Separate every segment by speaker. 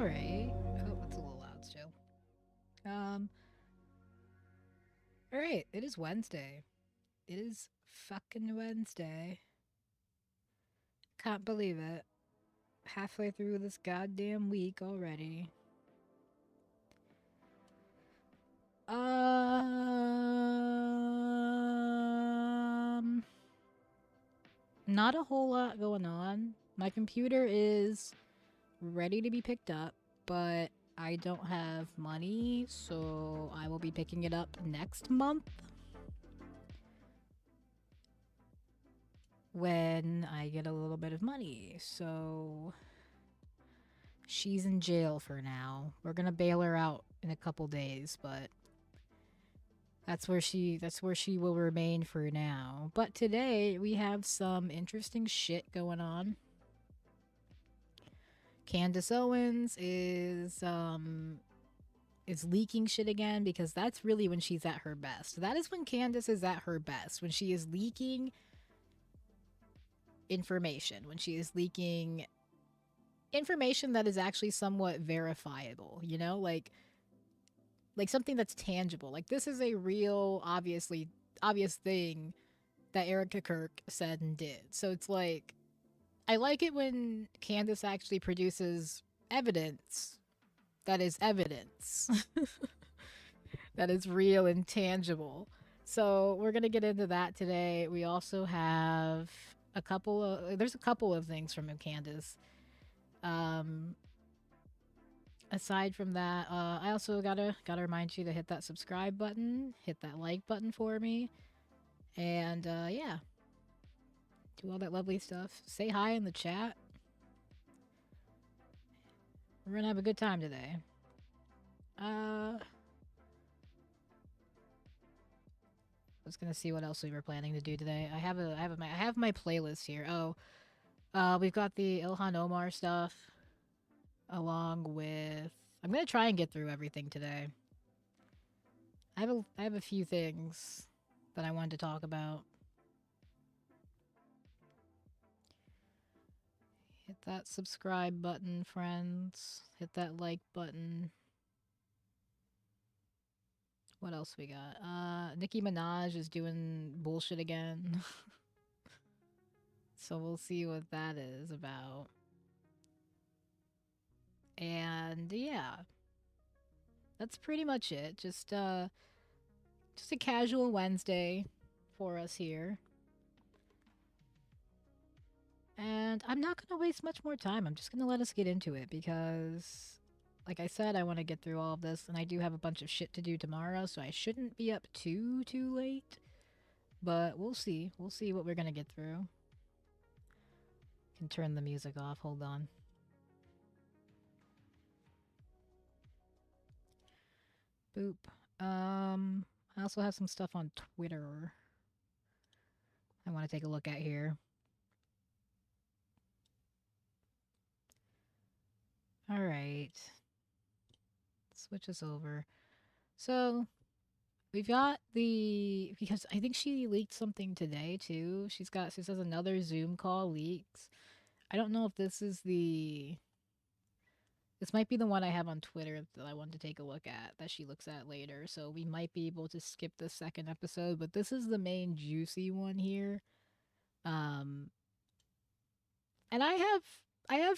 Speaker 1: right. Oh, that's a little loud still. Um, all right. It is Wednesday. It is fucking Wednesday. Can't believe it. Halfway through this goddamn week already. Um, Not a whole lot going on. My computer is ready to be picked up, but I don't have money, so I will be picking it up next month when I get a little bit of money. So she's in jail for now. We're gonna bail her out in a couple days, but that's where she will remain for now. But today we have some interesting shit going on. Candace Owens is leaking shit again because that's really when she's at her best. That is when Candace is at her best, when she is leaking information, when she is leaking information that is actually somewhat verifiable, like something that's tangible. Like this is a real obvious thing that Erika Kirk said and did. So it's like I like it when Candace actually produces evidence that is evidence that is real and tangible. So we're gonna get into that today. We also have there's a couple of things from Candace. Um, Aside from that, I also gotta remind you to hit that subscribe button, hit that like button for me, and yeah, do all that lovely stuff. Say hi in the chat. We're gonna have a good time today. I was gonna see what else we were planning to do today. I have my playlist here. Oh, we've got the Ilhan Omar stuff, along with. I'm gonna try and get through everything today. I have a few things that I wanted to talk about. Hit that subscribe button, friends. Hit that like button. What else we got? Nicki Minaj is doing bullshit again. So we'll see what that is about. And yeah, that's pretty much it. Just a casual Wednesday for us here. And I'm not going to waste much more time. I'm just going to let us get into it because, like I said, I want to get through all of this, and I do have a bunch of shit to do tomorrow, so I shouldn't be up too late. But we'll see. We'll see what we're going to get through. Can turn the music off. Hold on. Boop. I also have some stuff on Twitter I want to take a look at here. All right. Switch us over. So we've got because I think she leaked something today too. She says another Zoom call leaks. I don't know if this might be the one I have on Twitter that I want to take a look at that she looks at later. So we might be able to skip the second episode, but this is the main juicy one here. Um and I have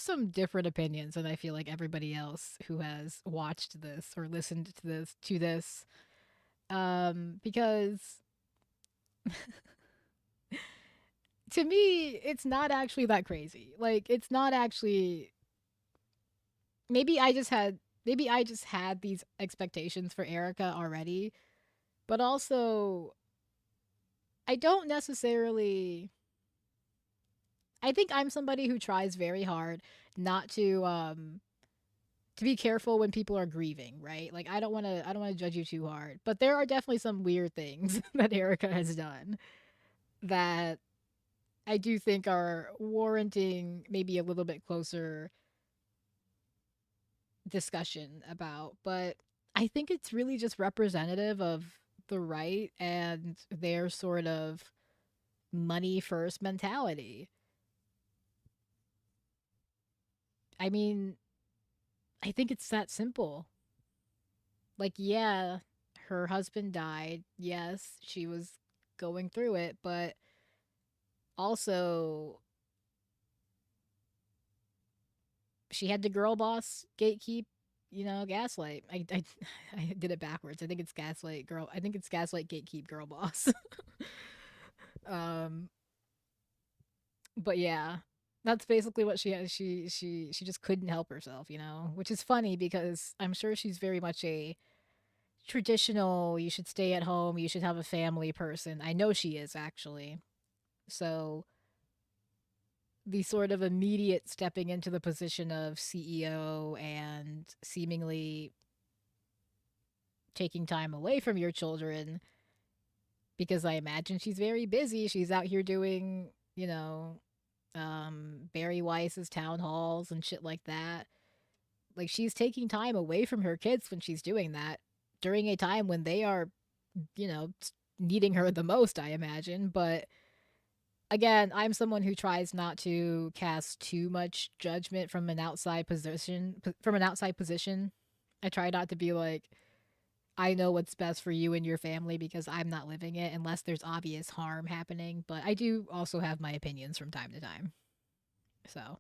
Speaker 1: some different opinions than I feel like everybody else who has watched this or listened to this because to me it's not actually that crazy. Like it's not actually maybe I just had these expectations for Erica already, but also I don't necessarily I think I'm somebody who tries very hard not to be careful when people are grieving, right? Like I don't want to judge you too hard, but there are definitely some weird things that Erica has done that I do think are warranting maybe a little bit closer discussion about, but I think it's really just representative of the right and their sort of money first mentality. I mean, I think it's that simple. Like, yeah, her husband died. Yes, she was going through it, but also she had the girl boss gatekeep, gaslight. I did it backwards. I think it's gaslight girl. I think it's gaslight gatekeep girl boss. um, but yeah, that's basically what she has. She just couldn't help herself, which is funny because I'm sure she's very much a traditional. You should stay at home. You should have a family person. I know she is actually. So the sort of immediate stepping into the position of CEO and seemingly taking time away from your children, because I imagine she's very busy. She's out here doing, Barry Weiss's town halls and shit like that. Like, she's taking time away from her kids when she's doing that during a time when they are, you know, needing her the most, I imagine. But again, I'm someone who tries not to cast too much judgment from an outside position. I try not to be like, I know what's best for you and your family because I'm not living it unless there's obvious harm happening. But I do also have my opinions from time to time. So,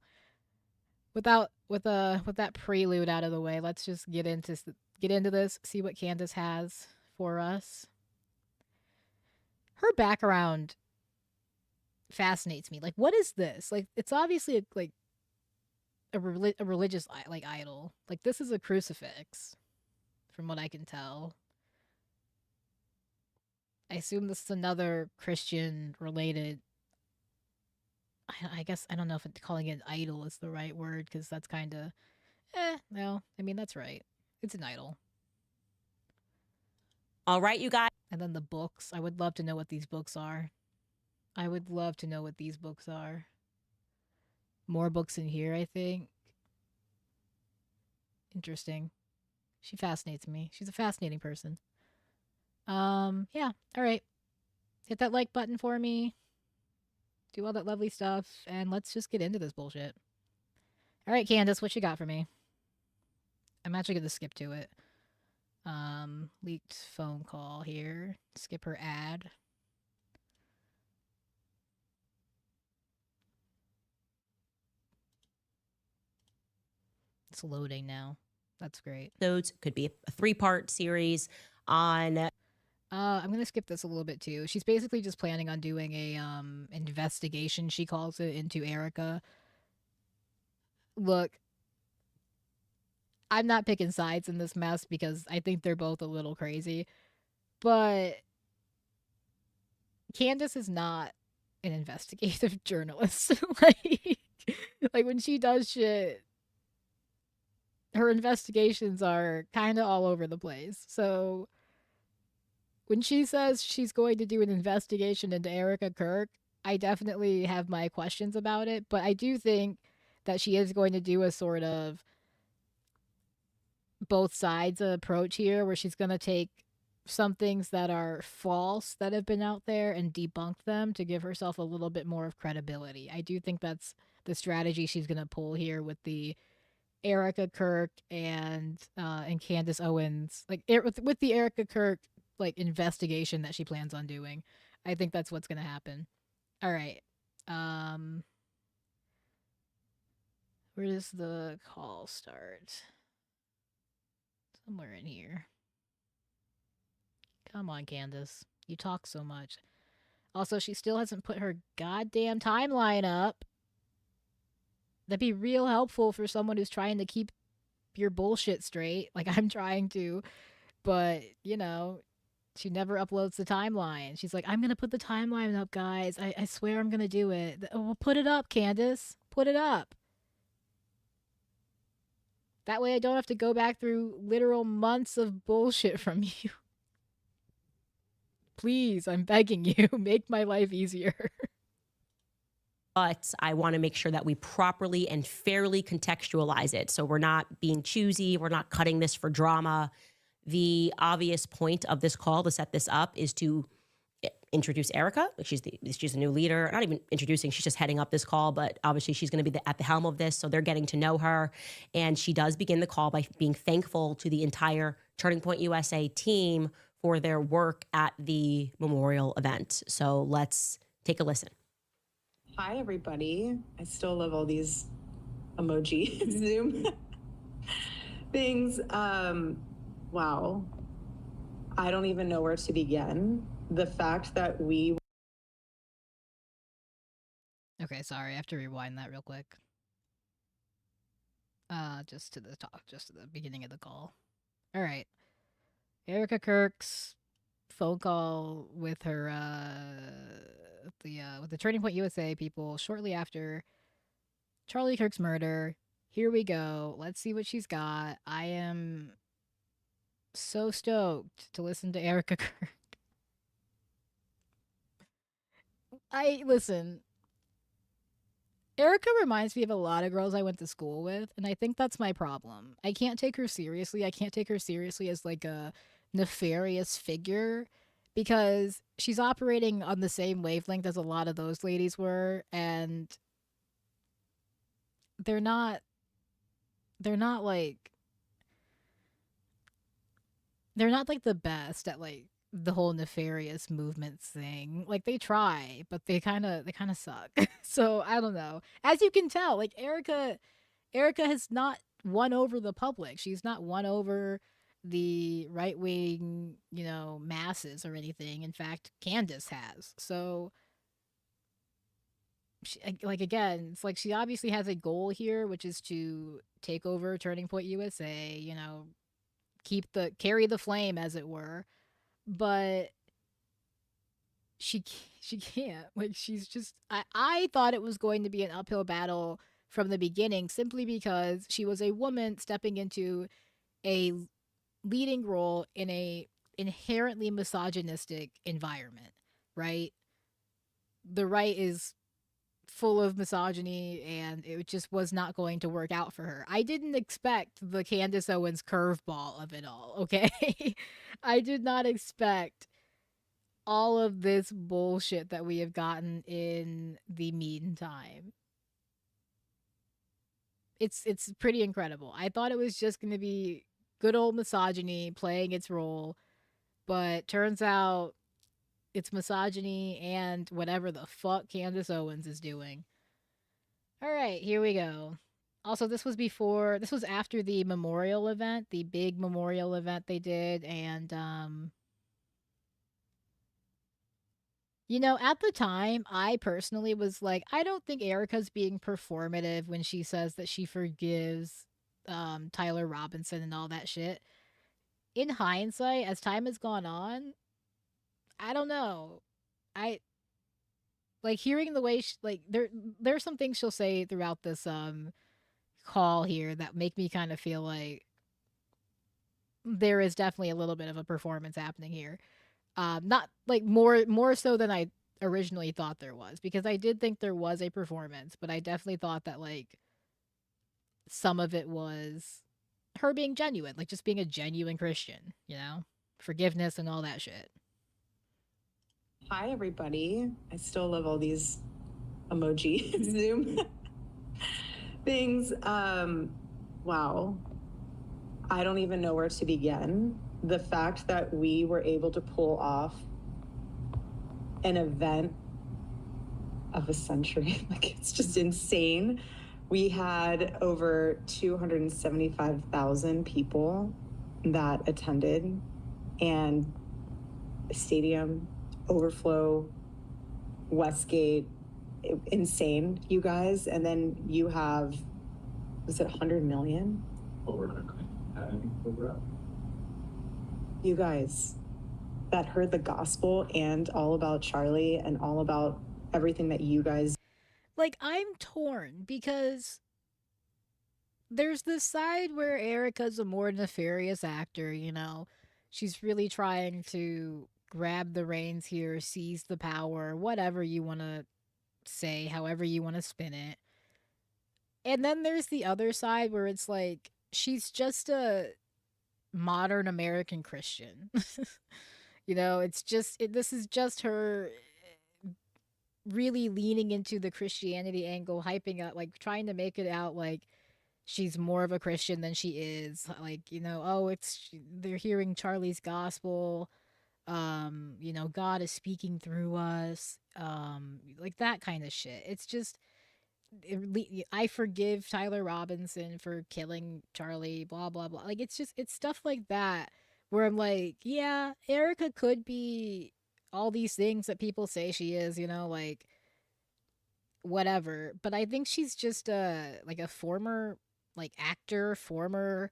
Speaker 1: with that prelude out of the way, let's just get into this. See what Candace has for us. Her background fascinates me. Like, what is this? Like, it's obviously a religious like idol. Like, this is a crucifix, from what I can tell. I assume this is another Christian related. I guess I don't know if calling it an idol is the right word because that's kind of no. I mean that's right. It's an idol.
Speaker 2: All right, you guys.
Speaker 1: And then the books. I would love to know what these books are. I would love to know what these books are. More books in here, I think. Interesting. She fascinates me. She's a fascinating person. Yeah. All right. Hit that like button for me. Do all that lovely stuff, and let's just get into this bullshit. All right, Candace, what you got for me? I'm actually gonna skip to it. Leaked phone call here. Skip her ad. It's loading now. That's great.
Speaker 2: Those could be a 3-part series on.
Speaker 1: I'm gonna skip this a little bit too. She's basically just planning on doing a investigation, she calls it, into Erika. Look, I'm not picking sides in this mess because I think they're both a little crazy. But Candace is not an investigative journalist. like when she does shit, her investigations are kind of all over the place. So when she says she's going to do an investigation into Erika Kirk, I definitely have my questions about it, but I do think that she is going to do a sort of both sides approach here where she's going to take some things that are false that have been out there and debunk them to give herself a little bit more of credibility. I do think that's the strategy she's going to pull here with the Erika Kirk and Candace Owens, like with the Erika Kirk like investigation that she plans on doing. I think that's what's going to happen. All right. Where does the call start? Somewhere in here. Come on, Candace. You talk so much. Also, she still hasn't put her goddamn timeline up. That'd be real helpful for someone who's trying to keep your bullshit straight, like I'm trying to. But, she never uploads the timeline. She's like, I'm going to put the timeline up, guys. I swear I'm going to do it. Well, put it up, Candace. Put it up. That way I don't have to go back through literal months of bullshit from you. Please, I'm begging you, make my life easier.
Speaker 2: But I want to make sure that we properly and fairly contextualize it. So we're not being choosy. We're not cutting this for drama. The obvious point of this call to set this up is to introduce Erika. Like she's the new leader. Not even introducing, she's just heading up this call, but obviously she's going to be at the helm of this. So they're getting to know her. And she does begin the call by being thankful to the entire Turning Point USA team for their work at the memorial event. So let's take a listen.
Speaker 3: Hi, everybody. I still love all these emoji Zoom things. Wow. I don't even know where to begin. The fact that we...
Speaker 1: Okay, sorry, I have to rewind that real quick. Just to the top, just to the beginning of the call. All right. Erika Kirk's phone call with her with the Turning Point USA people shortly after Charlie Kirk's murder. Here we go. Let's see what she's got. I am so stoked to listen to Erika Kirk. Listen. Erika reminds me of a lot of girls I went to school with, and I think that's my problem. I can't take her seriously. I can't take her seriously as like a nefarious figure because she's operating on the same wavelength as a lot of those ladies were, and they're not like the best at like the whole nefarious movements thing. Like they try, but they kind of suck. So I don't know. As you can tell, like Erika has not won over the public. She's not won over the right wing, masses or anything. In fact, Candace has. So like again, it's like she obviously has a goal here, which is to take over Turning Point USA. Carry the flame, as it were. But she can't. Like she's just. I thought it was going to be an uphill battle from the beginning, simply because she was a woman stepping into a leading role in a inherently misogynistic environment. Right. The right is full of misogyny, and it just was not going to work out for her. I didn't expect the Candace Owens curveball of it all, okay? I did not expect all of this bullshit that we have gotten in the meantime. It's pretty incredible. I thought it was just going to be good old misogyny playing its role, but turns out it's misogyny and whatever the fuck Candace Owens is doing. All right, here we go. Also, this was after the memorial event, the big memorial event they did, and at the time, I personally was like, I don't think Erika's being performative when she says that she forgives Tyler Robinson and all that shit. In hindsight, as time has gone on, I don't know. I like hearing the way there's some things she'll say throughout this call here that make me kind of feel like there is definitely a little bit of a performance happening here. Not like more so than I originally thought there was, because I did think there was a performance, but I definitely thought that like some of it was her being genuine, like just being a genuine Christian, forgiveness and all that shit.
Speaker 3: Hi, everybody. I still love all these emoji Zoom things. Wow. I don't even know where to begin. The fact that we were able to pull off an event of a century, like it's just insane. We had over 275,000 people that attended, and stadium overflow, Westgate, insane, you guys. And then you have, was it 100 million? Over. You guys that heard the gospel and all about Charlie and all about everything that you guys...
Speaker 1: Like, I'm torn because there's this side where Erika's a more nefarious actor, She's really trying to grab the reins here, seize the power, whatever you want to say, however you want to spin it. And then there's the other side where it's like she's just a modern American Christian. This is just her really leaning into the Christianity angle, hyping up, like trying to make it out like she's more of a Christian than she is. Like, oh, they're hearing Charlie's gospel. God is speaking through us. Like that kind of shit. It's just I forgive Tyler Robinson for killing Charlie, blah blah blah. Like it's stuff like that where I'm like, yeah, Erika could be all these things that people say she is, like whatever. But I think she's just a former like actor, former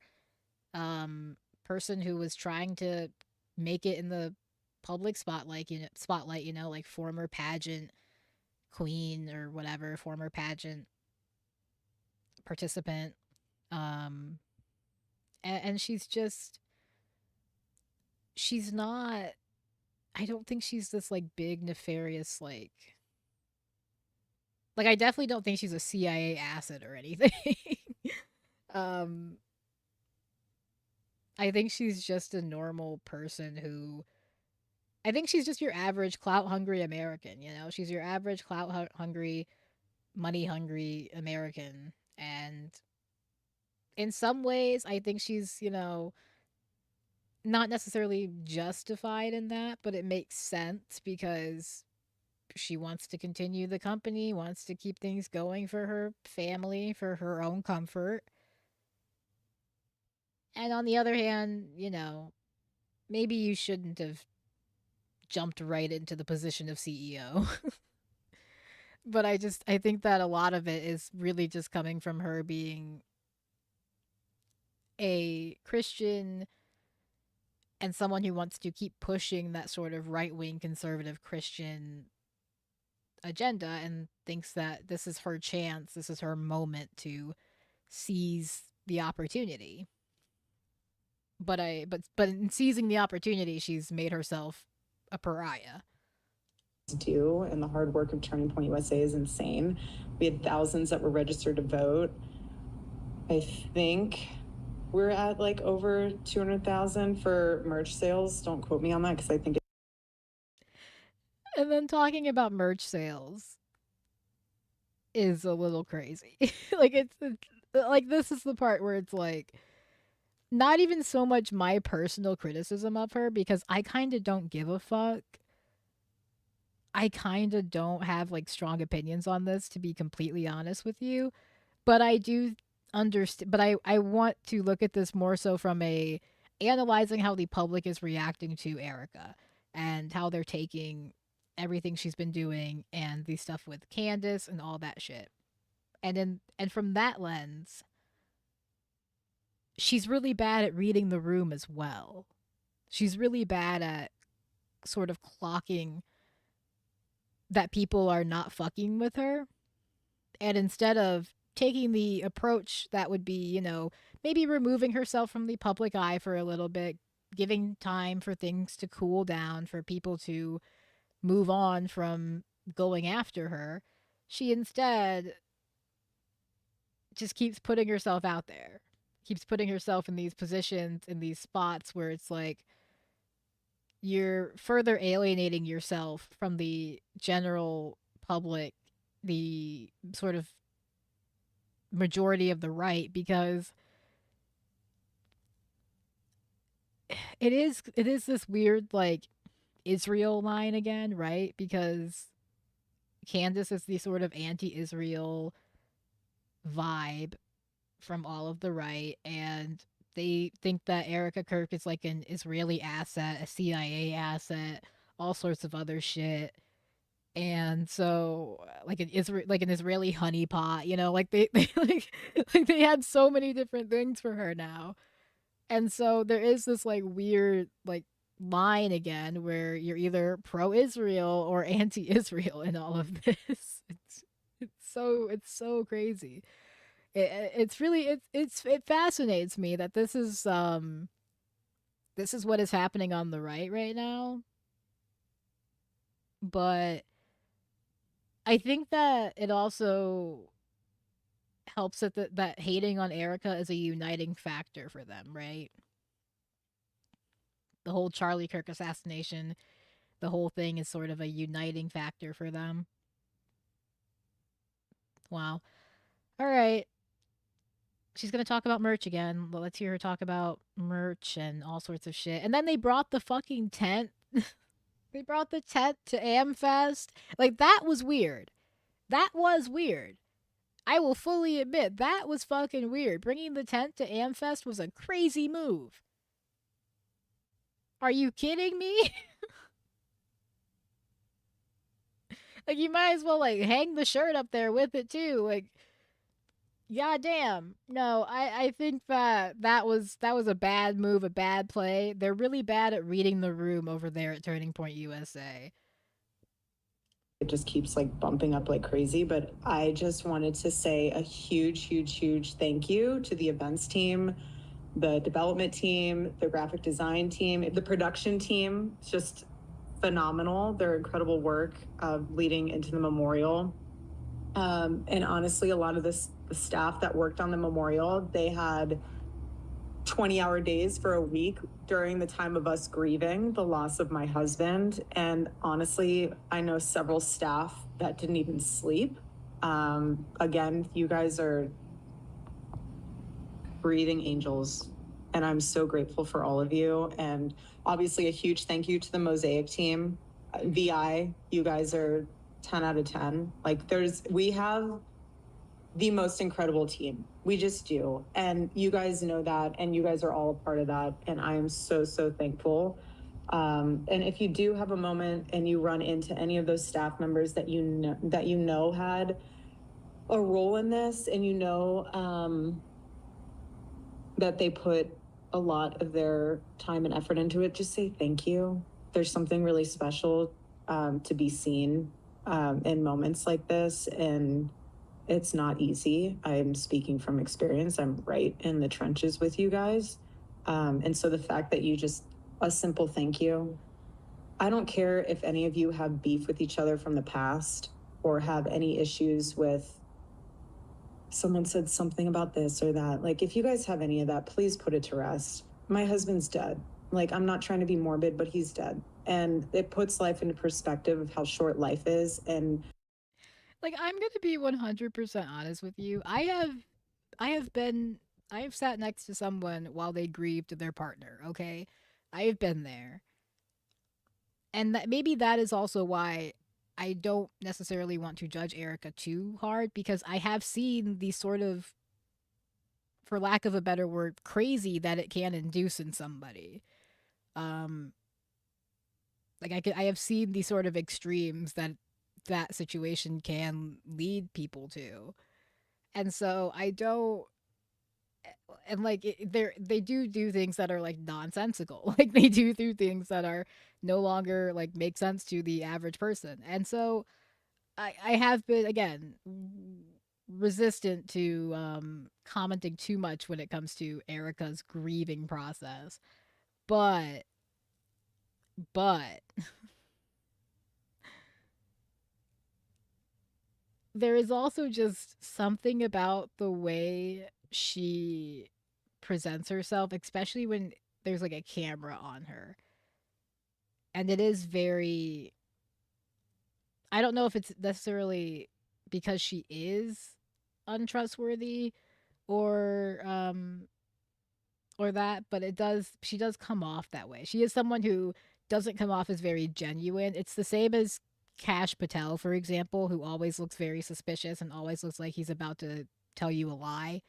Speaker 1: person who was trying to make it in the public spotlight, like former pageant queen or whatever, former pageant participant. Um and she's not, I don't think she's this like big nefarious like I definitely don't think she's a CIA asset or anything. um I think she's just a normal person who, I think she's just your average clout hungry American, She's your average clout hungry, money hungry American. And in some ways, I think she's, not necessarily justified in that, but it makes sense because she wants to continue the company, wants to keep things going for her family, for her own comfort. And on the other hand, maybe you shouldn't have jumped right into the position of CEO. But I think that a lot of it is really just coming from her being a Christian and someone who wants to keep pushing that sort of right-wing conservative Christian agenda and thinks that this is her chance, this is her moment to seize the opportunity. But in seizing the opportunity, she's made herself a pariah.
Speaker 3: Do and the hard work of Turning Point USA is insane. We had thousands that were registered to vote. I think we're at like over 200,000 for merch sales. Don't quote me on that because I think.
Speaker 1: And then talking about merch sales is a little crazy. Like it's like this is the part where it's like not even so much my personal criticism of her because I kind of don't give a fuck. I kind of don't have like strong opinions on this, to be completely honest with you, but I do understand, but I want to look at this more so from a analyzing how the public is reacting to Erika and how they're taking everything she's been doing and the stuff with Candace and all that shit. And from that lens, she's really bad at reading the room as well. She's really bad at sort of clocking that people are not fucking with her. And instead of taking the approach that would be, maybe removing herself from the public eye for a little bit, giving time for things to cool down, for people to move on from going after her, she instead just keeps putting herself out there, keeps putting herself in these positions, in these spots where it's like you're further alienating yourself from the general public, the sort of majority of the right, because it is this weird like Israel line again, right? Because Candace is the sort of anti-Israel vibe from all of the right, and they think that Erika Kirk is like an Israeli asset, a CIA asset, all sorts of other shit. And so like an Israeli honeypot, like they like they had so many different things for her now. And so there is this like weird like line again where you're either pro-Israel or anti-Israel in all of this. It's so crazy. It's really it fascinates me that this is what is happening on the right now. But I think that it also helps that hating on Erika is a uniting factor for them, right? the whole Charlie Kirk assassination, the whole thing is sort of a uniting factor for them. Wow. All right. She's going to talk about merch again. Well, let's hear her talk about merch and all sorts of shit. And then they brought the fucking tent. They brought the tent to AmFest. Like, that was weird. That was weird. I will fully admit, that was fucking weird. Bringing the tent to AmFest was a crazy move. Are you kidding me? Like, you might as well, like, hang the shirt up there with it, too. Like, goddamn. No, I think that was a bad move, a bad play. They're really bad at reading the room over there at Turning Point USA.
Speaker 3: It just keeps like bumping up like crazy, but I just wanted to say a huge thank you to the events team, the development team, the graphic design team, the production team. It's just phenomenal. Their incredible work leading into the memorial. And honestly, a lot of the staff that worked on the memorial, they had 20-hour days for a week during the time of us grieving the loss of my husband. And honestly, I know several staff that didn't even sleep. Again, you guys are breathing angels, and I'm so grateful for all of you. And obviously a huge thank you to the Mosaic team. VI, you guys are 10 out of 10. Like, we have the most incredible team. We just do. And you guys know that, and you guys are all a part of that. And I am so thankful. And if you do have a moment and you run into any of those staff members that you know had a role in this, and you know that they put a lot of their time and effort into it, just say thank you. There's something really special to be seen in moments like this, and it's not easy. I'm speaking from experience. I'm right in the trenches with you guys. And so the fact that you just, a simple thank you. I don't care if any of you have beef with each other from the past or have any issues with someone said something about this or that. Like, if you guys have any of that, please put it to rest. My husband's dead. Like, I'm not trying to be morbid, but he's dead. And it puts life into perspective of how short life is. And
Speaker 1: like, I'm gonna be 100% honest with you. I have sat next to someone while they grieved their partner, okay? I have been there. And maybe that is also why I don't necessarily want to judge Erika too hard, because I have seen the sort of, for lack of a better word, crazy that it can induce in somebody. Like, I have seen the sort of extremes that situation can lead people to. And so I don't, and like they do things that are like nonsensical. Like, they do things that are no longer like make sense to the average person. And so I have been, again, resistant to commenting too much when it comes to Erika's grieving process. But there is also just something about the way she presents herself, especially when there's like a camera on her. And it is very, I don't know if it's necessarily because she is untrustworthy or that, but she does come off that way. She is someone who doesn't come off as very genuine. It's the same as Kash Patel, for example, who always looks very suspicious and always looks like he's about to tell you a lie.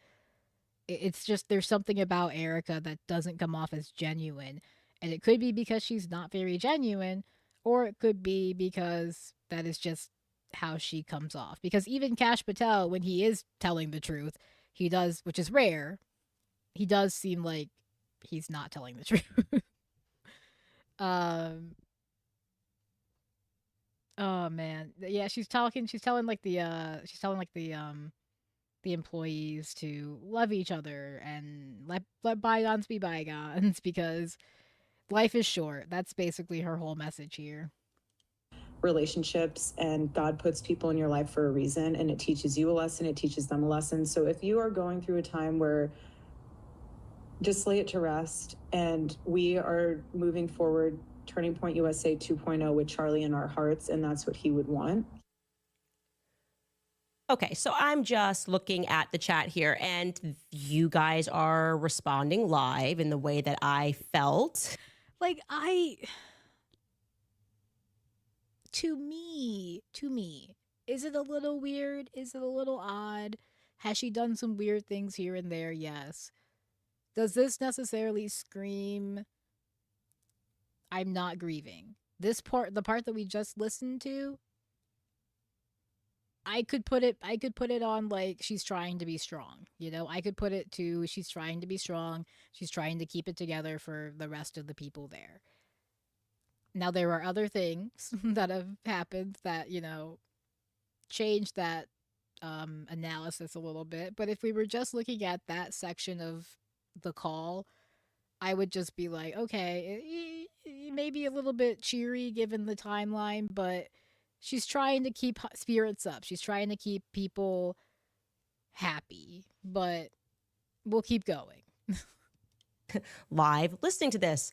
Speaker 1: It's just, there's something about Erika that doesn't come off as genuine. And it could be because she's not very genuine, or it could be because that is just how she comes off. Because even Kash Patel, when he is telling the truth, he does, which is rare, he does seem like he's not telling the truth. Oh man, yeah, she's telling like the employees to love each other and let bygones be bygones, because life is short. That's basically her whole message here.
Speaker 3: Relationships, and God puts people in your life for a reason, and it teaches you a lesson, it teaches them a lesson. So if you are going through a time where just lay it to rest. And we are moving forward, Turning Point USA 2.0 with Charlie in our hearts. And that's what he would want.
Speaker 2: Okay, so I'm just looking at the chat here, and you guys are responding live in the way that I felt.
Speaker 1: Like, to me, is it a little weird? Is it a little odd? Has she done some weird things here and there? Yes. Does this necessarily scream, I'm not grieving? This part, the part that we just listened to, I could put it on like she's trying to be strong. You know, I could put it to she's trying to be strong. She's trying to keep it together for the rest of the people there. Now there are other things that have happened that, you know, change that analysis a little bit. But if we were just looking at that section of the call, I would just be like, okay, maybe a little bit cheery given the timeline, but she's trying to keep spirits up. She's trying to keep people happy, but we'll keep going.
Speaker 2: Live, listening to this,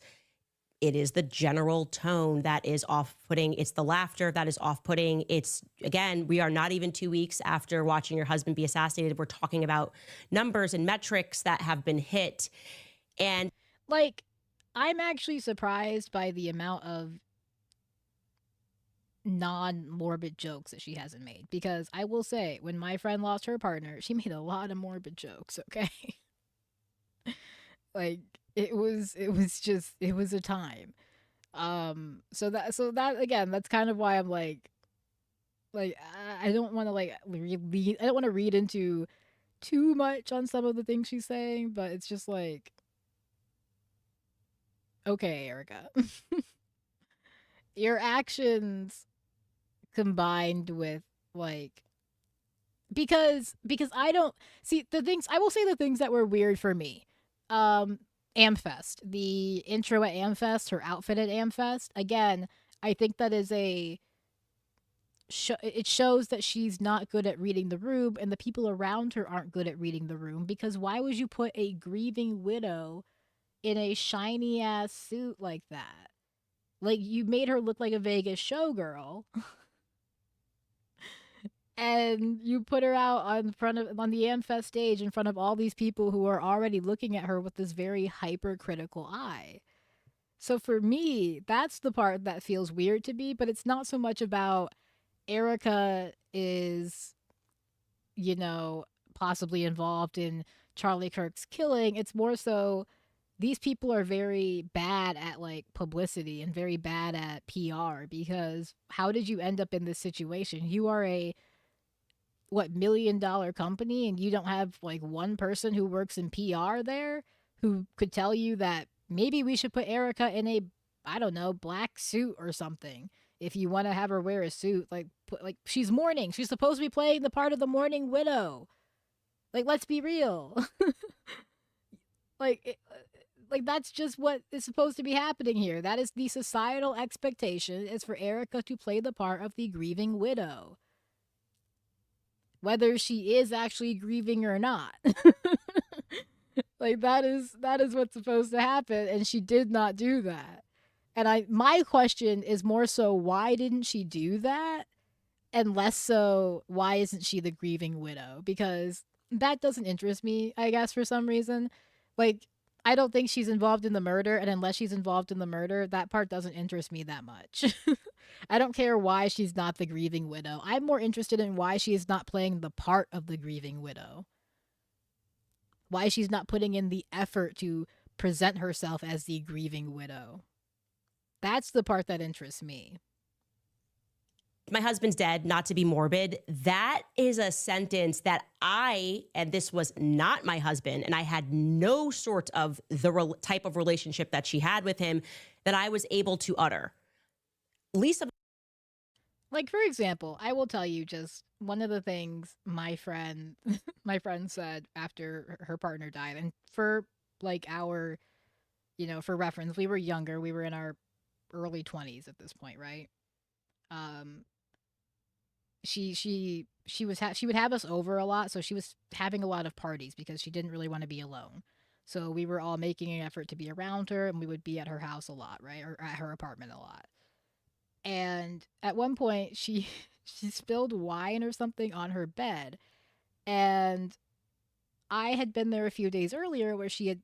Speaker 2: it is the general tone that is off-putting. It's the laughter that is off-putting. It's, again, we are not even 2 weeks after watching your husband be assassinated. We're talking about numbers and metrics that have been hit. And
Speaker 1: like, I'm actually surprised by the amount of non-morbid jokes that she hasn't made, because I will say, when my friend lost her partner, she made a lot of morbid jokes, okay? Like, it was a time. So that again, that's kind of why I'm like I don't want to like read, I don't want to read into too much on some of the things she's saying, but it's just like, okay, Erika. Your actions combined with like, because I don't see the things, I will say the things that were weird for me. Amfest, the intro at Amfest, her outfit at Amfest. Again, I think that is it shows that she's not good at reading the room, and the people around her aren't good at reading the room, because why would you put a grieving widow in a shiny ass suit like that? Like, you made her look like a Vegas showgirl. And you put her out on the Amfest stage in front of all these people who are already looking at her with this very hypercritical eye. So for me, that's the part that feels weird to me, but it's not so much about Erika is, you know, possibly involved in Charlie Kirk's killing. It's more so these people are very bad at like publicity and very bad at PR, because how did you end up in this situation? You are a $1 million company, and you don't have like one person who works in PR there who could tell you that maybe we should put Erika in a, I don't know, black suit or something. If you want to have her wear a suit, like she's mourning. She's supposed to be playing the part of the mourning widow. Like, let's be real. like that's just what is supposed to be happening here. That is the societal expectation, is for Erika to play the part of the grieving widow, whether she is actually grieving or not. Like, that is what's supposed to happen, and she did not do that. And my question is more so, why didn't she do that? And less so, why isn't she the grieving widow? Because that doesn't interest me, I guess, for some reason. Like, I don't think she's involved in the murder, and unless she's involved in the murder, that part doesn't interest me that much. I don't care why she's not the grieving widow. I'm more interested in why she is not playing the part of the grieving widow. Why she's not putting in the effort to present herself as the grieving widow. That's the part that interests me.
Speaker 2: My husband's dead, not to be morbid. That is a sentence that and this was not my husband, and I had no sort of the type of relationship that she had with him, that I was able to utter. Lisa.
Speaker 1: Like, for example, I will tell you just one of the things my friend said after her partner died. And for like our, you know, for reference, we were younger. We were in our early 20s at this point, right? She would have us over a lot, so she was having a lot of parties because she didn't really want to be alone. So we were all making an effort to be around her, and we would be at her house a lot, right? Or at her apartment a lot. And at one point, she she spilled wine or something on her bed, and I had been there a few days earlier where she had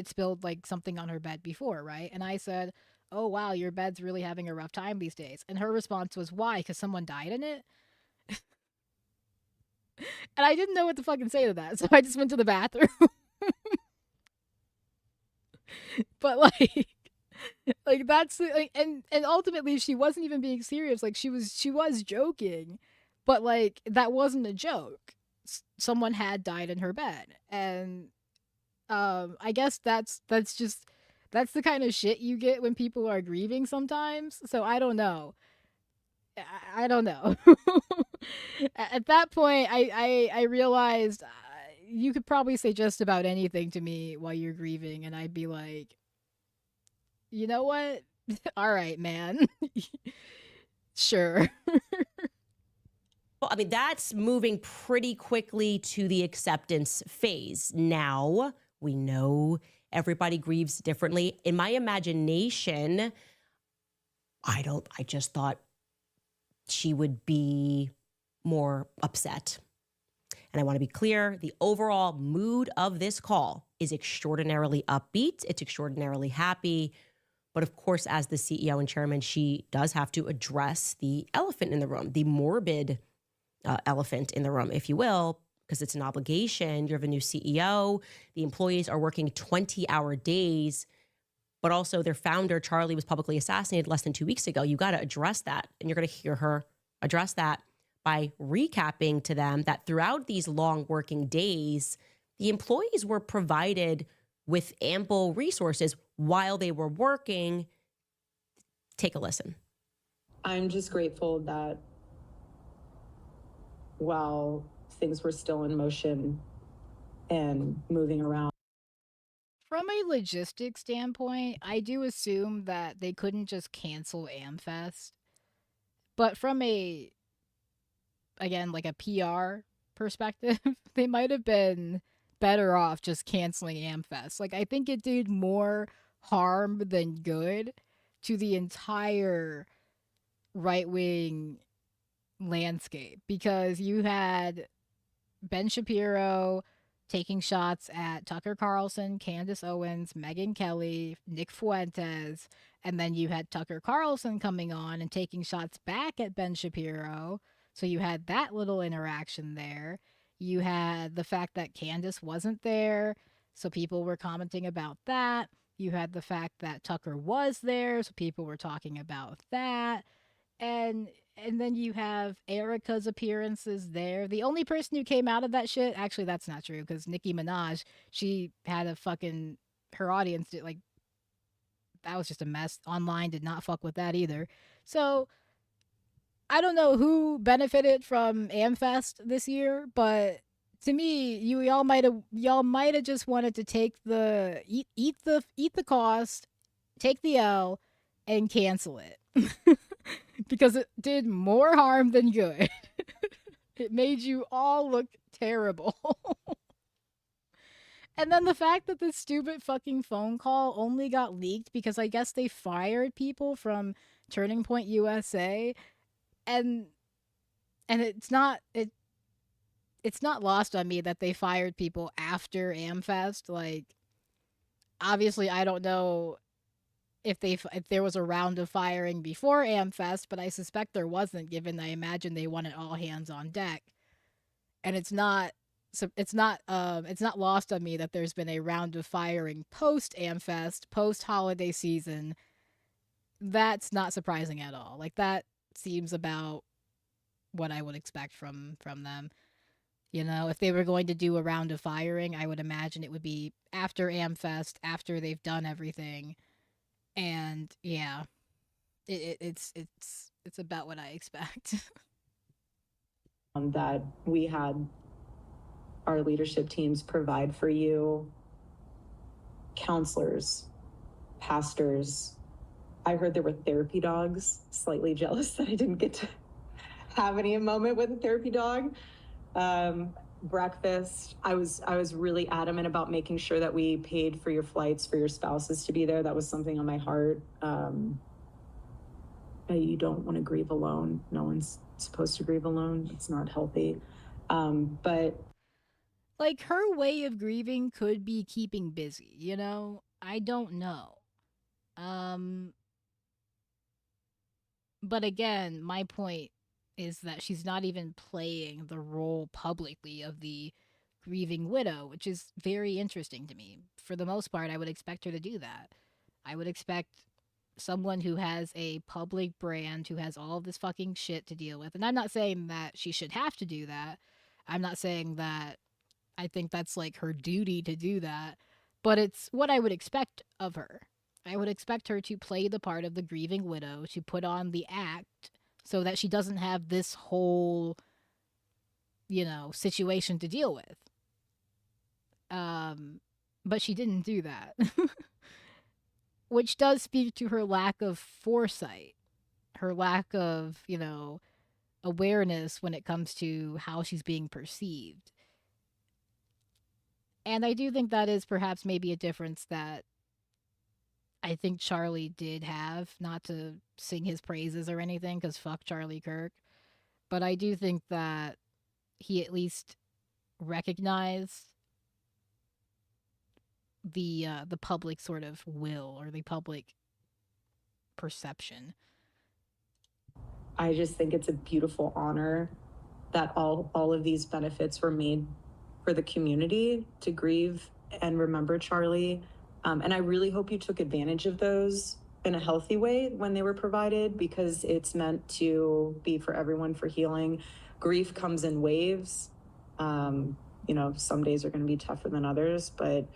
Speaker 1: spilled like something on her bed before, right? And I said, "Oh wow, your bed's really having a rough time these days." And her response was, "Why? Because someone died in it." And I didn't know what to fucking say to that, so I just went to the bathroom. But like that's like, and ultimately she wasn't even being serious. Like she was joking, but like that wasn't a joke. Someone had died in her bed, and I guess that's the kind of shit you get when people are grieving sometimes. So I don't know. I don't know. At that point, I realized you could probably say just about anything to me while you're grieving, and I'd be like, you know what? All right, man. Sure.
Speaker 2: Well, I mean, that's moving pretty quickly to the acceptance phase. Now, we know everybody grieves differently. In my imagination, I just thought she would be more upset. And I want to be clear, the overall mood of this call is extraordinarily upbeat. It's extraordinarily happy. But of course, as the CEO and chairman, she does have to address the elephant in the room, the morbid elephant in the room, if you will, because it's an obligation. You have a new CEO. The employees are working 20-hour days, but also their founder, Charlie, was publicly assassinated less than 2 weeks ago. You got to address that. And you're going to hear her address that by recapping to them that throughout these long working days, the employees were provided with ample resources while they were working. Take a listen.
Speaker 3: I'm just grateful that while things were still in motion and moving around.
Speaker 1: From a logistics standpoint, I do assume that they couldn't just cancel AmFest. But from a, again, like a PR perspective, they might have been better off just canceling AmFest. Like, I think it did more harm than good to the entire right wing landscape, because you had Ben Shapiro taking shots at Tucker Carlson, Candace Owens, Megyn Kelly, Nick Fuentes, and then you had Tucker Carlson coming on and taking shots back at Ben Shapiro. So you had that little interaction there. You had the fact that Candace wasn't there, so people were commenting about that. You had the fact that Tucker was there, so people were talking about that. And then you have Erika's appearances there. The only person who came out of that shit, actually, that's not true, because Nicki Minaj, she had a fucking, her audience did, like, that was just a mess. Online did not fuck with that either. So I don't know who benefited from AmFest this year, but to me, y'all might have just wanted to take the eat the cost, take the L, and cancel it. Because it did more harm than good. It made you all look terrible. And then the fact that this stupid fucking phone call only got leaked because I guess they fired people from Turning Point USA, and it's not lost on me that they fired people after AmFest. Like, obviously I don't know if there was a round of firing before AmFest, but I suspect there wasn't, given I imagine they wanted all hands on deck. And it's not lost on me that there's been a round of firing post AmFest, post holiday season. That's not surprising at all. Like, that seems about what I would expect from them. You know, if they were going to do a round of firing, I would imagine it would be after AmFest, after they've done everything. And yeah, it's about what I expect.
Speaker 3: That we had our leadership teams provide for you, counselors, pastors. I heard there were therapy dogs. Slightly jealous that I didn't get to have any moment with a therapy dog. breakfast. I was really adamant about making sure that we paid for your flights for your spouses to be there. That was something on my heart. You don't want to grieve alone. No one's supposed to grieve alone. It's not healthy. But
Speaker 1: Like, her way of grieving could be keeping busy, you know? I don't know. Um, but again, my point is that she's not even playing the role publicly of the grieving widow, which is very interesting to me. For the most part, I would expect her to do that. I would expect someone who has a public brand, who has all of this fucking shit to deal with. And I'm not saying that she should have to do that. I'm not saying that I think that's like her duty to do that, but it's what I would expect of her. I would expect her to play the part of the grieving widow, to put on the act so that she doesn't have this whole, situation to deal with. Um, but she didn't do that, which does speak to her lack of foresight, her lack of, awareness when it comes to how she's being perceived. And I do think that is perhaps maybe a difference that I think Charlie did have, not to sing his praises or anything, because fuck Charlie Kirk. But I do think that he at least recognized the public sort of will or the public perception.
Speaker 3: I just think it's a beautiful honor that all of these benefits were made for the community to grieve and remember Charlie. And I really hope you took advantage of those in a healthy way when they were provided, because it's meant to be for everyone, for healing. Grief comes in waves. Some days are going to be tougher than others, but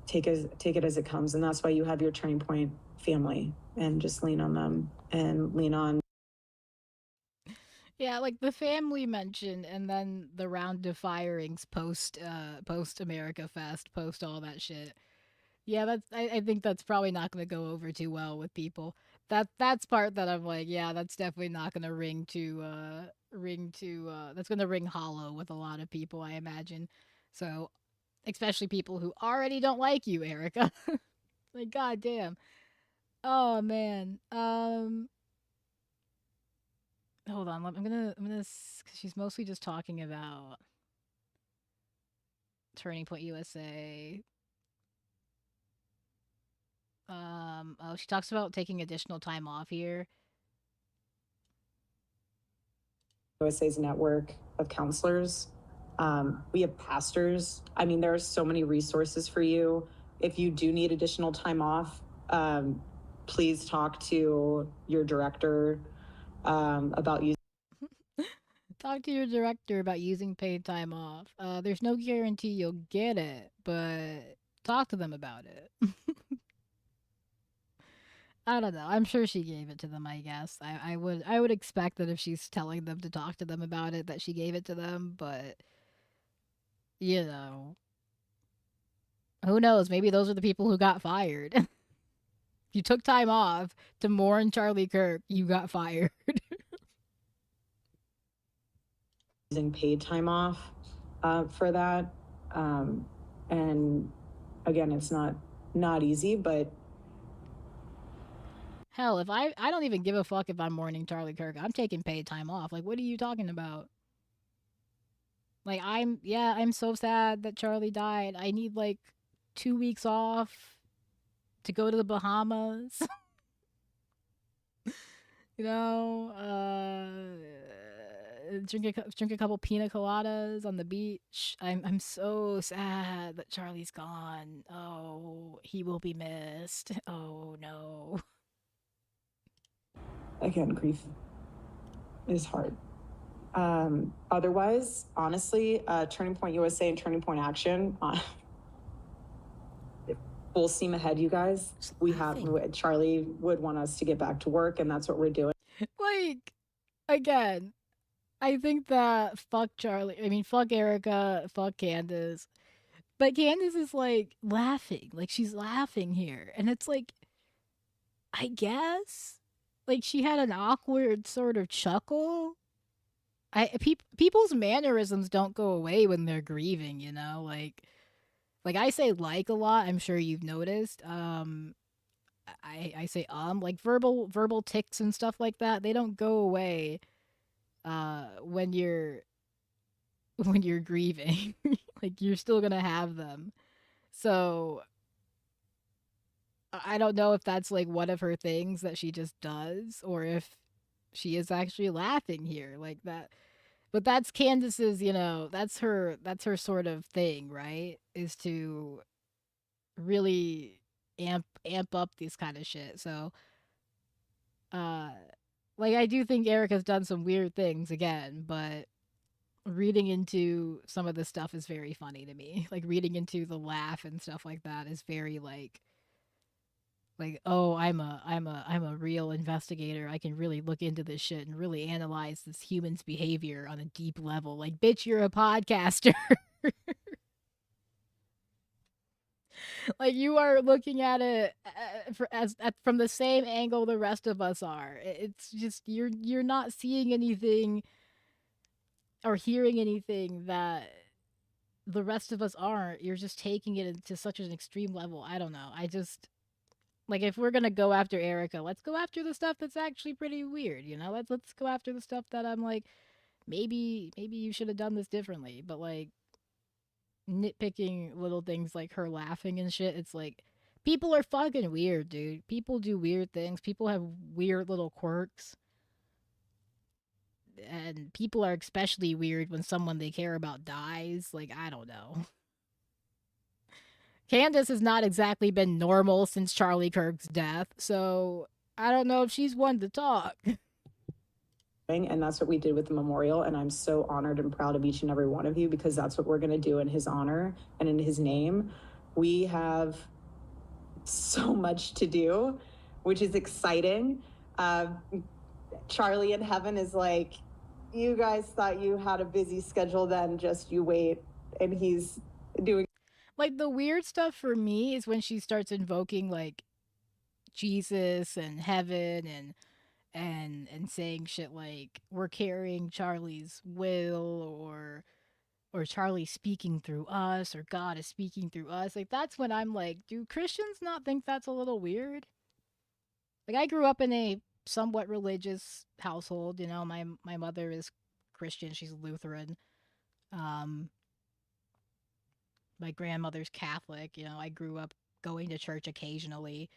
Speaker 3: take it as it comes. And that's why you have your Turning Point family, and just lean on them and lean on.
Speaker 1: Yeah, like the family mention, and then the round of firings post America Fest, post all that shit. Yeah, I think that's probably not gonna go over too well with people. That's part that I'm like, yeah, that's definitely not gonna that's gonna ring hollow with a lot of people, I imagine. So, especially people who already don't like you, Erika. Like, goddamn. Oh man. Hold on. Cause she's mostly just talking about Turning Point USA. Oh, she talks about taking additional time off here.
Speaker 3: USA's network of counselors. We have pastors. I mean, there are so many resources for you. If you do need additional time off, please talk to your director about using.
Speaker 1: Talk to your director about using paid time off. There's no guarantee you'll get it, but talk to them about it. I don't know. I'm sure she gave it to them, I guess. I would expect that if she's telling them to talk to them about it, that she gave it to them, but you know. Who knows? Maybe those are the people who got fired. You took time off to mourn Charlie Kirk, you got fired.
Speaker 3: Using paid time off for that. And again, it's not easy, but
Speaker 1: Hell, if I don't even give a fuck if I'm mourning Charlie Kirk. I'm taking paid time off. Like, what are you talking about? Like, I'm so sad that Charlie died. I need like 2 weeks off to go to the Bahamas. you know, drink a couple pina coladas on the beach. I'm so sad that Charlie's gone. Oh, he will be missed. Oh no.
Speaker 3: again, grief is hard. Otherwise, honestly, Turning Point USA and Turning Point Action, full steam ahead, you guys. Charlie would want us to get back to work, and that's what we're doing.
Speaker 1: Like, again, I think that fuck Charlie. I mean, fuck Erika, fuck Candace. But Candace is like laughing. Like, she's laughing here. And it's like, I guess. Like, she had an awkward sort of chuckle. people's mannerisms don't go away when they're grieving, you know? Like I say like a lot, I'm sure you've noticed. I say like verbal ticks and stuff like that, they don't go away when you're when you're grieving. Like you're still going to have them. So I don't know if that's like one of her things that she just does or if she is actually laughing here like that. But that's Candace's, you know, that's her sort of thing, right? Is to really amp up this kind of shit. So uh like I do think Erica's done some weird things again, but reading into some of the stuff is very funny to me. Like reading into the laugh and stuff like that is very like oh, I'm a real investigator. I can really look into this shit and really analyze this human's behavior on a deep level. Like bitch, you're a podcaster. Like you are looking at it from the same angle the rest of us are. It's just you're not seeing anything or hearing anything that the rest of us aren't. You're just taking it to such an extreme level. I don't know. I just like if we're gonna go after Erica, let's go after the stuff that's actually pretty weird. You know, let's go after the stuff that I'm like maybe you should have done this differently. But like nitpicking little things like her laughing and shit, it's like people are fucking weird, dude. People do weird things. People have weird little quirks. And people are especially weird when someone they care about dies. Like, I don't know. Candace has not exactly been normal since Charlie Kirk's death, so I don't know if she's one to talk.
Speaker 3: And that's what we did with the memorial. And I'm so honored and proud of each and every one of you because that's what we're going to do in his honor and in his name. We have so much to do, which is exciting. Charlie in heaven is like, you guys thought you had a busy schedule then, just you wait. And he's doing
Speaker 1: like the weird stuff for me is when she starts invoking like Jesus and heaven and saying shit like we're carrying Charlie's will or Charlie speaking through us or God is speaking through us. Like that's when I'm like, do Christians not think that's a little weird? Like I grew up in a somewhat religious household, you know, my mother is Christian, she's Lutheran. Um my grandmother's Catholic, you know, I grew up going to church occasionally.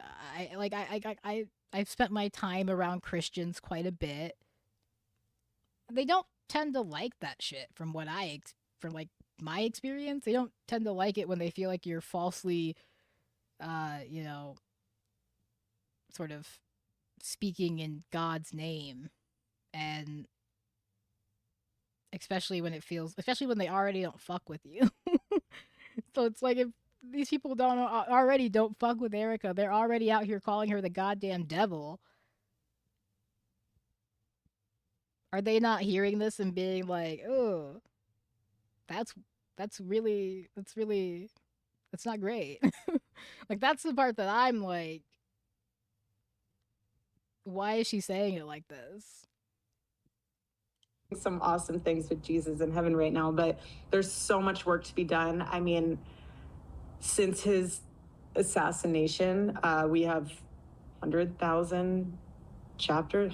Speaker 1: I've spent my time around Christians quite a bit. They don't tend to like that shit from what from like my experience. They don't tend to like it when they feel like you're falsely you know, sort of speaking in God's name and especially when they already don't fuck with you. So it's like if these people don't fuck with Erica, they're already out here calling her the goddamn devil. Are they not hearing this and being like, "Oh, that's that's not great." Like that's the part that I'm like, why is she saying it like this?
Speaker 3: some awesome things with Jesus in heaven right now, but there's so much work to be done. I mean, since his assassination, we have 100,000 chapter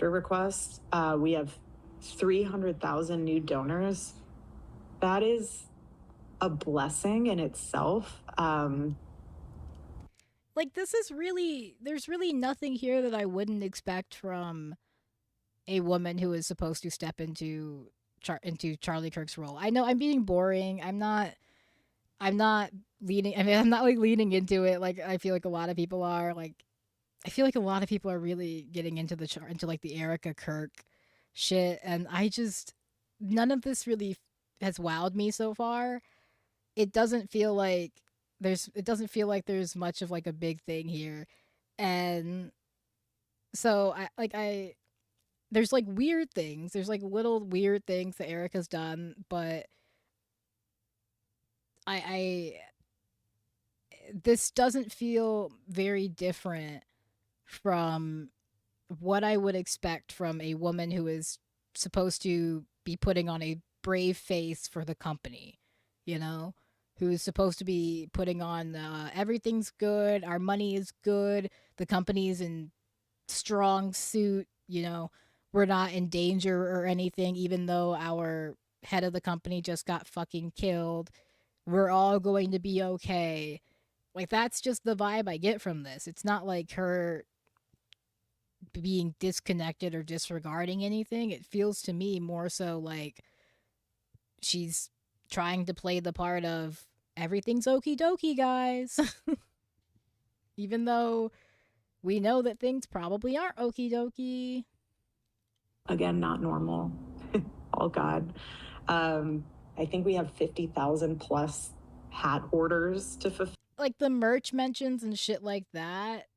Speaker 3: requests. We have 300,000 new donors. That is a blessing in itself.
Speaker 1: Like this is really there's really nothing here that I wouldn't expect from a woman who is supposed to step into into Charlie Kirk's role. I know I'm being boring. I'm not leading. I mean, I'm not like leaning into it. Like I feel like a lot of people are. Like I feel like a lot of people are really getting into into like the Erika Kirk shit, and I just none of this really has wowed me so far. It doesn't feel like there's much of like a big thing here, and so I there's like weird things. There's like little weird things that Erica's done, but I this doesn't feel very different from what I would expect from a woman who is supposed to be putting on a brave face for the company, you know, who's supposed to be putting on everything's good, our money is good, the company's in strong suit, you know, we're not in danger or anything, even though our head of the company just got fucking killed. We're all going to be okay. Like, that's just the vibe I get from this. It's not like her being disconnected or disregarding anything. It feels to me more so like she's trying to play the part of everything's okie dokie, guys. Even though we know that things probably aren't okie dokie.
Speaker 3: Again, not normal. Oh, God. I think we have 50,000 plus hat orders to fulfill.
Speaker 1: Like the merch mentions and shit like that,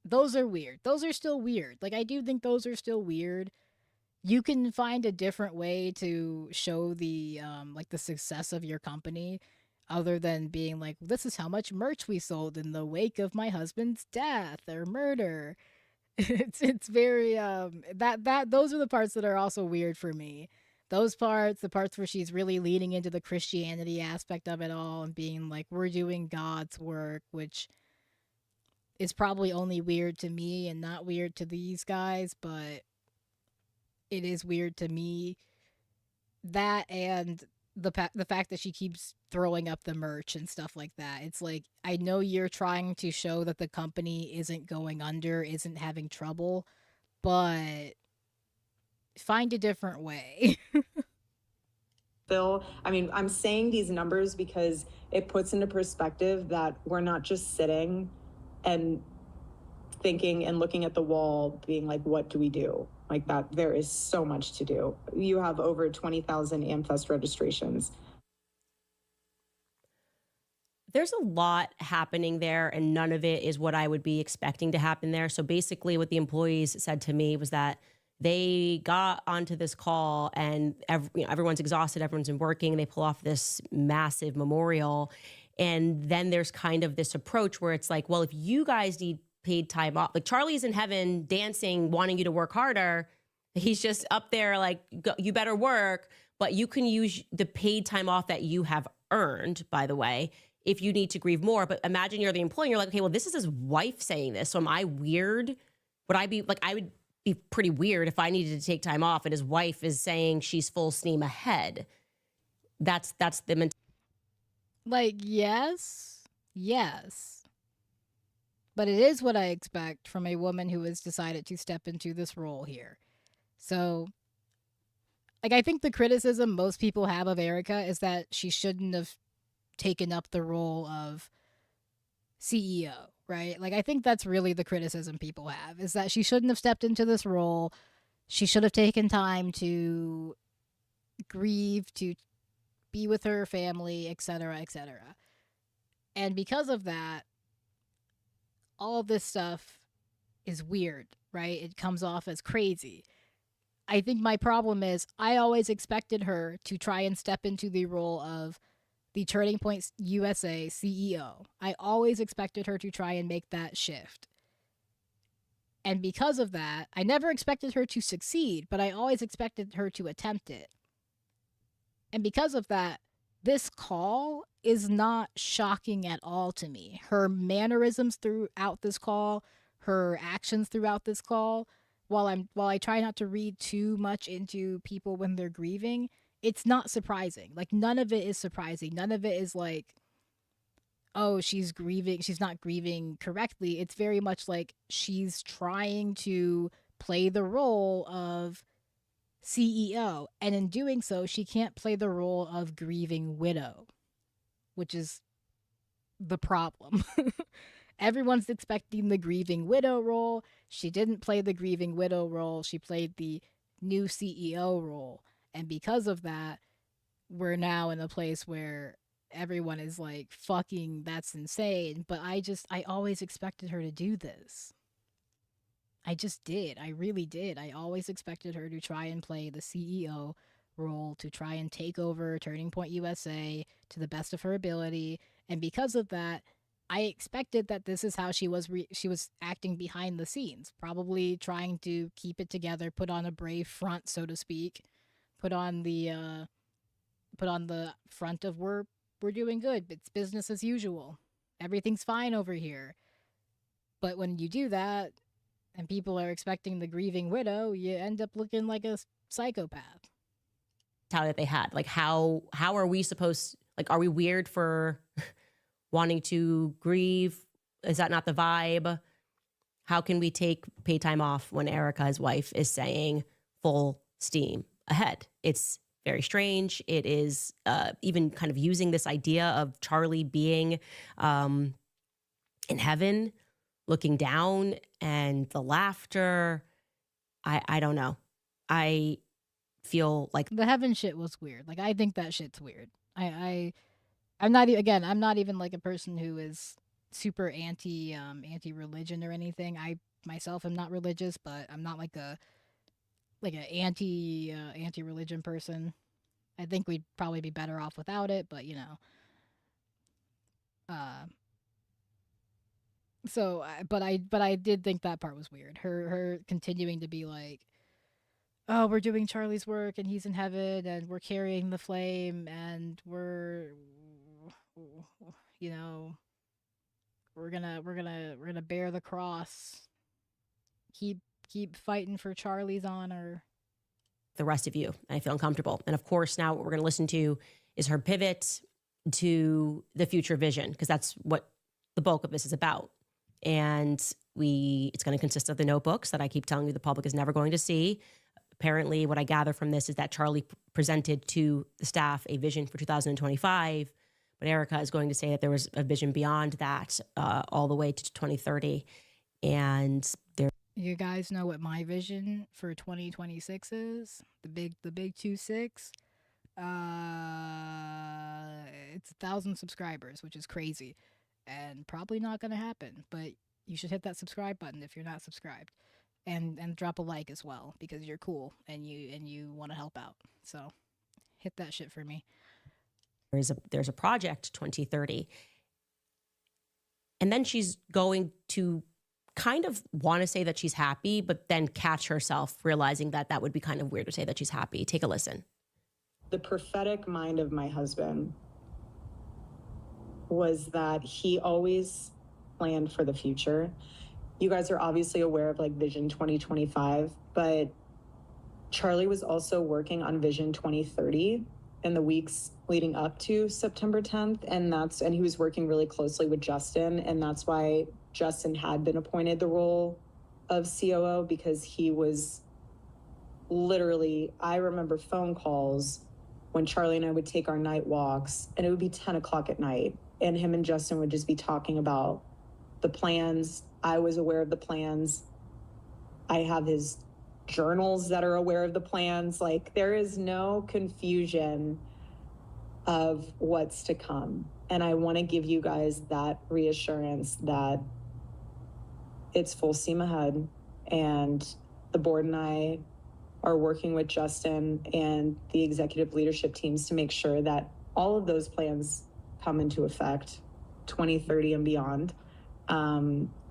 Speaker 1: those are weird. Those are still weird. Like, I do think those are still weird. You can find a different way to show the like the success of your company other than being like, this is how much merch we sold in the wake of my husband's death or murder. It's very that those are the parts that are also weird for me. Those parts, the parts where she's really leaning into the Christianity aspect of it all and being like, we're doing God's work, which is probably only weird to me and not weird to these guys, but it is weird to me. That and the fact that she keeps throwing up the merch and stuff like that. It's like, I know you're trying to show that the company isn't going under, isn't having trouble, but find a different way.
Speaker 3: Phil, I mean, I'm saying these numbers because it puts into perspective that we're not just sitting and thinking and looking at the wall being like, what do we do? Like that, there is so much to do. You have over 20,000 AmFest registrations.
Speaker 2: There's a lot happening there, and none of it is what I would be expecting to happen there. So basically what the employees said to me was that they got onto this call and everyone's exhausted, everyone's been working, they pull off this massive memorial. And then there's kind of this approach where it's like, well, if you guys need paid time off, like Charlie's in heaven dancing, wanting you to work harder. He's just up there like, you better work, but you can use the paid time off that you have earned, by the way, if you need to grieve more. But imagine you're the employee and you're like, okay, well, this is his wife saying this. So am I weird? Would I be like, I would be pretty weird if I needed to take time off and his wife is saying she's full steam ahead. That's the mentality.
Speaker 1: Like, yes. But it is what I expect from a woman who has decided to step into this role here. So, like, I think the criticism most people have of Erika is that she shouldn't have taken up the role of CEO, right? Like, I think that's really the criticism people have, is that she shouldn't have stepped into this role. She should have taken time to grieve, to be with her family, etc., etc. And because of that, all this stuff is weird, right? It comes off as crazy. I think my problem is I always expected her to try and step into the role of the Turning Point USA CEO. I always expected her to try and make that shift. And because of that, I never expected her to succeed, but I always expected her to attempt it. And because of that, this call is not shocking at all to me. Her mannerisms throughout this call, her actions throughout this call, while I try not to read too much into people when they're grieving, it's not surprising. Like, none of it is surprising. None of it is like, oh, she's grieving, she's not grieving correctly. It's very much like she's trying to play the role of CEO, and in doing so, she can't play the role of grieving widow, which is the problem. Everyone's expecting the grieving widow role. She didn't play the grieving widow role. She played the new CEO role. And because of that, we're now in a place where everyone is like, fucking, that's insane. But I always expected her to do this. I just did. I really did. I always expected her to try and play the CEO role, to try and take over Turning Point USA to the best of her ability. And because of that, I expected that this is how she was acting behind the scenes, probably trying to keep it together, put on a brave front, so to speak, put on the front of we're doing good. It's business as usual. Everything's fine over here. But when you do that and people are expecting the grieving widow, you end up looking like a psychopath.
Speaker 2: That they had. Like how are we supposed, like, are we weird for wanting to grieve? Is that not the vibe? How can we take pay time off when Erika's wife is saying full steam ahead? It's very strange. It is even kind of using this idea of Charlie being in heaven, looking down, and the laughter. I don't know. I feel like
Speaker 1: the heaven shit was weird. Like, I think that shit's weird. I'm not again. I'm not even like a person who is super anti religion or anything. I myself am not religious, but I'm not like a anti religion person. I think we'd probably be better off without it, but you know. But I did think that part was weird. Her continuing to be like, oh, we're doing Charlie's work and he's in heaven and we're carrying the flame and we're, you know, we're gonna bear the cross. Keep fighting for Charlie's honor.
Speaker 2: The rest of you. I feel uncomfortable. And of course, now what we're going to listen to is her pivot to the future vision, because that's what the bulk of this is about. And it's going to consist of the notebooks that I keep telling you the public is never going to see. Apparently, what I gather from this is that Charlie presented to the staff a vision for 2025, but Erika is going to say that there was a vision beyond that, all the way to 2030. And
Speaker 1: you guys know what my vision for 2026 is? The big 26. It's 1,000 subscribers, which is crazy and probably not going to happen, but you should hit that subscribe button if you're not subscribed. And drop a like as well, because you're cool and you want to help out. So hit that shit for me.
Speaker 2: There's a project 2030. And then she's going to kind of want to say that she's happy, but then catch herself realizing that that would be kind of weird to say that she's happy. Take a listen.
Speaker 3: The prophetic mind of my husband was that he always planned for the future. You guys are obviously aware of like Vision 2025, but Charlie was also working on Vision 2030 in the weeks leading up to September 10th. And he was working really closely with Justin. And that's why Justin had been appointed the role of COO, because he was literally, I remember phone calls when Charlie and I would take our night walks and it would be 10 o'clock at night. And him and Justin would just be talking about the plans. I was aware of the plans. I have his journals that are aware of the plans. Like, there is no confusion of what's to come. And I want to give you guys that reassurance that it's full steam ahead. And the board and I are working with Justin and the executive leadership teams to make sure that all of those plans come into effect 2030 and beyond.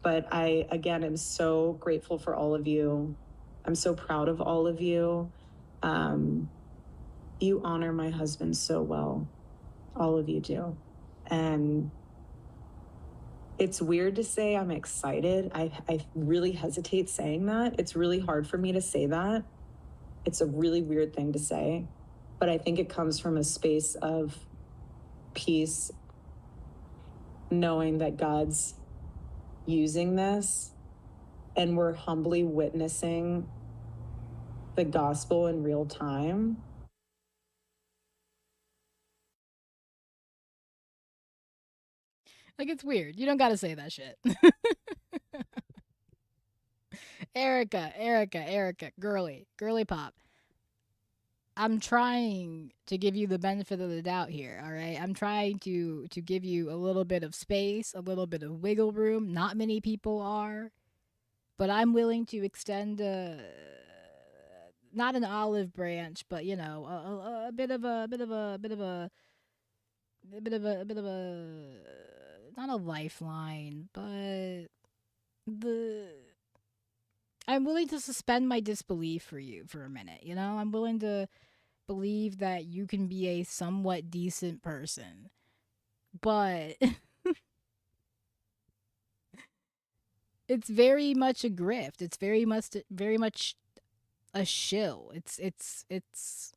Speaker 3: But I, again, am so grateful for all of you. I'm so proud of all of you. You honor my husband so well. All of you do. And it's weird to say I'm excited. I really hesitate saying that. It's really hard for me to say that. It's a really weird thing to say. But I think it comes from a space of peace, knowing that God's using this and we're humbly witnessing the gospel in real time.
Speaker 1: Like, it's weird. You don't gotta say that shit. Erika, girly pop. I'm trying to give you the benefit of the doubt here, all right? I'm trying to give you a little bit of space, a little bit of wiggle room. Not many people are, but I'm willing to extend not an olive branch, but you know, a bit of a not a lifeline, but the I'm willing to suspend my disbelief for you for a minute. You know, I'm willing to believe that you can be a somewhat decent person, but it's very much a grift. It's very much a shill. It's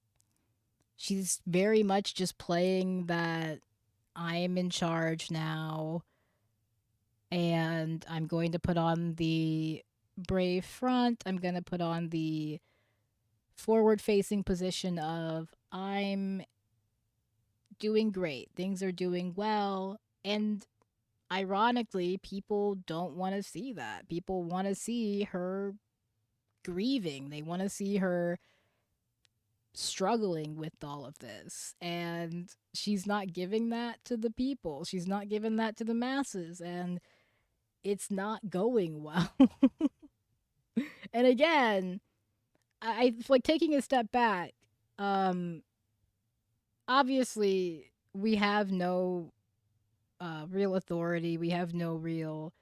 Speaker 1: she's very much just playing that I am in charge now and I'm going to put on the brave front. I'm going to put on the forward facing position of I'm doing great. Things are doing well. And ironically, people don't want to see that. People want to see her grieving. They want to see her struggling with all of this. And she's not giving that to the people. She's not giving that to the masses. And it's not going well. And again, I like taking a step back. Obviously, we have no real authority. We have no real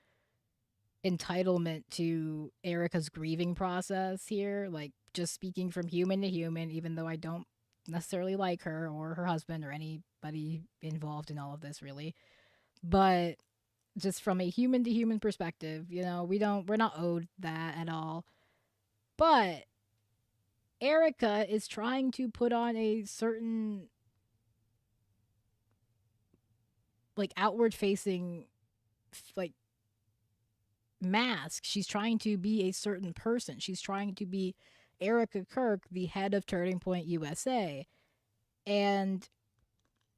Speaker 1: entitlement to Erika's grieving process here. Like, just speaking from human to human, even though I don't necessarily like her or her husband or anybody involved in all of this, really. But just from a human to human perspective, you know, we're not owed that at all. But Erika is trying to put on a certain like outward facing like mask. She's trying to be a certain person. She's trying to be Erika Kirk, the head of Turning Point USA. And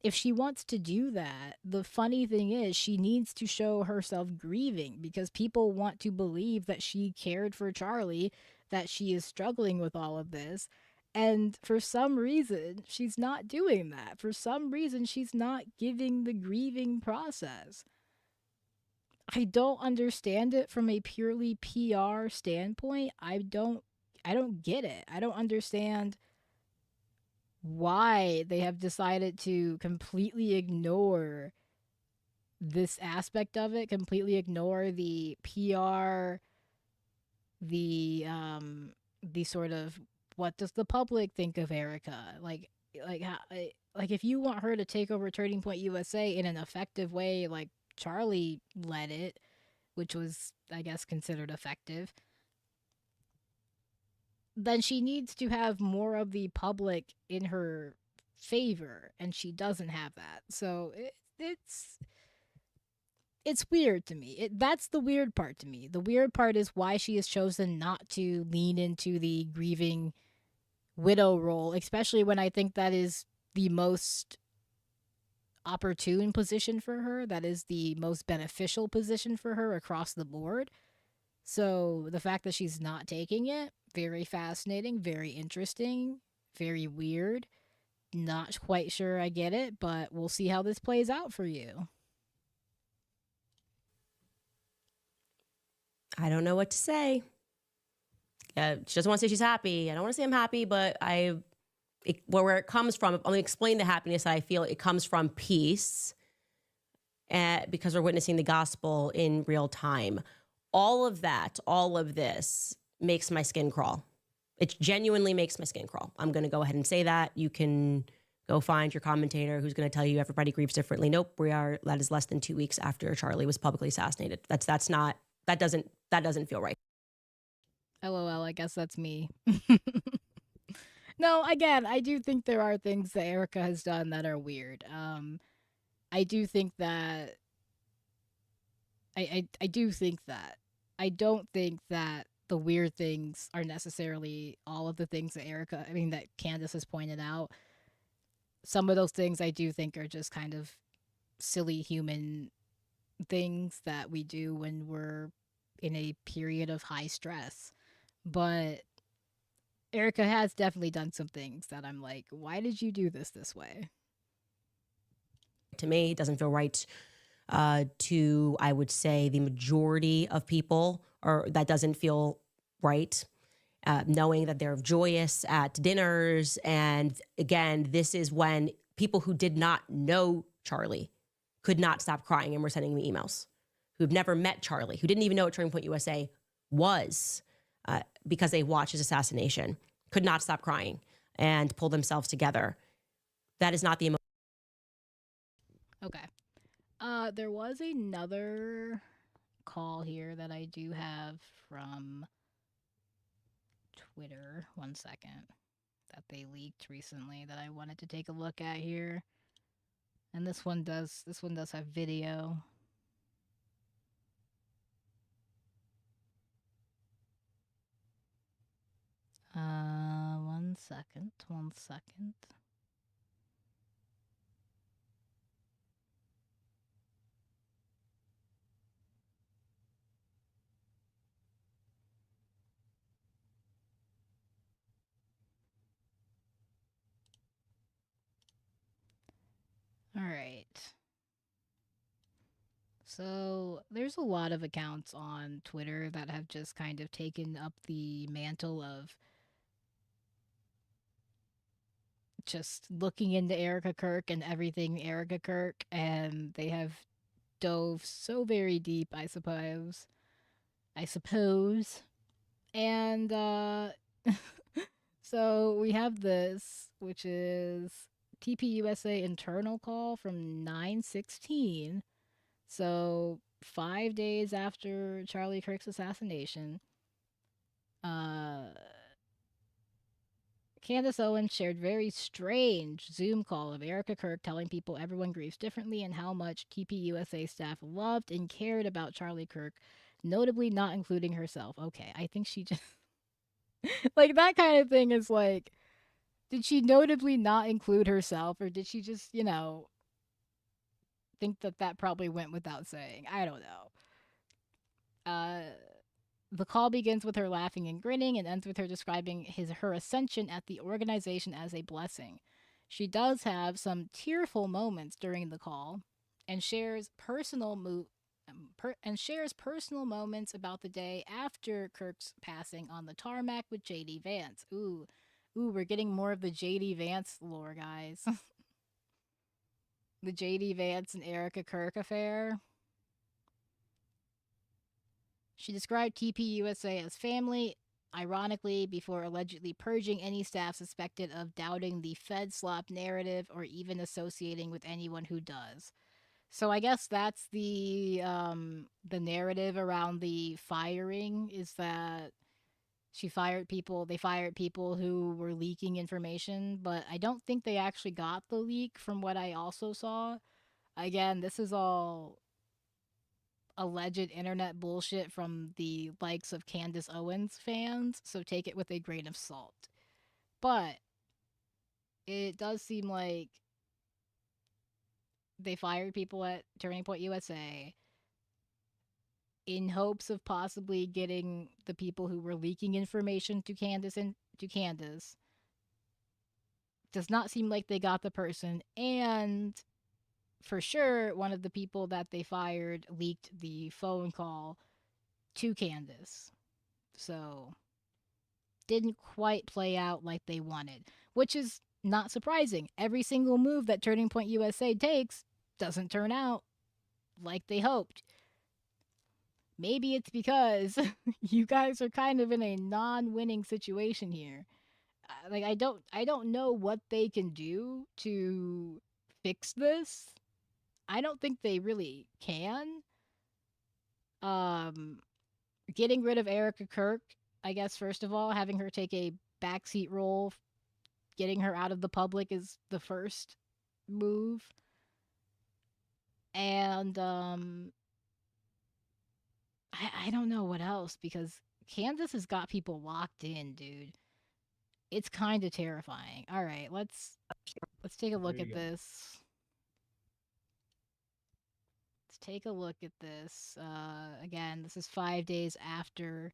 Speaker 1: if she wants to do that, the funny thing is she needs to show herself grieving because people want to believe that she cared for Charlie, that she is struggling with all of this. And for some reason, she's not doing that. For some reason, she's not giving the grieving process. I don't understand it from a purely PR standpoint. I don't get it. I don't understand why they have decided to completely ignore this aspect of it, completely ignore the PR, the sort of what does the public think of Erika? Like if you want her to take over Turning Point USA in an effective way, like Charlie led it, which was, I guess, considered effective, then she needs to have more of the public in her favor, and she doesn't have that. So it's weird to me. That's the weird part to me. The weird part is why she has chosen not to lean into the grieving widow role, especially when I think that is the most opportune position for her. That is the most beneficial position for her across the board. So the fact that she's not taking it, very fascinating, very interesting, very weird. Not quite sure I get it, but we'll see how this plays out for you.
Speaker 2: I don't know what to say. She doesn't want to say she's happy. I don't want to say I'm happy, but where it comes from, I'm going to explain the happiness that I feel. It comes from peace because we're witnessing the gospel in real time. All of this makes my skin crawl. It genuinely makes my skin crawl. I'm going to go ahead and say that. You can go find your commentator who's going to tell you everybody grieves differently. Nope, that is less than 2 weeks after Charlie was publicly assassinated. That doesn't feel right.
Speaker 1: LOL, I guess that's me. No, again, I do think there are things that Erika has done that are weird. I do think that I do think that. I don't think that the weird things are necessarily all of the things that that Candace has pointed out. Some of those things I do think are just kind of silly human things that we do when we're in a period of high stress. But Erika has definitely done some things that I'm like, why did you do this way?
Speaker 2: To me, it doesn't feel right to, I would say, the majority of people, or that doesn't feel right. Knowing that they're joyous at dinners. And again, this is when people who did not know Charlie could not stop crying and were sending me emails, who've never met Charlie, who didn't even know what Turning Point USA was because they watched his assassination, could not stop crying and pull themselves together. That is not the emotion.
Speaker 1: Okay. There was another call here that I do have from Twitter. 1 second. That they leaked recently that I wanted to take a look at here. And this one does have video. One second. All right. So there's a lot of accounts on Twitter that have just kind of taken up the mantle of just looking into Erika Kirk and everything Erika Kirk, and they have dove so very deep, I suppose. And so we have this, which is TPUSA internal call from 9/16. So 5 days after Charlie Kirk's assassination, Candace Owens shared very strange Zoom call of Erika Kirk telling people everyone grieves differently and how much TPUSA staff loved and cared about Charlie Kirk, notably not including herself. Okay, I think she just like that kind of thing is like, did she notably not include herself, or did she just, think that that probably went without saying? I don't know. The call begins with her laughing and grinning and ends with her describing her ascension at the organization as a blessing. She does have some tearful moments during the call and shares personal moments about the day after Kirk's passing on the tarmac with JD Vance. Ooh, we're getting more of the JD Vance lore, guys. The JD Vance and Erika Kirk affair. She described TPUSA as family, ironically, before allegedly purging any staff suspected of doubting the Fed slop narrative or even associating with anyone who does. So I guess that's the narrative around the firing, is that they fired people who were leaking information, but I don't think they actually got the leak from what I also saw. Again, this is all alleged internet bullshit from the likes of Candace Owens fans, so take it with a grain of salt. But it does seem like they fired people at Turning Point USA in hopes of possibly getting the people who were leaking information to Candace. Does not seem like they got the person, and for sure one of the people that they fired leaked the phone call to Candace. So didn't quite play out like they wanted, which is not surprising. Every single move that Turning Point USA takes doesn't turn out like they hoped. Maybe it's because you guys are kind of in a non-winning situation here. Like I don't know what they can do to fix this. I don't think they really can. Um Getting rid of Erika Kirk, I guess first of all, having her take a backseat role, getting her out of the public is the first move. And I don't know what else, because Candace has got people locked in, dude. It's kind of terrifying. All right, let's take a look at this. Let's take a look at this. Again, this is 5 days after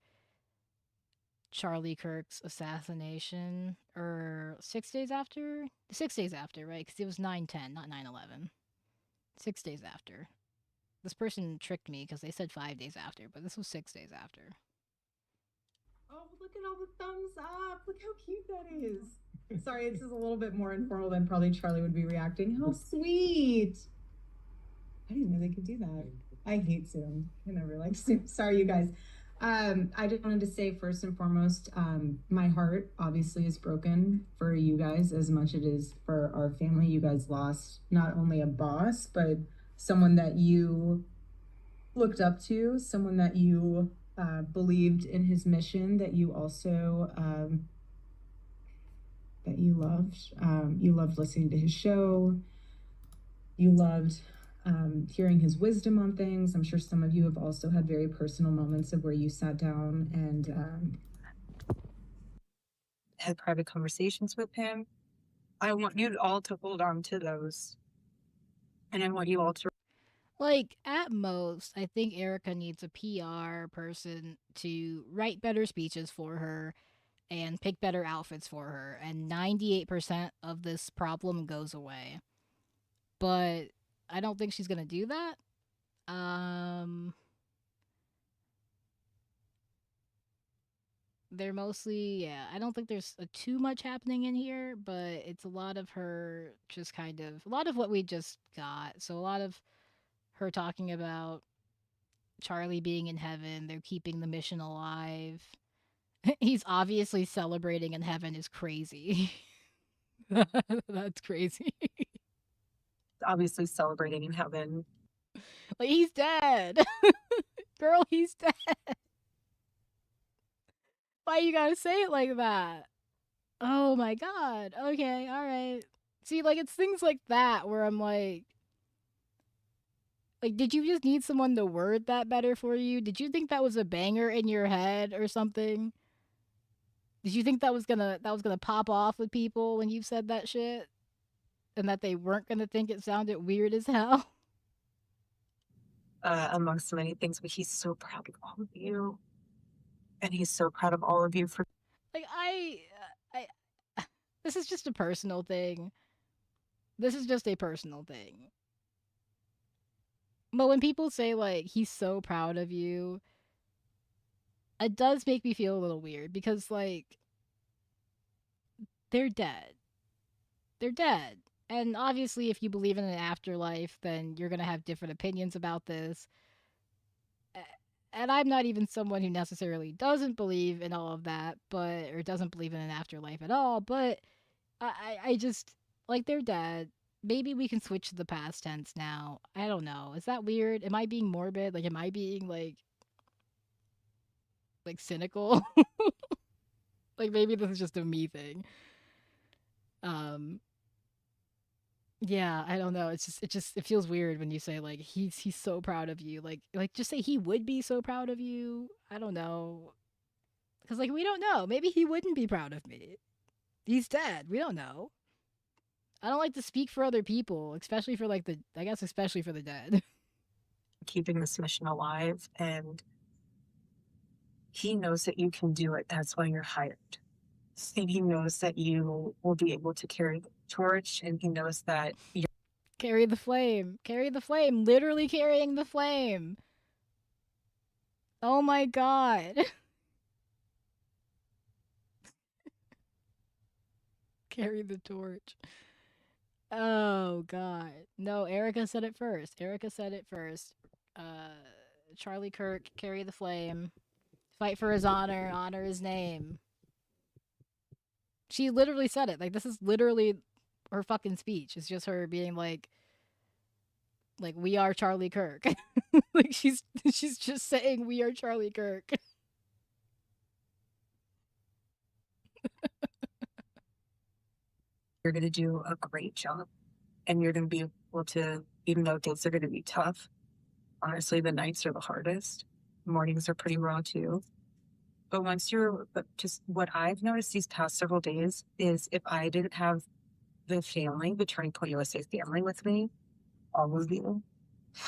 Speaker 1: Charlie Kirk's assassination, or 6 days after? 6 days after, right? Because it was 9/10, not 9/11. 6 days after. This person tricked me because they said 5 days after, but this was 6 days after.
Speaker 4: Oh, look at all the thumbs up. Look how cute that is. Sorry, this is a little bit more informal than probably Charlie would be reacting. How sweet. I didn't know they could do that. I hate Zoom. I never like Zoom. Sorry, you guys. I just wanted to say first and foremost, my heart obviously is broken for you guys as much as it is for our family. You guys lost not only a boss, but someone that you looked up to, someone that you believed in his mission, that you also that you loved. You loved listening to his show. You loved hearing his wisdom on things. I'm sure some of you have also had very personal moments of where you sat down and
Speaker 5: had private conversations with him. I want you all to hold on to those. And I want you all to.
Speaker 1: Like, at most, I think Erika needs a PR person to write better speeches for her and pick better outfits for her, and 98% of this problem goes away. But I don't think she's gonna do that. They're mostly, yeah, I don't think there's too much happening in here, but it's a lot of her just kind of, a lot of what we just got. So a lot of her talking about Charlie being in heaven, they're keeping the mission alive. He's obviously celebrating in heaven is crazy. That's crazy.
Speaker 5: Obviously celebrating in heaven.
Speaker 1: Like, he's dead. Girl, he's dead. Why you gotta say it like that? Oh my god. Okay, alright. See, like, it's things like that where I'm like, did you just need someone to word that better for you? Did you think that was a banger in your head or something? Did you think that was gonna pop off with people when you said that shit? And that they weren't gonna think it sounded weird as hell?
Speaker 5: Amongst many things, but he's so proud of all of you. And he's so proud of all of you for.
Speaker 1: Like, this is just a personal thing. This is just a personal thing. But when people say, like, he's so proud of you, it does make me feel a little weird because, like, they're dead. They're dead. And obviously, if you believe in an afterlife, then you're going to have different opinions about this. And I'm not even someone who necessarily doesn't believe in all of that, but, or doesn't believe in an afterlife at all, but I just, like, they're dead. Maybe we can switch to the past tense now. I don't know. Is that weird? Am I being morbid? Like, am I being, like cynical? Like, maybe this is just a me thing. Yeah, I don't know. It feels weird when you say, like, he's so proud of you. Like just say he would be so proud of you. I don't know. Cuz, like, we don't know. Maybe he wouldn't be proud of me. He's dead. We don't know. I don't like to speak for other people, especially for, like, especially for the dead.
Speaker 5: Keeping this mission alive, and he knows that you can do it. That's why you're hired. And he knows that you will be able to carry the torch, and he knows that you're.
Speaker 1: Carry the flame. Carry the flame. Literally carrying the flame. Oh my god. Carry the torch. Oh god. No, Erika said it first. Erika said it first. Charlie Kirk, carry the flame. Fight for his honor, honor his name. She literally said it. Like, this is literally her fucking speech. It's just her being like, we are Charlie Kirk. Like, she's just saying we are Charlie Kirk.
Speaker 5: You're going to do a great job, and you're going to be able to, even though days are going to be tough, honestly, the nights are the hardest. Mornings are pretty raw too. But just what I've noticed these past several days is if I didn't have the family, the Turning Point USA family with me, all of you,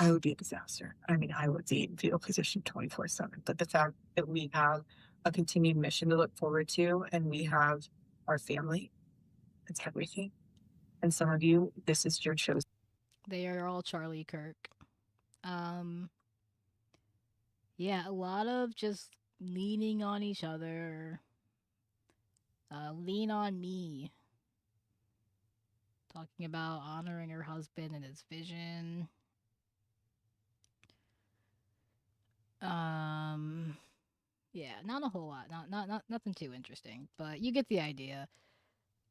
Speaker 5: I would be a disaster. I mean, I would be in fetal position 24/7. But the fact that we have a continued mission to look forward to, and we have our family, it's everything. And some of you, this is your chosen.
Speaker 1: They are all Charlie Kirk. Yeah, a lot of just leaning on each other. Lean on me. Talking about honoring her husband and his vision. Yeah, not a whole lot. Not nothing too interesting, but you get the idea.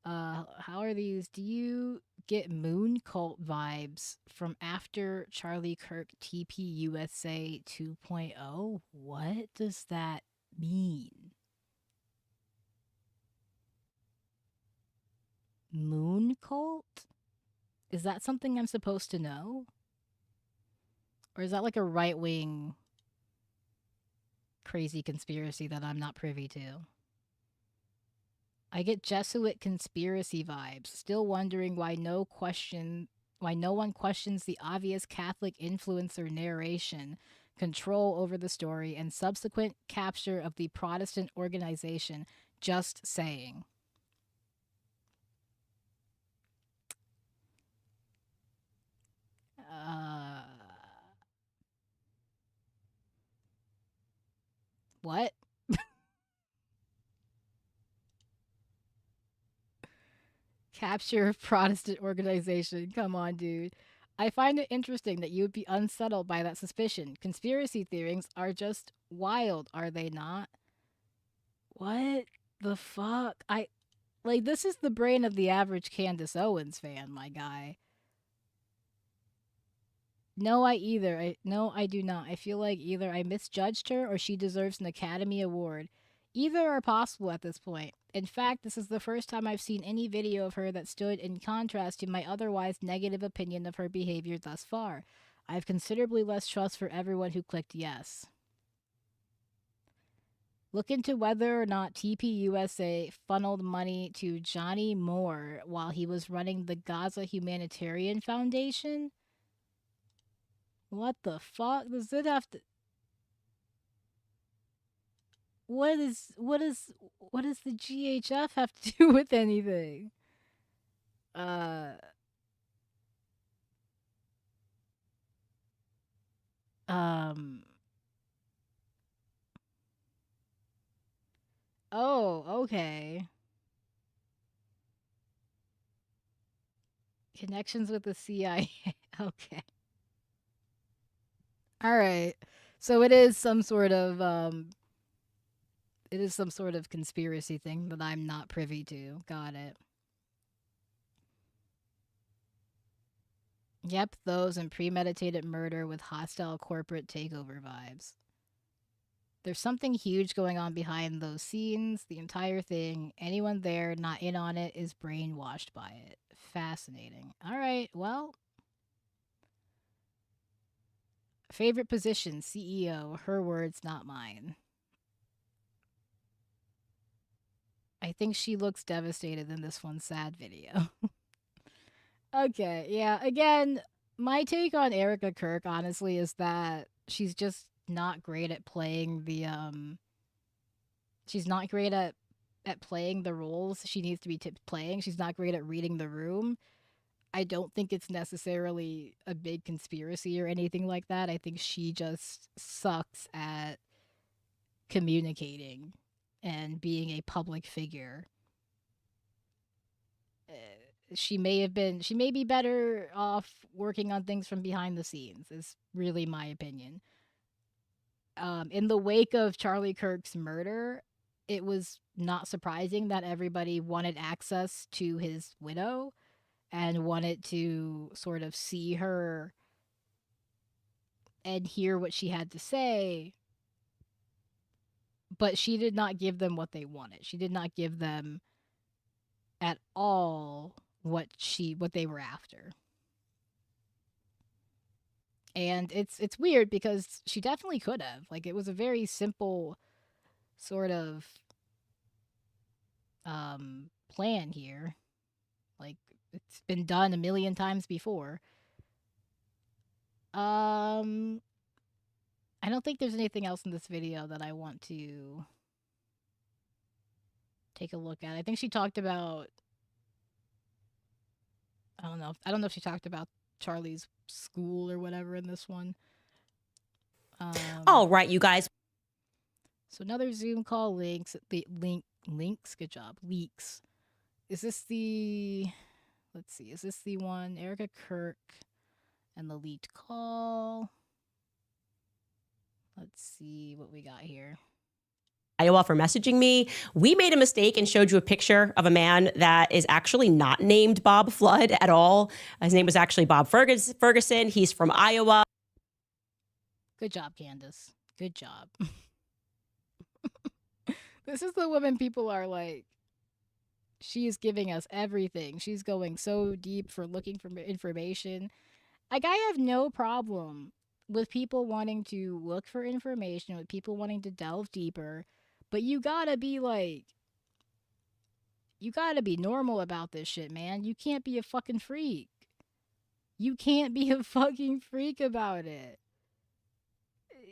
Speaker 1: How are these? Do you get moon cult vibes from after Charlie Kirk TP USA 2.0? What does that mean? Moon cult? Is that something I'm supposed to know? Or is that like a right wing crazy conspiracy that I'm not privy to? I get Jesuit conspiracy vibes, still wondering why no one questions the obvious Catholic influencer narration, control over the story, and subsequent capture of the Protestant organization. Just saying. What? Capture of Protestant organization. Come on, dude. I find it interesting that you would be unsettled by that suspicion. Conspiracy theories are just wild, are they not? What the fuck? This is the brain of the average Candace Owens fan, my guy. No, I do not. I feel like either I misjudged her or she deserves an Academy Award. Either are possible at this point. In fact, this is the first time I've seen any video of her that stood in contrast to my otherwise negative opinion of her behavior thus far. I have considerably less trust for everyone who clicked yes. Look into whether or not TPUSA funneled money to Johnny Moore while he was running the Gaza Humanitarian Foundation. What the fuck does it have to? What does the GHF have to do with anything? Oh, okay. Connections with the CIA. Okay. All right. So it is some sort of conspiracy thing that I'm not privy to. Got it. Yep, those and premeditated murder with hostile corporate takeover vibes. There's something huge going on behind those scenes, the entire thing. Anyone there not in on it is brainwashed by it. Fascinating. All right, well. Favorite position, CEO. Her words, not mine. I think she looks devastated in this one sad video. Okay, yeah. Again, my take on Erika Kirk, honestly, is that she's just not great at playing the she's not great at playing the roles she needs to be playing. She's not great at reading the room. I don't think it's necessarily a big conspiracy or anything like that. I think she just sucks at communicating and being a public figure. She may be better off working on things from behind the scenes, is really my opinion. In the wake of Charlie Kirk's murder, it was not surprising that everybody wanted access to his widow and wanted to sort of see her and hear what she had to say. But she did not give them what they wanted. She did not give them at all what they were after. And it's weird because she definitely could have. Like, it was a very simple sort of plan here. Like, it's been done a million times before. I don't think there's anything else in this video that I want to take a look at. I think she talked about, I don't know if she talked about Charlie's school or whatever in this one.
Speaker 2: All right, you guys.
Speaker 1: So another Zoom call links. Links. Good job. Leaks. Is this the? Let's see. Is this the one? Erika Kirk and the leaked call. Let's see what we got here.
Speaker 2: Iowa for messaging me. We made a mistake and showed you a picture of a man that is actually not named Bob Flood at all. His name was actually Bob Ferguson. He's from Iowa.
Speaker 1: Good job, Candace. Good job. This is the woman people are like, she is giving us everything. She's going so deep for looking for information. Like, I have no problem with people wanting to look for information, with people wanting to delve deeper, but you gotta be like, you gotta be normal about this shit, man. You can't be a fucking freak. You can't be a fucking freak about it.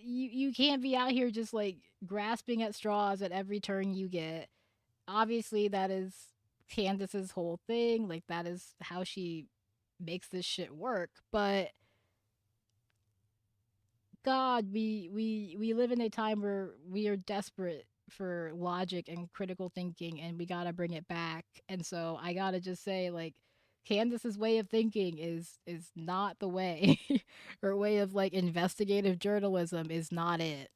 Speaker 1: You can't be out here just like grasping at straws at every turn you get. Obviously, that is Candace's whole thing. Like, that is how she makes this shit work. But God, we live in a time where we are desperate for logic and critical thinking, and we gotta bring it back. And so I gotta just say, like, Candace's way of thinking is not the way. Her way of like investigative journalism is not it.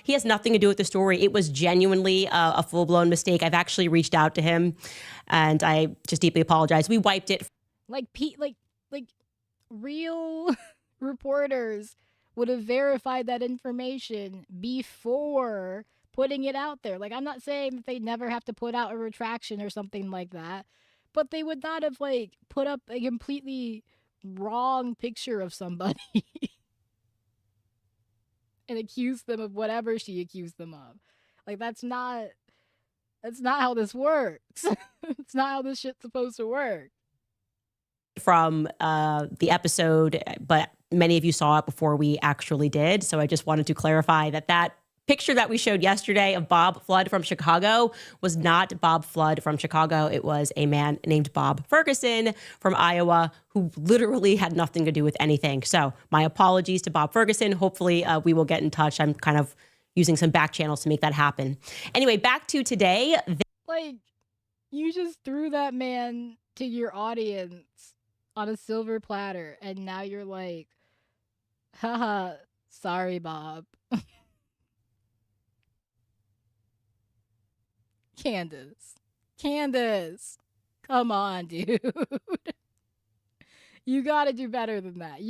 Speaker 2: He has nothing to do with the story. It was genuinely a full-blown mistake. I've actually reached out to him, and I just deeply apologize. We wiped it.
Speaker 1: Like real reporters would have verified that information before putting it out there. Like, I'm not saying that they never have to put out a retraction or something like that, but they would not have like put up a completely wrong picture of somebody and accused them of whatever she accused them of. Like, that's not how this works. It's not how this shit's supposed to work.
Speaker 2: From the episode, but many of you saw it before we actually did. So I just wanted to clarify that picture that we showed yesterday of Bob Flood from Chicago was not Bob Flood from Chicago. It was a man named Bob Ferguson from Iowa who literally had nothing to do with anything. So my apologies to Bob Ferguson. Hopefully we will get in touch. I'm kind of using some back channels to make that happen. Anyway, back to today.
Speaker 1: Like, you just threw that man to your audience on a silver platter, and now you're like, haha, sorry, Bob. Candace, come on, dude. You gotta do better than that.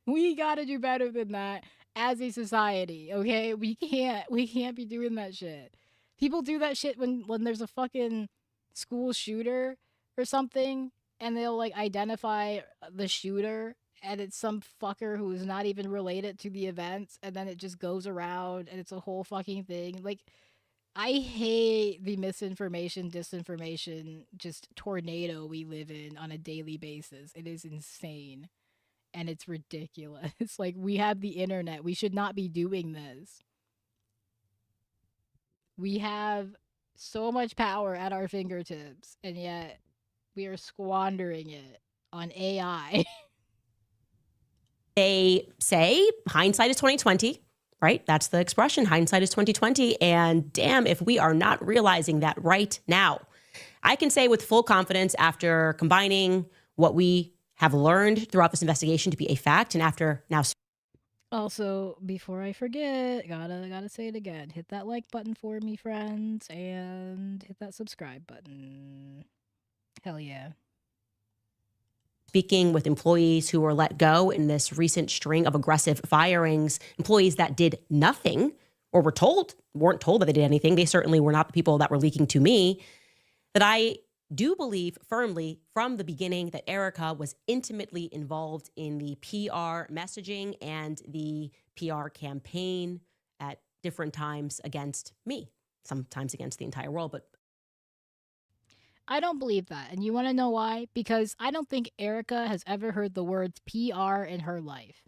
Speaker 1: We gotta do better than that as a society, okay? We can't be doing that shit. People do that shit when there's a fucking school shooter or something, and they'll like identify the shooter, and it's some fucker who is not even related to the events, and then it just goes around and it's a whole fucking thing. Like, I hate the misinformation, disinformation, just tornado we live in on a daily basis. It is insane. And it's ridiculous. Like, we have the internet. We should not be doing this. We have so much power at our fingertips, and yet we are squandering it on AI.
Speaker 2: They say hindsight is 2020. Right? That's the expression. Hindsight is 2020. And damn, if we are not realizing that right now. I can say with full confidence, after combining what we have learned throughout this investigation to be a fact, and after now.
Speaker 1: Also, before I forget, gotta say it again. Hit that like button for me, friends, and hit that subscribe button. Hell yeah.
Speaker 2: Speaking with employees who were let go in this recent string of aggressive firings, employees that did nothing or weren't told that they did anything. They certainly were not the people that were leaking to me. That I do believe firmly from the beginning that Erika was intimately involved in the PR messaging and the PR campaign at different times against me, sometimes against the entire world, but
Speaker 1: I don't believe that. And you want to know why? Because I don't think Erika has ever heard the words PR in her life.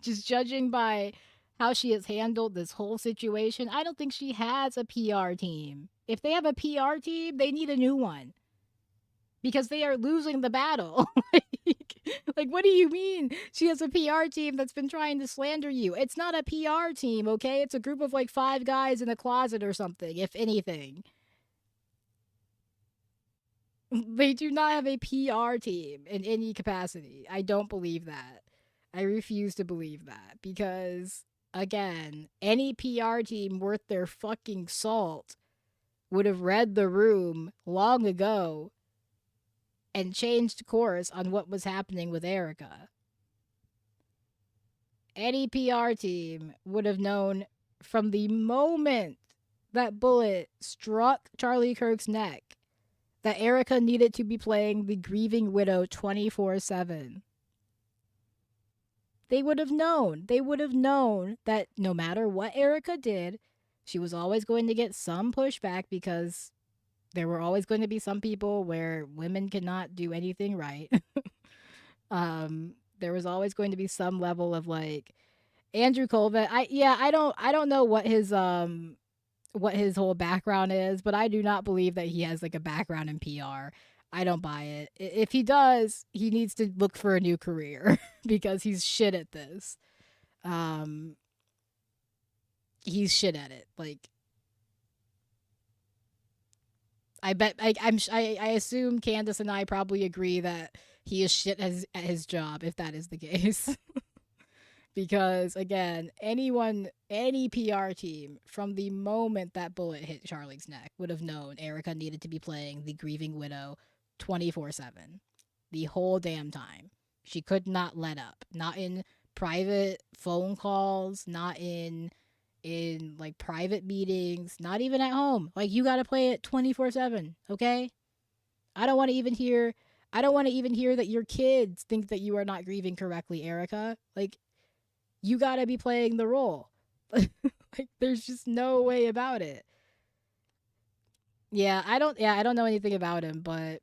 Speaker 1: Just judging by how she has handled this whole situation, I don't think she has a PR team. If they have a PR team, they need a new one. Because they are losing the battle. Like, what do you mean she has a PR team that's been trying to slander you? It's not a PR team, okay? It's a group of like 5 guys in a closet or something, if anything. They do not have a PR team in any capacity. I don't believe that. I refuse to believe that because, again, any PR team worth their fucking salt would have read the room long ago and changed course on what was happening with Erika. Any PR team would have known from the moment that bullet struck Charlie Kirk's neck that Erika needed to be playing the grieving widow 24/7. They would have known. They would have known that no matter what Erika did, she was always going to get some pushback because there were always going to be some people where women cannot do anything right. There was always going to be some level of like Andrew Colvett. I don't know what his whole background is, but I do not believe that he has like a background in PR. I don't buy it. If he does, he needs to look for a new career because he's shit at this. He's shit at it. Like, I assume Candace and I probably agree that he is shit at his job if that is the case. Because again, any PR team from the moment that bullet hit Charlie's neck would have known Erika needed to be playing the grieving widow 24/7 the whole damn time. She could not let up. Not in private phone calls, not in like private meetings, not even at home. Like, you got to play it 24/7, okay? I don't want to even hear that your kids think that you are not grieving correctly, Erika. Like, you got to be playing the role. Like, there's just no way about it. I don't know anything about him, but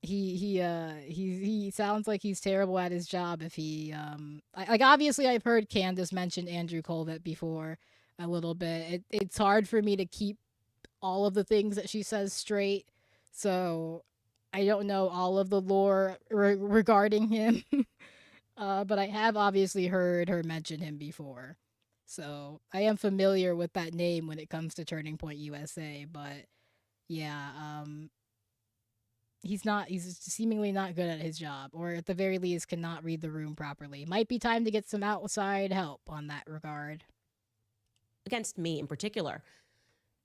Speaker 1: he sounds like he's terrible at his job if he like, obviously I've heard Candace mention Andrew Colvett before a little bit. It's hard for me to keep all of the things that she says straight, so I don't know all of the lore regarding him. But I have obviously heard her mention him before, so I am familiar with that name when it comes to Turning Point USA. But yeah, he's seemingly not good at his job, or at the very least cannot read the room properly. Might be time to get some outside help on that regard.
Speaker 2: Against me in particular.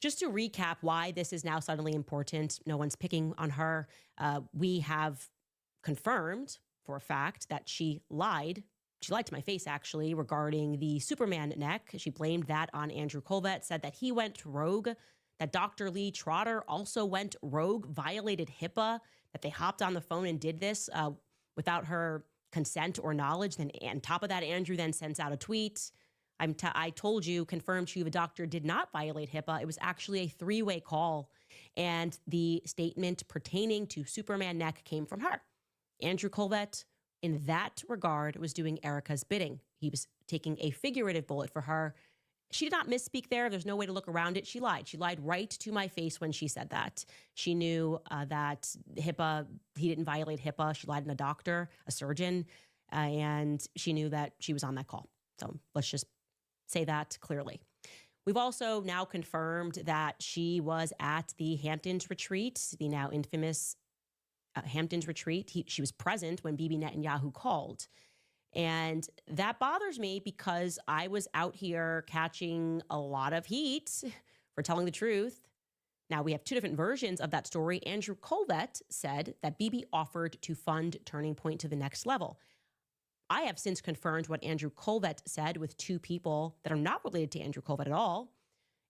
Speaker 2: Just to recap why this is now suddenly important, no one's picking on her. We have confirmed for a fact that she lied. She lied to my face, actually, regarding the Superman neck. She blamed that on Andrew Colvett, said that he went rogue, that Dr. Lee Trotter also went rogue, violated HIPAA, that they hopped on the phone and did this without her consent or knowledge. Then on top of that, Andrew then sends out a tweet. I told you, confirmed Chief of Doctor did not violate HIPAA. It was actually a three-way call, and the statement pertaining to Superman neck came from her. Andrew Colvett, in that regard, was doing Erika's bidding. He was taking a figurative bullet for her. She did not misspeak there. There's no way to look around it. She lied. She lied right to my face when she said that. She knew that HIPAA, he didn't violate HIPAA. She lied to a doctor, a surgeon, and she knew that she was on that call. So let's just say that clearly. We've also now confirmed that she was at the Hamptons retreat, the now infamous Hamptons retreat. She was present when Bibi Netanyahu called. And that bothers me because I was out here catching a lot of heat for telling the truth. Now, we have two different versions of that story. Andrew Colvett said that Bibi offered to fund Turning Point to the next level. I have since confirmed what Andrew Colvett said with two people that are not related to Andrew Colvett at all.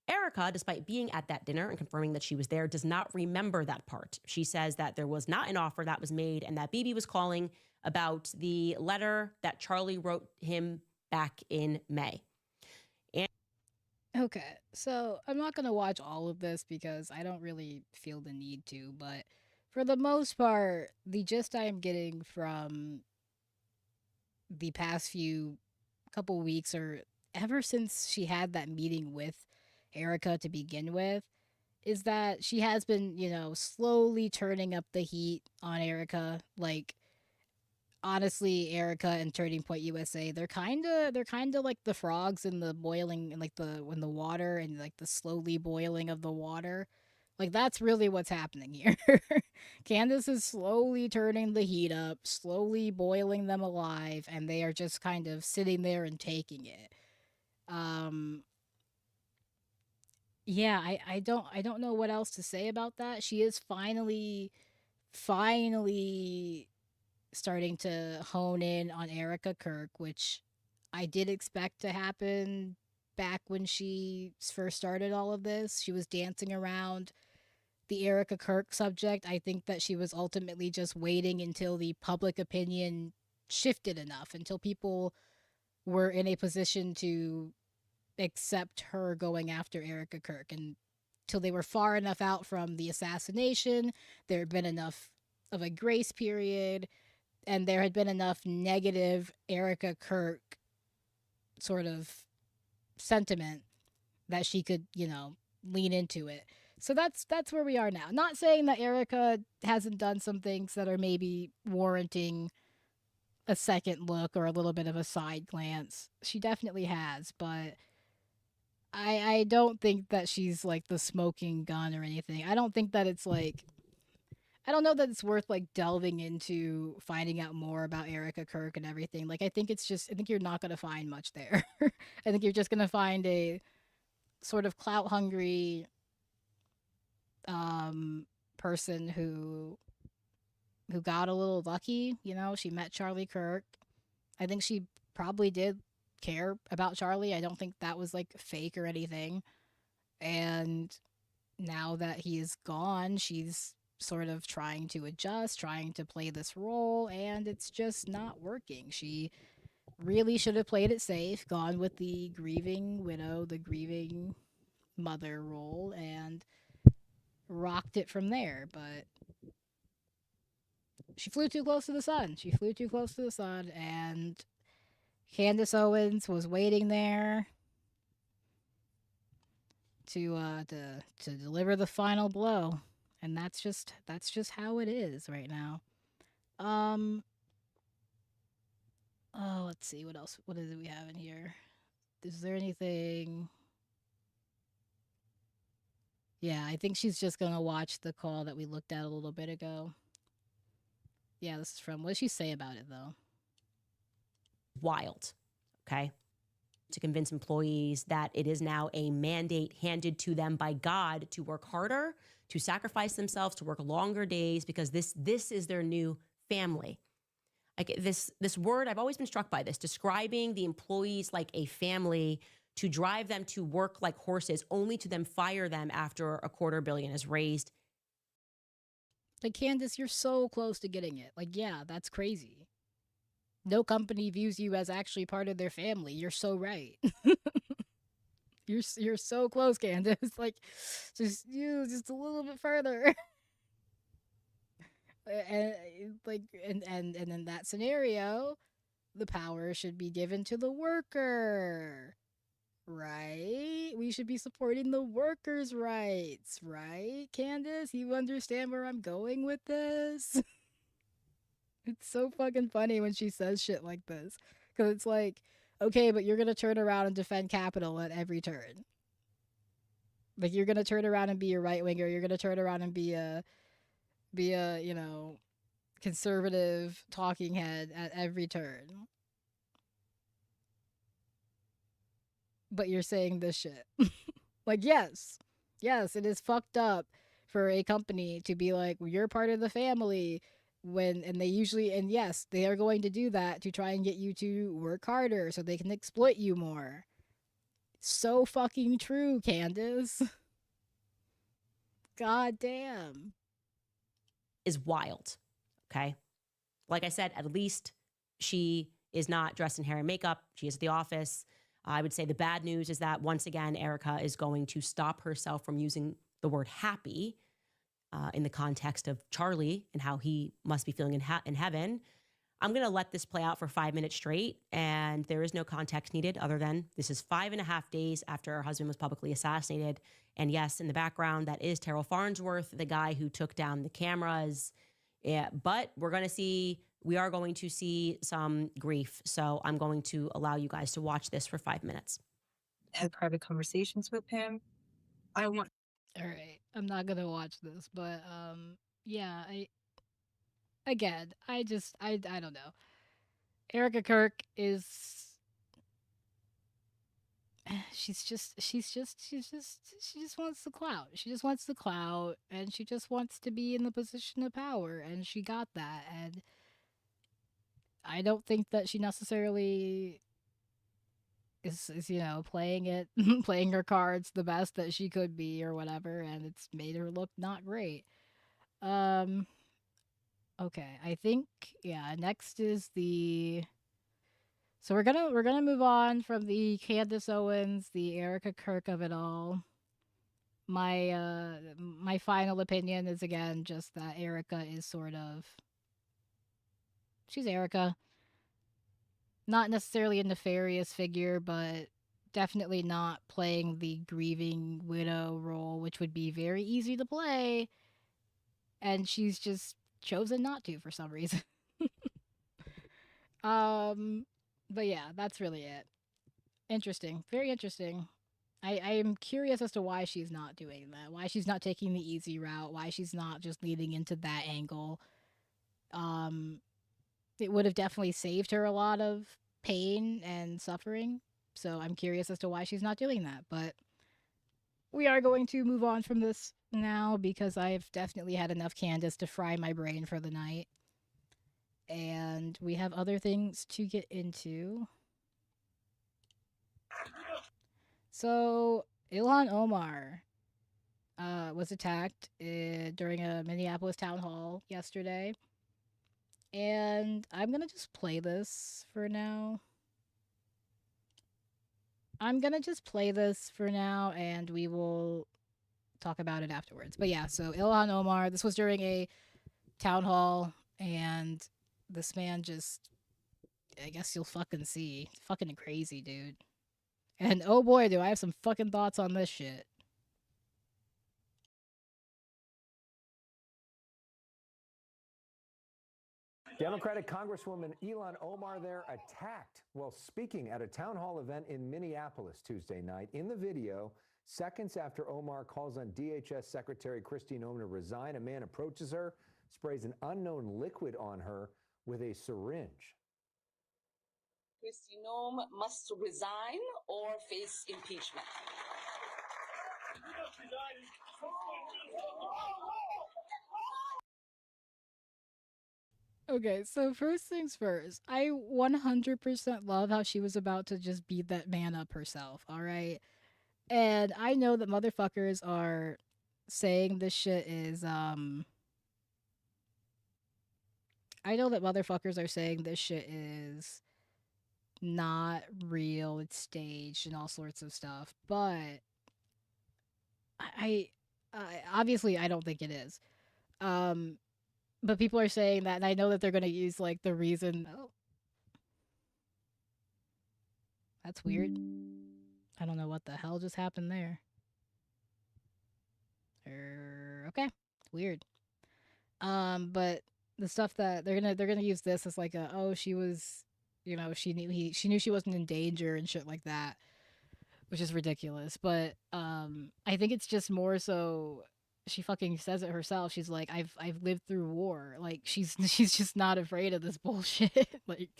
Speaker 2: Erika, despite being at that dinner and confirming that she was there, does not remember that part. She says that there was not an offer that was made and that Bibi was calling about the letter that Charlie wrote him back in May.
Speaker 1: Okay, so I'm not going to watch all of this because I don't really feel the need to, but for the most part, the gist I am getting from the past few couple weeks, or ever since she had that meeting with Erika to begin with, is that she has been, slowly turning up the heat on Erika. Like, honestly, Erika and Turning Point USA, they're kind of like the frogs in the boiling, and like when the water and like the slowly boiling of the water. Like, that's really what's happening here. Candace is slowly turning the heat up, slowly boiling them alive, and they are just kind of sitting there and taking it. Um, yeah, I don't know what else to say about that. She is finally starting to hone in on Erika Kirk, which I did expect to happen back when she first started all of this. She was dancing around the Erika Kirk subject. I think that she was ultimately just waiting until the public opinion shifted enough, until people were in a position to accept her going after Erika Kirk, and till they were far enough out from the assassination, there had been enough of a grace period, and there had been enough negative Erika Kirk sort of sentiment that she could, lean into it. So that's where we are now. Not saying that Erika hasn't done some things that are maybe warranting a second look or a little bit of a side glance. She definitely has, but I don't think that she's like the smoking gun or anything. I don't think that it's like, I don't know that it's worth like delving into finding out more about Erika Kirk and everything. Like, I think you're not going to find much there. I think you're just going to find a sort of clout hungry person who got a little lucky. She met Charlie Kirk. I think she probably did care about Charlie. I don't think that was like fake or anything. And now that he is gone, she's sort of trying to adjust, trying to play this role, and it's just not working. She really should have played it safe, gone with the grieving widow, the grieving mother role, and rocked it from there. But she flew too close to the sun. She flew too close to the sun, and Candace Owens was waiting there to deliver the final blow, and that's just how it is right now. Um. Oh, let's see what else. What is it we have in here? Is there anything? Yeah, I think she's just gonna watch the call that we looked at a little bit ago. Yeah, this is from. What did she say about it though?
Speaker 2: Wild. Okay. To convince employees that it is now a mandate handed to them by God to work harder, to sacrifice themselves, to work longer days, because this is their new family. Like this word, I've always been struck by this, describing the employees like a family, to drive them to work like horses, only to then fire them after $250 million is raised.
Speaker 1: Like, Candace, you're so close to getting it. Like, yeah, that's crazy. No company views you as actually part of their family. You're so right. You're so close, Candace. Like, just a little bit further. and and in that scenario, the power should be given to the worker. Right? We should be supporting the workers' rights, right? Candace, you understand where I'm going with this? It's so fucking funny when she says shit like this. Because it's like, okay, but you're going to turn around and defend capital at every turn. Like, you're going to turn around and be a right winger. You're going to turn around and be a, conservative talking head at every turn. But you're saying this shit. Like, yes, it is fucked up for a company to be like, well, you're part of the family, and yes, they are going to do that to try and get you to work harder so they can exploit you more. So fucking true, Candace. God damn.
Speaker 2: Is wild. Okay. Like I said, at least she is not dressed in hair and makeup. She is at the office. I would say the bad news is that once again, Erika is going to stop herself from using the word happy in the context of Charlie and how he must be feeling in heaven. I'm going to let this play out for 5 minutes straight, and there is no context needed other than this is 5.5 days after her husband was publicly assassinated. And yes, in the background, that is Terrell Farnsworth, the guy who took down the cameras. Yeah, but we are going to see some grief. So I'm going to allow you guys to watch this for 5 minutes.
Speaker 5: Had private conversations with him. I want
Speaker 1: All right, I'm not gonna watch this, but yeah, I don't know. Erika Kirk is she just wants the clout. She just wants the clout, and she just wants to be in the position of power, and she got that. And I don't think that she necessarily is playing it playing her cards the best that she could be or whatever, and it's made her look not great. Um okay, I think yeah, next is the so we're gonna move on from the Candace Owens, the Erika Kirk of it all. My final opinion is again just that Erika is sort of she's Erika. Not necessarily a nefarious figure, but definitely not playing the grieving widow role, which would be very easy to play, and she's just chosen not to for some reason. um but yeah, that's really it. Interesting. Very interesting. I am curious as to why she's not doing that. Why she's not taking the easy route. Why she's not just leading into that angle. Um, it would have definitely saved her a lot of pain and suffering. So I'm curious as to why she's not doing that. But we are going to move on from this now because I've definitely had enough Candace to fry my brain for the night. And we have other things to get into. So, Ilhan Omar was attacked during a Minneapolis town hall yesterday. And I'm going to just play this for now. And we will talk about it afterwards. But yeah, so Ilhan Omar, this was during a town hall, and this man just, I guess you'll fucking see. Fucking crazy, dude. And oh boy, do I have some fucking thoughts on this shit.
Speaker 6: Democratic Congresswoman Ilhan Omar there attacked while speaking at a town hall event in Minneapolis Tuesday night. In the video, seconds after Omar calls on DHS Secretary Kristi Noem to resign, a man approaches her, sprays an unknown liquid on her with a syringe.
Speaker 7: Kristi Noem must resign or face impeachment.
Speaker 1: Okay, so first things first, I 100% love how she was about to just beat that man up herself, alright? And I know that motherfuckers are saying this shit is, I know that motherfuckers are saying this shit is not real, it's staged and all sorts of stuff, but I, obviously I don't think it is. Um, but people are saying that, and I know that they're gonna use like the reason. Oh, that's weird. I don't know what the hell just happened there. Okay, weird. But the stuff that they're gonna use this as like a oh she was, she knew she wasn't in danger and shit like that, which is ridiculous. But I think it's just more so she fucking says it herself. She's like I've lived through war. Like she's just not afraid of this bullshit. Like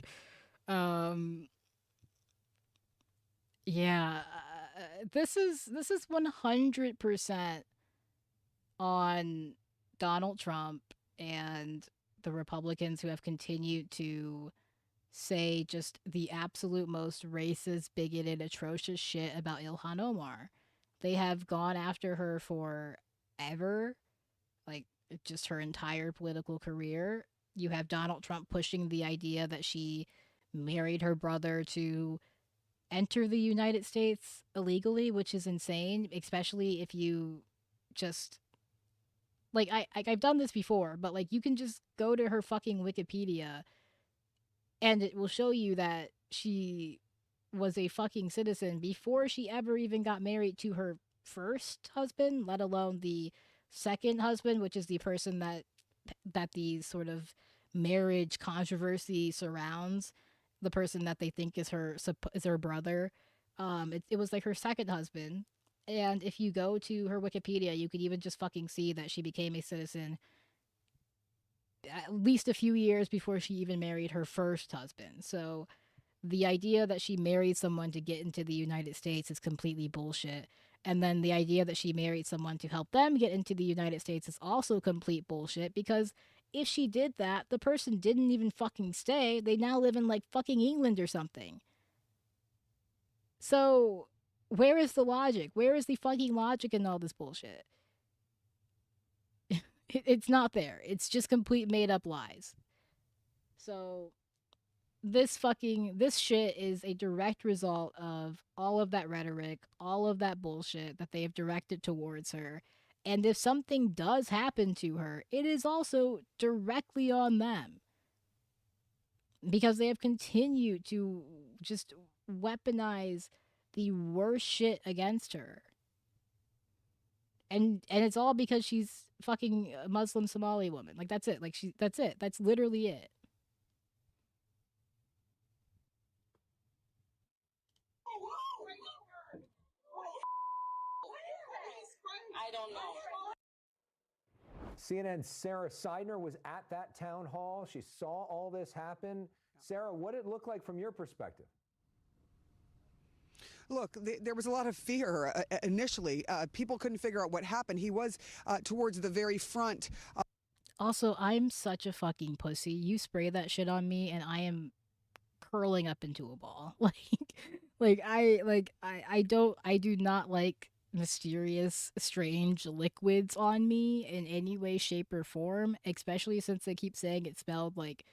Speaker 1: um yeah, this is 100% on Donald Trump and the Republicans who have continued to say just the absolute most racist, bigoted, atrocious shit about Ilhan Omar. They have gone after her forever, like just her entire political career. You have Donald Trump pushing the idea that she married her brother to enter the United States illegally, which is insane, especially if you just like I've done this before, but like you can just go to her fucking Wikipedia and it will show you that she was a fucking citizen before she ever even got married to her first husband, let alone the second husband, which is the person that the sort of marriage controversy surrounds, the person that they think is her brother. It was like her second husband, And if you go to her Wikipedia, you could even just fucking see that she became a citizen at least a few years before she even married her first husband. So the idea that she married someone to get into the United States is completely bullshit. And then the idea that she married someone to help them get into the United States is also complete bullshit, because if she did that, the person didn't even fucking stay. They now live in like fucking England or something. So where is the logic? Where is the fucking logic in all this bullshit? It's not there. It's just complete made up lies. So this shit is a direct result of all of that rhetoric, all of that bullshit that they have directed towards her. And if something does happen to her, it is also directly on them, because they have continued to just weaponize the worst shit against her. And it's all because she's fucking a Muslim Somali woman. Like, that's it. Like, that's it. That's literally it.
Speaker 7: I don't know.
Speaker 6: CNN's Sarah Seidner was at that town hall. She saw all this happen. Sarah, what did it look like from your perspective?
Speaker 8: Look, there was a lot of fear initially. People couldn't figure out what happened. He was towards the very front.
Speaker 1: Also, I'm such a fucking pussy. You spray that shit on me and I am curling up into a ball. I do not like mysterious, strange liquids on me in any way, shape, or form, especially since they keep saying it smelled like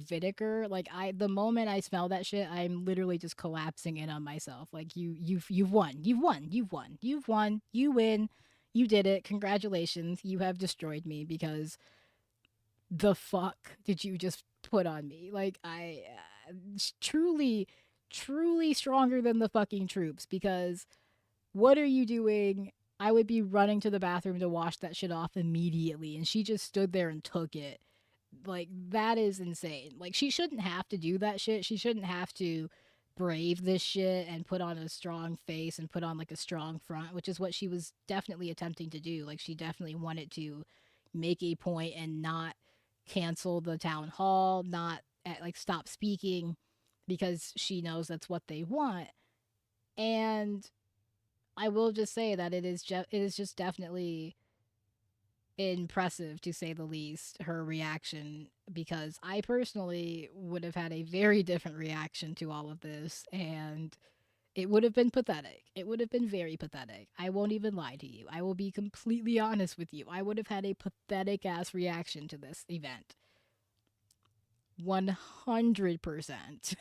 Speaker 1: vinegar. The moment I smell that shit, I'm literally just collapsing in on myself. Like, you've won. You win. You did it. Congratulations. You have destroyed me, because the fuck did you just put on me? Like, I truly stronger than the fucking troops, because what are you doing? I would be running to the bathroom to wash that shit off immediately, and she just stood there and took it. Like, that is insane. Like, she shouldn't have to do that shit. She shouldn't have to brave this shit and put on a strong face and put on like a strong front, which is what she was definitely attempting to do. Like, she definitely wanted to make a point and not cancel the town hall, not stop speaking, because she knows that's what they want. And I will just say that it is just definitely impressive, to say the least, her reaction, because I personally would have had a very different reaction to all of this, and it would have been pathetic. It would have been very pathetic. I won't even lie to you. I will be completely honest with you. I would have had a pathetic ass reaction to this event. 100%.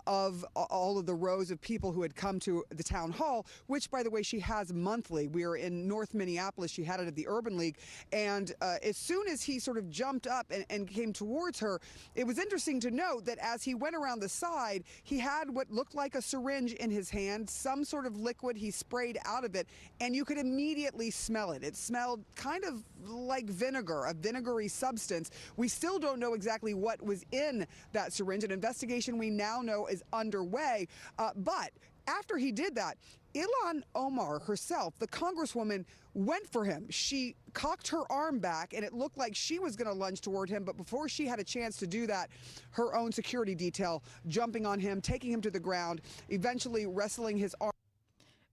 Speaker 8: Of all of the rows of people who had come to the town hall, which, by the way, she has monthly. We are in North Minneapolis. She had it at the Urban League. And as soon as he sort of jumped up and came towards her, it was interesting to note that as he went around the side, he had what looked like a syringe in his hand, some sort of liquid he sprayed out of it, and you could immediately smell it. It smelled kind of like vinegar, a vinegary substance. We still don't know exactly what was in that syringe. An investigation we now know is underway. But after he did that, Ilhan Omar herself, the congresswoman, went for him. She cocked her arm back, and it looked like she was going to lunge toward him. But before she had a chance to do that, her own security detail jumping on him, taking him to the ground, eventually wrestling his arm.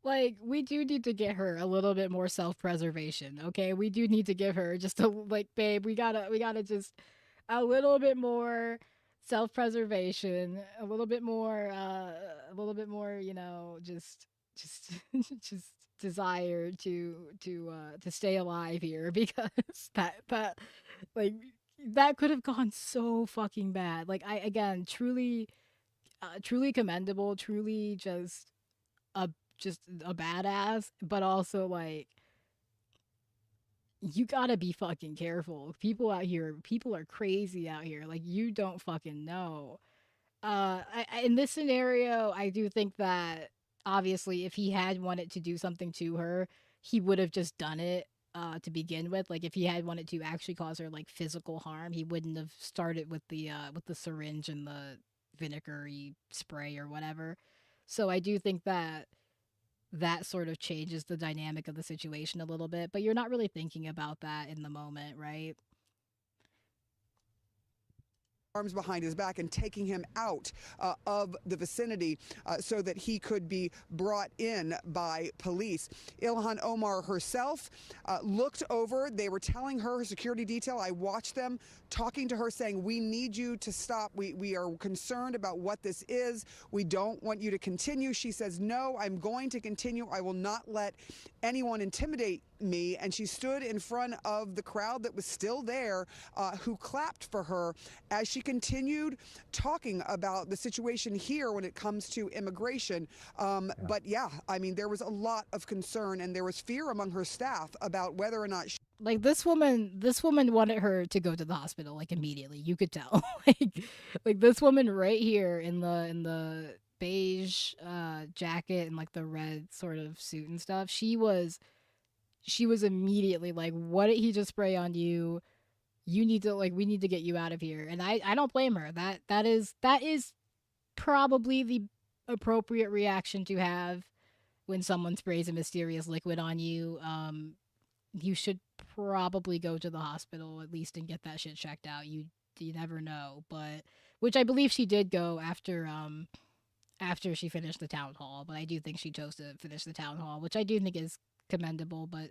Speaker 1: Like, we do need to get her a little bit more self-preservation, okay? We do need to give her just a, like, babe, we gotta just a little bit more self-preservation, a little bit more, you know, just just desire to stay alive here, because that like that could have gone so fucking bad. Like, I, again, truly commendable, truly just a badass, but also, like, you gotta be fucking careful. People out here, people are crazy out here. Like, you don't fucking know. In this scenario, I do think that obviously, if he had wanted to do something to her, he would have just done it to begin with. Like, if he had wanted to actually cause her like physical harm, he wouldn't have started with the syringe and the vinegary spray or whatever. So I do think that that sort of changes the dynamic of the situation a little bit, but you're not really thinking about that in the moment, right?
Speaker 8: Arms behind his back and taking him out of the vicinity so that he could be brought in by police. Ilhan Omar herself looked over. They were telling her security detail. I watched them talking to her saying, we need you to stop. We are concerned about what this is. We don't want you to continue. She says, no, I'm going to continue. I will not let anyone intimidate me. And she stood in front of the crowd that was still there, who clapped for her as she continued talking about the situation here when it comes to immigration. But yeah, I mean, there was a lot of concern and there was fear among her staff about whether or not
Speaker 1: like this woman wanted her to go to the hospital like immediately. You could tell. like this woman right here in the beige jacket and like the red sort of suit and stuff. She was immediately like, what did he just spray on you? You need to, like, we need to get you out of here. And I don't blame her. That is probably the appropriate reaction to have when someone sprays a mysterious liquid on you. You should probably go to the hospital at least and get that shit checked out. You never know. But which I believe she did go after she finished the town hall, but I do think she chose to finish the town hall, which I do think is commendable, but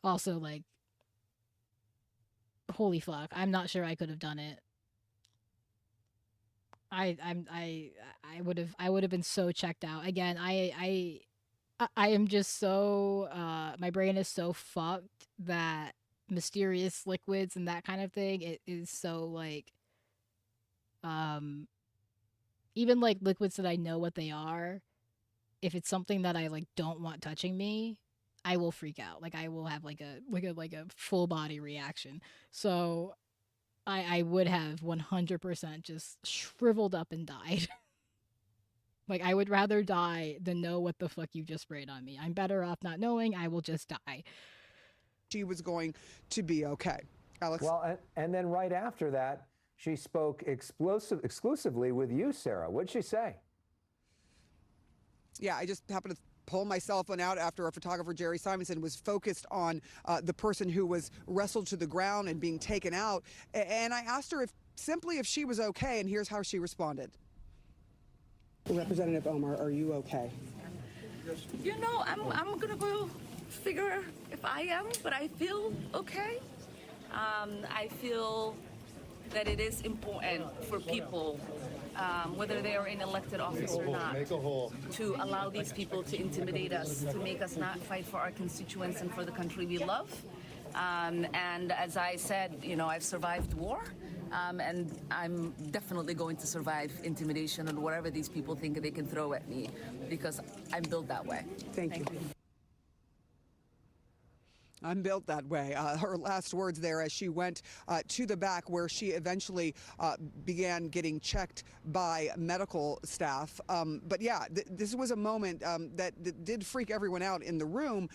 Speaker 1: also like, holy fuck, I'm not sure I could have done it. I would have been so checked out. Again, I am just so my brain is so fucked that mysterious liquids and that kind of thing, it is so like even like liquids that I know what they are, if it's something that I like don't want touching me, I will freak out. Like I will have like a full body reaction. So I would have 100% just shriveled up and died. Like I would rather die than know what the fuck you just sprayed on me. I'm better off not knowing. I will just die.
Speaker 8: she was going to be okay. Alex?
Speaker 6: Well, and then right after that, she spoke exclusively with you, Sarah. What'd she say?
Speaker 8: Yeah, I just happened to pull my cell phone out after our photographer, Jerry Simonson, was focused on the person who was wrestled to the ground and being taken out. And I asked her if she was okay, and here's how she responded. Representative Omar, are you okay?
Speaker 7: You know, I'm gonna go figure if I am, but I feel okay. I feel that it is important for people, whether they are in elected office or not, to allow these people to intimidate us, to make us not fight for our constituents and for the country we love. And as I said, you know, I've survived war, and I'm definitely going to survive intimidation and whatever these people think they can throw at me, because I'm built that way.
Speaker 8: Thank you. I'm built that way. Her last words there as she went to the back, where she eventually began getting checked by medical staff. But yeah, this was a moment that did freak everyone out in the room,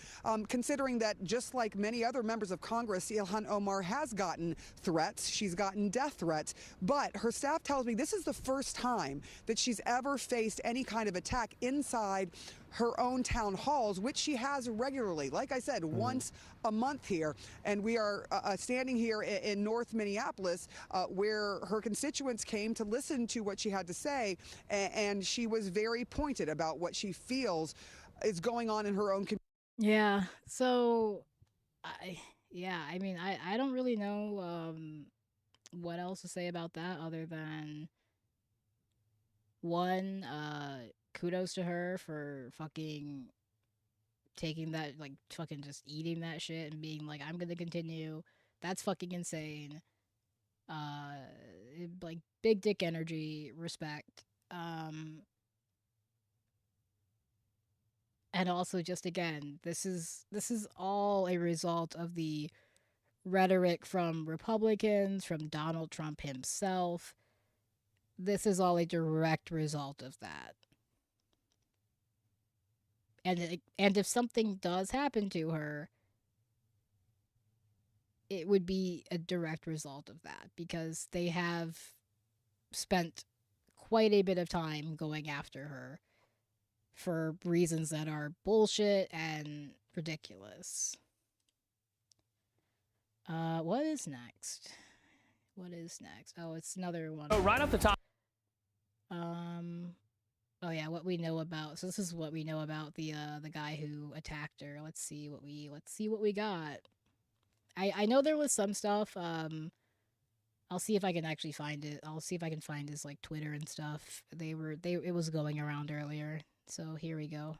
Speaker 8: considering that just like many other members of Congress, Ilhan Omar has gotten threats. She's gotten death threats. But her staff tells me this is the first time that she's ever faced any kind of attack inside her own town halls, which she has regularly, like I said, once a month here. And we are standing here in North Minneapolis, where her constituents came to listen to what she had to say, and she was very pointed about what she feels is going on in her own community.
Speaker 1: Yeah. So, I mean, I don't really know what else to say about that other than one, kudos to her for fucking taking that, like, fucking just eating that shit and being like, I'm gonna continue. That's fucking insane. Like, big dick energy, respect. And also, just again, this is all a result of the rhetoric from Republicans, from Donald Trump himself. This is all a direct result of that. And if something does happen to her, it would be a direct result of that, because they have spent quite a bit of time going after her. for reasons that are bullshit and ridiculous. What is next? What is next? Oh, it's another one.
Speaker 9: So right off the top.
Speaker 1: Oh yeah, what we know about. So this is what we know about the guy who attacked her. Let's see what we got. I know there was some stuff. I'll see if I can actually find it. I'll see if I can find his like Twitter and stuff. It was going around earlier. So here we go.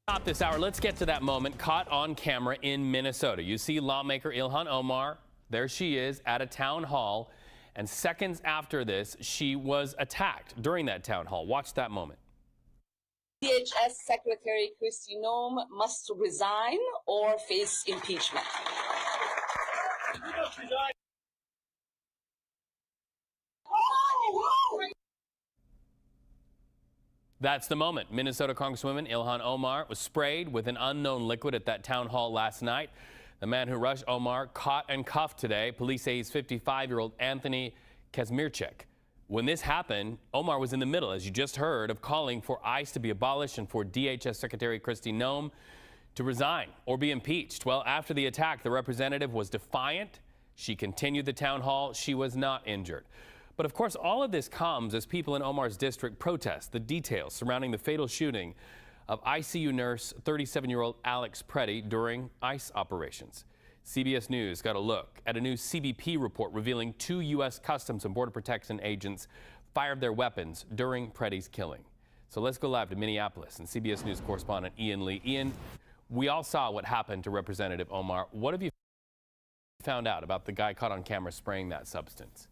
Speaker 9: Top this hour, let's get to that moment caught on camera in Minnesota. You see lawmaker Ilhan Omar. There she is at a town hall. And seconds after this, she was attacked during that town hall. Watch that moment.
Speaker 7: DHS Secretary Kristi Noem must resign or face impeachment.
Speaker 9: That's the moment. Minnesota Congresswoman Ilhan Omar was sprayed with an unknown liquid at that town hall last night. The man who rushed Omar caught and cuffed today. Police say he's 55-year-old Anthony Kazmierczak. When this happened, Omar was in the middle, as you just heard, of calling for ICE to be abolished and for DHS Secretary Kristi Noem to resign or be impeached. Well, after the attack, the representative was defiant. She continued the town hall. She was not injured. But of course, all of this comes as people in Omar's district protest the details surrounding the fatal shooting of ICU nurse 37-year-old Alex Preddy during ICE operations. CBS News got a look at a new CBP report revealing 2 U.S. Customs and Border Protection agents fired their weapons during Preddy's killing. So let's go live to Minneapolis and CBS News correspondent Ian Lee. Ian, we all saw what happened to Representative Omar. What have you found out about the guy caught on camera spraying that substance?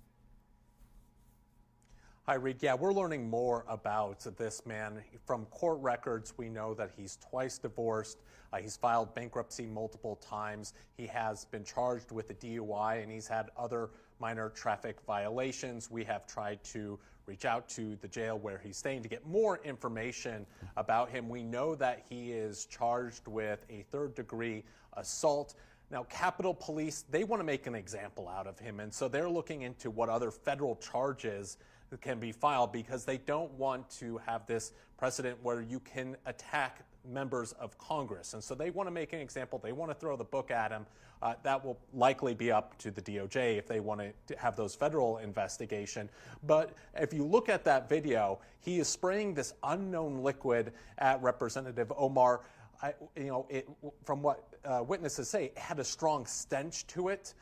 Speaker 10: Hi, Reed. Yeah, we're learning more about this man. From court records, we know that he's twice divorced. He's filed bankruptcy multiple times. He has been charged with a DUI, and he's had other minor traffic violations. We have tried to reach out to the jail where he's staying to get more information about him. We know that he is charged with a third-degree assault. Now, Capitol Police, they want to make an example out of him, and so they're looking into what other federal charges can be filed because they don't want to have this precedent where you can attack members of Congress. And so they want to make an example. They want to throw the book at him. That will likely be up to the DOJ if they want to have those federal investigation. But if you look at that video, he is spraying this unknown liquid at Representative Omar. From what witnesses say, it had a strong stench to it.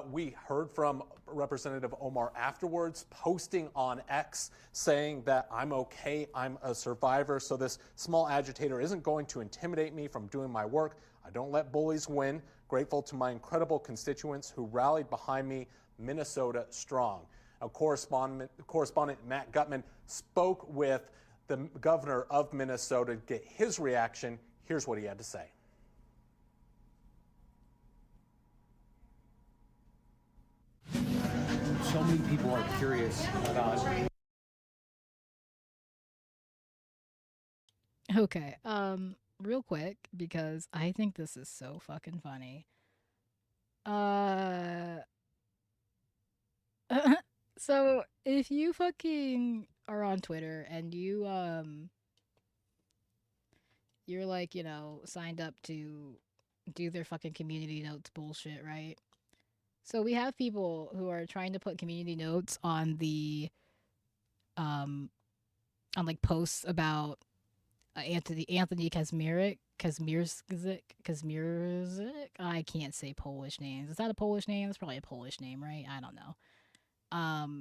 Speaker 10: We heard from Representative Omar afterwards, posting on X, saying that I'm okay, I'm a survivor, so this small agitator isn't going to intimidate me from doing my work. I don't let bullies win. Grateful to my incredible constituents who rallied behind me. Minnesota strong. Now, correspondent Matt Gutman spoke with the governor of Minnesota to get his reaction. Here's what he had to say.
Speaker 6: So many people are curious about.
Speaker 1: Okay, real quick, because I think this is so fucking funny. So if you fucking are on Twitter and you're like, signed up to do their fucking community notes bullshit, right? So we have people who are trying to put community notes on the on like posts about Anthony Kazmierczak. I can't say Polish names. Is that a Polish name? It's probably a Polish name, right? I don't know.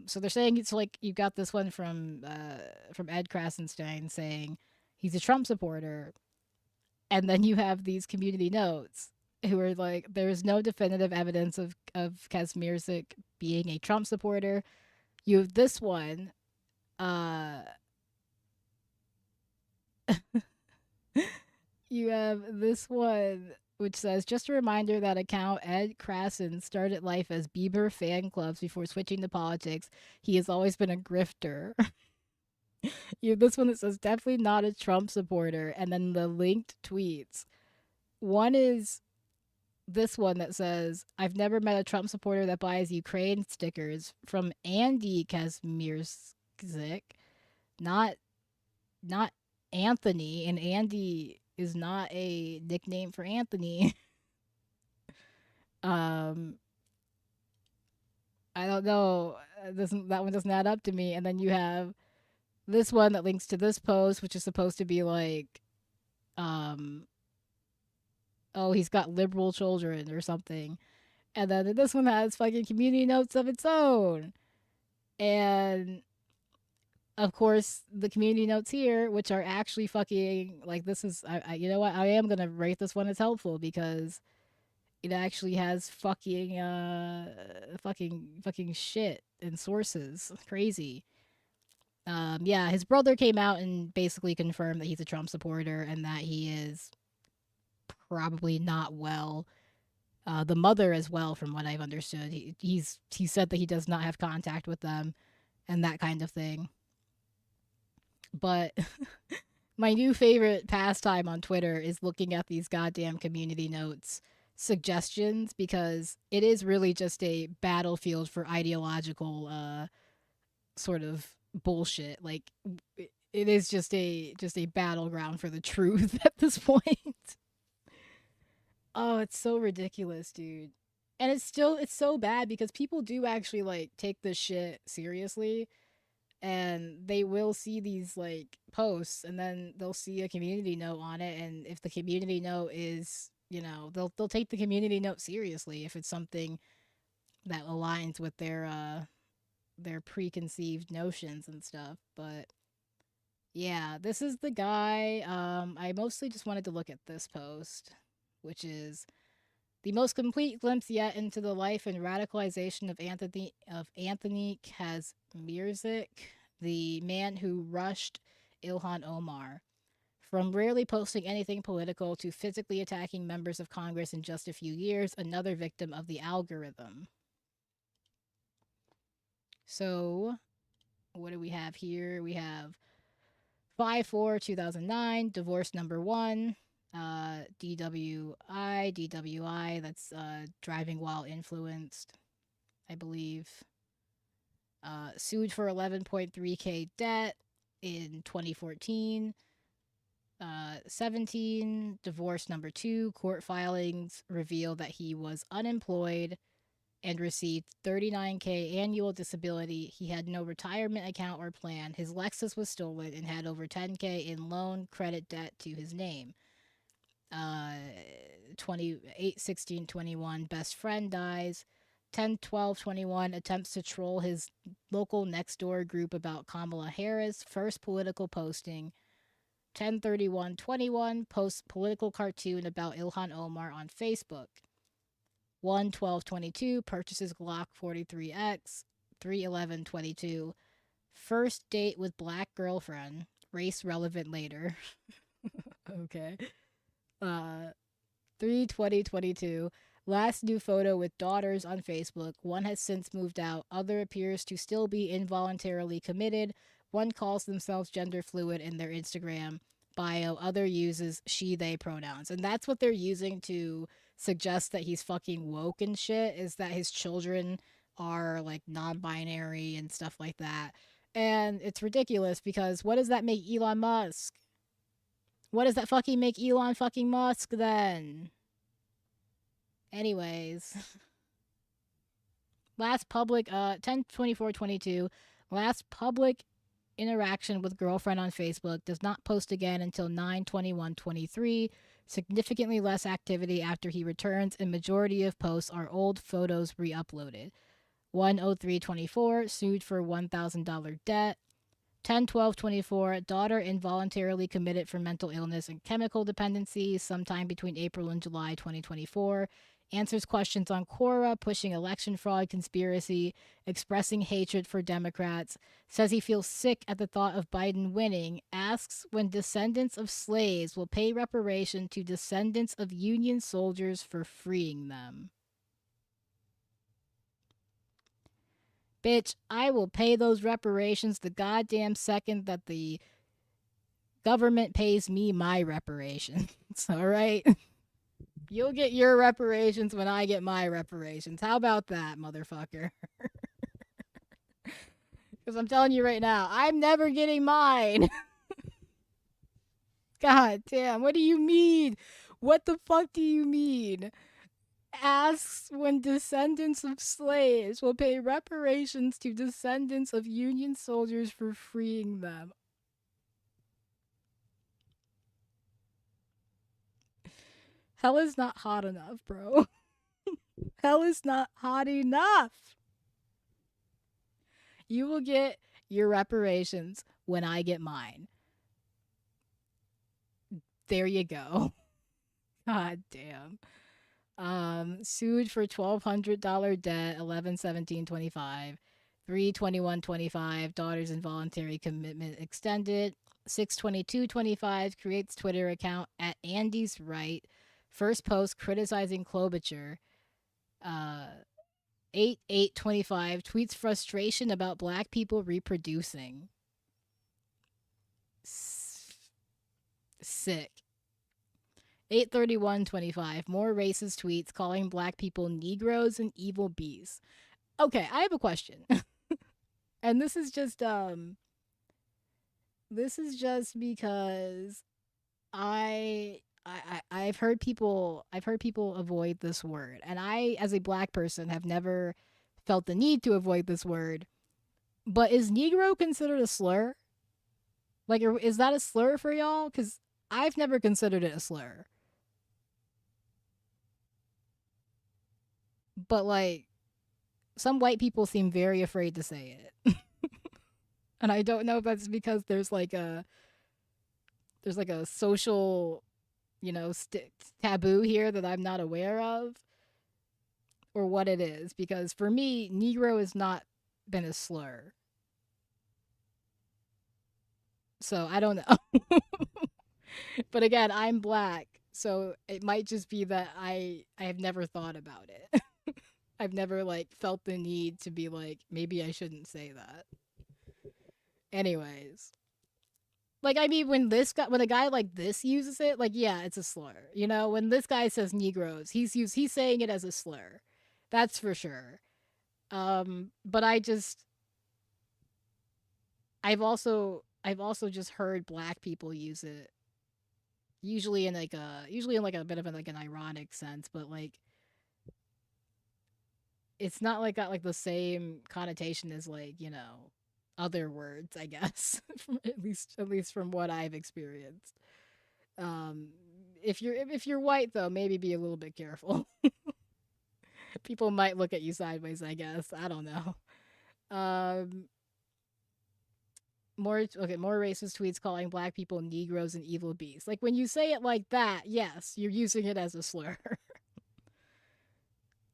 Speaker 1: So they're saying it's like you got this one from Ed Krasenstein saying he's a Trump supporter, and then you have these community notes who are like, there's no definitive evidence of Kazmierczak being a Trump supporter. You have this one, you have this one which says, just a reminder that account Ed Krasen started life as Bieber fan clubs before switching to politics. He has always been a grifter. You have this one that says, definitely not a Trump supporter. And then the linked tweets. One is this one that says, I've never met a Trump supporter that buys Ukraine stickers, from Andy Kazmierczak, not Anthony, and Andy is not a nickname for Anthony. I don't know. That one doesn't add up to me. And then you have this one that links to this post, which is supposed to be like, oh, he's got liberal children or something. And then this one has fucking community notes of its own. And of course, the community notes here, which are actually fucking like, this is, you know what? I am gonna rate this one as helpful because it actually has fucking shit and sources. Crazy. Yeah, his brother came out and basically confirmed that he's a Trump supporter and that he is probably not well. The mother as well, from what I've understood. He said that he does not have contact with them and that kind of thing. But my new favorite pastime on Twitter is looking at these goddamn community notes suggestions, because it is really just a battlefield for ideological sort of bullshit. Like, it is just a battleground for the truth at this point. Oh, it's so ridiculous, dude. And it's so bad because people do actually like take this shit seriously, and they will see these like posts and then they'll see a community note on it, and if the community note is, you know, they'll take the community note seriously if it's something that aligns with their preconceived notions and stuff. But yeah, this is the guy. I mostly just wanted to look at this post, which is the most complete glimpse yet into the life and radicalization of Anthony Kazmierzik, the man who rushed Ilhan Omar. From rarely posting anything political to physically attacking members of Congress in just a few years, another victim of the algorithm. So, what do we have here? We have 5/4/2009, divorce number 1, DWI, that's driving while influenced, I believe. Sued for 11.3K debt in 2014. 17, divorce number 2, court filings reveal that he was unemployed and received 39K annual disability. He had no retirement account or plan. His Lexus was stolen and had over 10K in loan credit debt to his name. 28/16/21, best friend dies. 10/12/21, attempts to troll his local Nextdoor group about Kamala Harris, first political posting. 10/31/21, posts political cartoon about Ilhan Omar on Facebook. 1/12/22, purchases Glock 43X. 3/11/22, first date with black girlfriend, race relevant later. Okay. 3/20/22, last new photo with daughters on Facebook. One has since moved out. Other appears to still be involuntarily committed. One calls themselves gender fluid in their Instagram bio. Other uses she, they pronouns. And that's what they're using to suggest that he's fucking woke and shit, is that his children are like non-binary and stuff like that. And it's ridiculous because what does that make Elon Musk? What does that fucking make Elon fucking Musk then? Anyways. Last public, 10/24/22, last public interaction with girlfriend on Facebook, does not post again until 9/21/23. Significantly less activity after he returns, and majority of posts are old photos re-uploaded. 1/03/24, sued for $1,000 debt. 10/12/24, daughter involuntarily committed for mental illness and chemical dependency sometime between April and July 2024. Answers questions on Quora, pushing election fraud conspiracy, expressing hatred for Democrats, says he feels sick at the thought of Biden winning, asks when descendants of slaves will pay reparation to descendants of Union soldiers for freeing them. Bitch, I will pay those reparations the goddamn second that the government pays me my reparations. All right? You'll get your reparations when I get my reparations. How about that, motherfucker? Because I'm telling you right now, I'm never getting mine. God damn, what do you mean? What the fuck do you mean? Asks when descendants of slaves will pay reparations to descendants of Union soldiers for freeing them. Hell is not hot enough, bro. Hell is not hot enough. You will get your reparations when I get mine. There you go. God damn. Sued for $1,200 debt, 11/17/25, 3/21/25. Daughter's involuntary commitment extended. 6/22/25 creates Twitter account at Andy's Right. First post criticizing Klobuchar. 8/8/25 tweets frustration about black people reproducing. Sick. 8/31/25 more racist tweets calling black people Negroes and evil beasts. Okay, I have a question. And this is just because I've heard people avoid this word, and I, as a black person, have never felt the need to avoid this word. But is Negro considered a slur? Like, is that a slur for y'all? Because I've never considered it a slur. But like, some white people seem very afraid to say it. And I don't know if that's because there's like a social, taboo here that I'm not aware of, or what it is. Because for me, Negro has not been a slur. So I don't know. But again, I'm black, so it might just be that I have never thought about it. I've never felt the need to be like, maybe I shouldn't say that. Anyways, I mean, when a guy like this uses it, yeah, it's a slur. When this guy says Negroes, he's saying it as a slur. That's for sure. But I've also just heard black people use it, usually in a bit of an ironic sense, but it's not got the same connotation as other words, I guess. at least from what I've experienced. If you're white though, maybe be a little bit careful. People might look at you sideways, I guess. I don't know. More racist tweets calling black people Negroes and evil beasts. When you say it like that, yes, you're using it as a slur.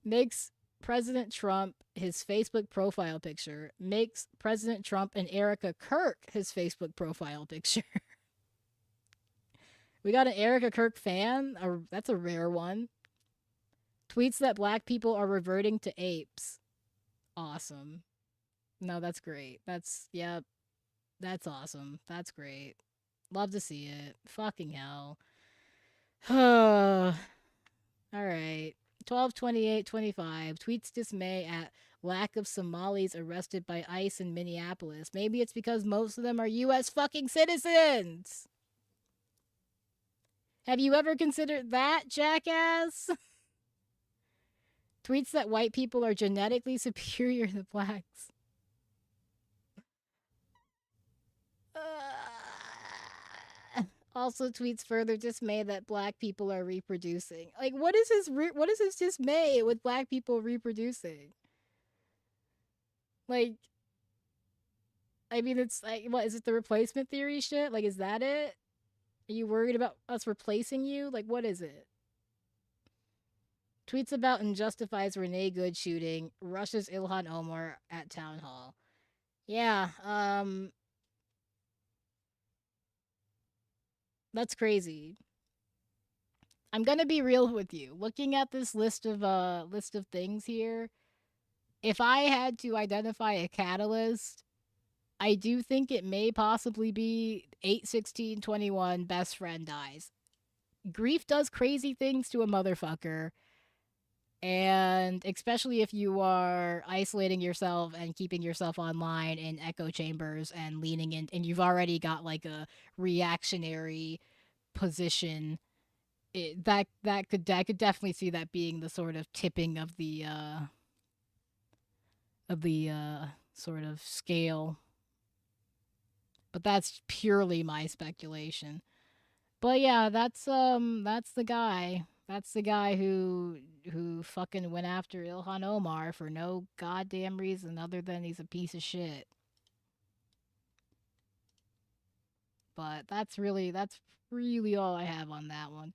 Speaker 1: Makes President Trump his Facebook profile picture. Makes President Trump and Erika Kirk his Facebook profile picture. We got an Erika Kirk fan. That's a rare one. Tweets that black people are reverting to apes. Awesome. No, that's great. That's awesome. That's great. Love to see it. Fucking hell. All right. 12/28/25 tweets dismay at lack of Somalis arrested by ICE in Minneapolis. Maybe it's because most of them are U.S. fucking citizens. Have you ever considered that, jackass? Tweets that white people are genetically superior to blacks. Also tweets further dismay that black people are reproducing. What is his dismay with black people reproducing? I mean, it's what is it, the replacement theory shit? Is that it? Are you worried about us replacing you? What is it? Tweets about and justifies Renee Good shooting, rushes Ilhan Omar at town hall. Yeah, that's crazy. I'm gonna be real with you. Looking at this list of things here, if I had to identify a catalyst, I do think it may possibly be 8/16/21. Best friend dies. Grief does crazy things to a motherfucker, and especially if you are isolating yourself and keeping yourself online in echo chambers and leaning in, and you've already got a reactionary position, that could definitely see that being the sort of tipping of the sort of scale. But that's purely my speculation. But yeah, that's the guy. That's the guy who fucking went after Ilhan Omar for no goddamn reason other than he's a piece of shit. But that's really all I have on that one.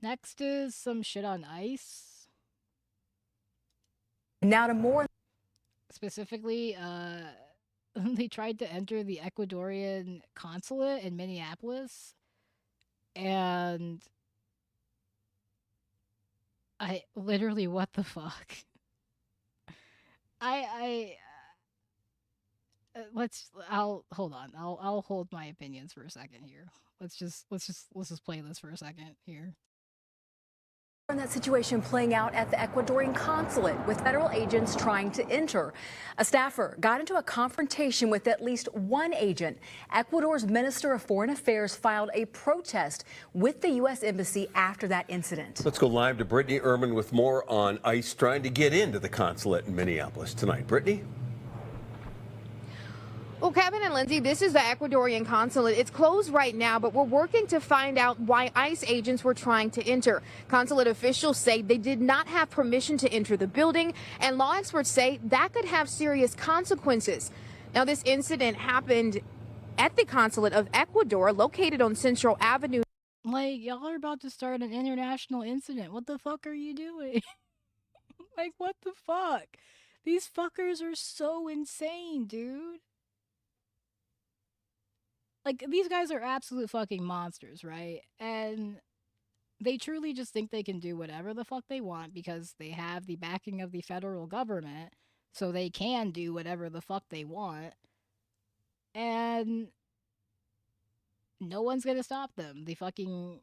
Speaker 1: Next is some shit on ICE.
Speaker 11: Now to more.
Speaker 1: Specifically, they tried to enter the Ecuadorian consulate in Minneapolis, and I literally, what the fuck? I'll hold on. I'll hold my opinions for a second here. Let's just play this for a second here.
Speaker 11: In that situation playing out at the Ecuadorian consulate with federal agents trying to enter. A staffer got into a confrontation with at least one agent. Ecuador's Minister of Foreign Affairs filed a protest with the U.S. Embassy after that incident.
Speaker 12: Let's go live to Brittany Ehrman with more on ICE trying to get into the consulate in Minneapolis tonight. Brittany?
Speaker 13: Well, Kevin and Lindsay, this is the Ecuadorian consulate. It's closed right now, but we're working to find out why ICE agents were trying to enter. Consulate officials say they did not have permission to enter the building, and law experts say that could have serious consequences. Now, this incident happened at the consulate of Ecuador, located on Central Avenue.
Speaker 1: Like, y'all are about to start an international incident. What the fuck are you doing? Like, what the fuck? These fuckers are so insane, dude. Like, these guys are absolute fucking monsters, right? And they truly just think they can do whatever the fuck they want because they have the backing of the federal government, so they can do whatever the fuck they want. And no one's gonna stop them. The fucking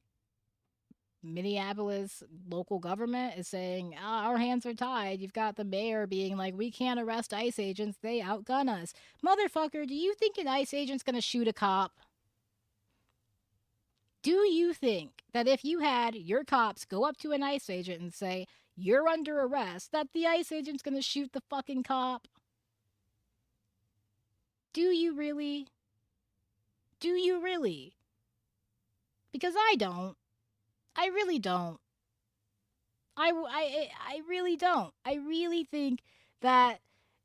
Speaker 1: Minneapolis local government is saying, our hands are tied. You've got the mayor being like, we can't arrest ICE agents. They outgun us. Motherfucker, do you think an ICE agent's gonna shoot a cop? Do you think that if you had your cops go up to an ICE agent and say, you're under arrest, that the ICE agent's gonna shoot the fucking cop? Do you really? Do you really? Because I don't. I really don't. I really don't. I really think that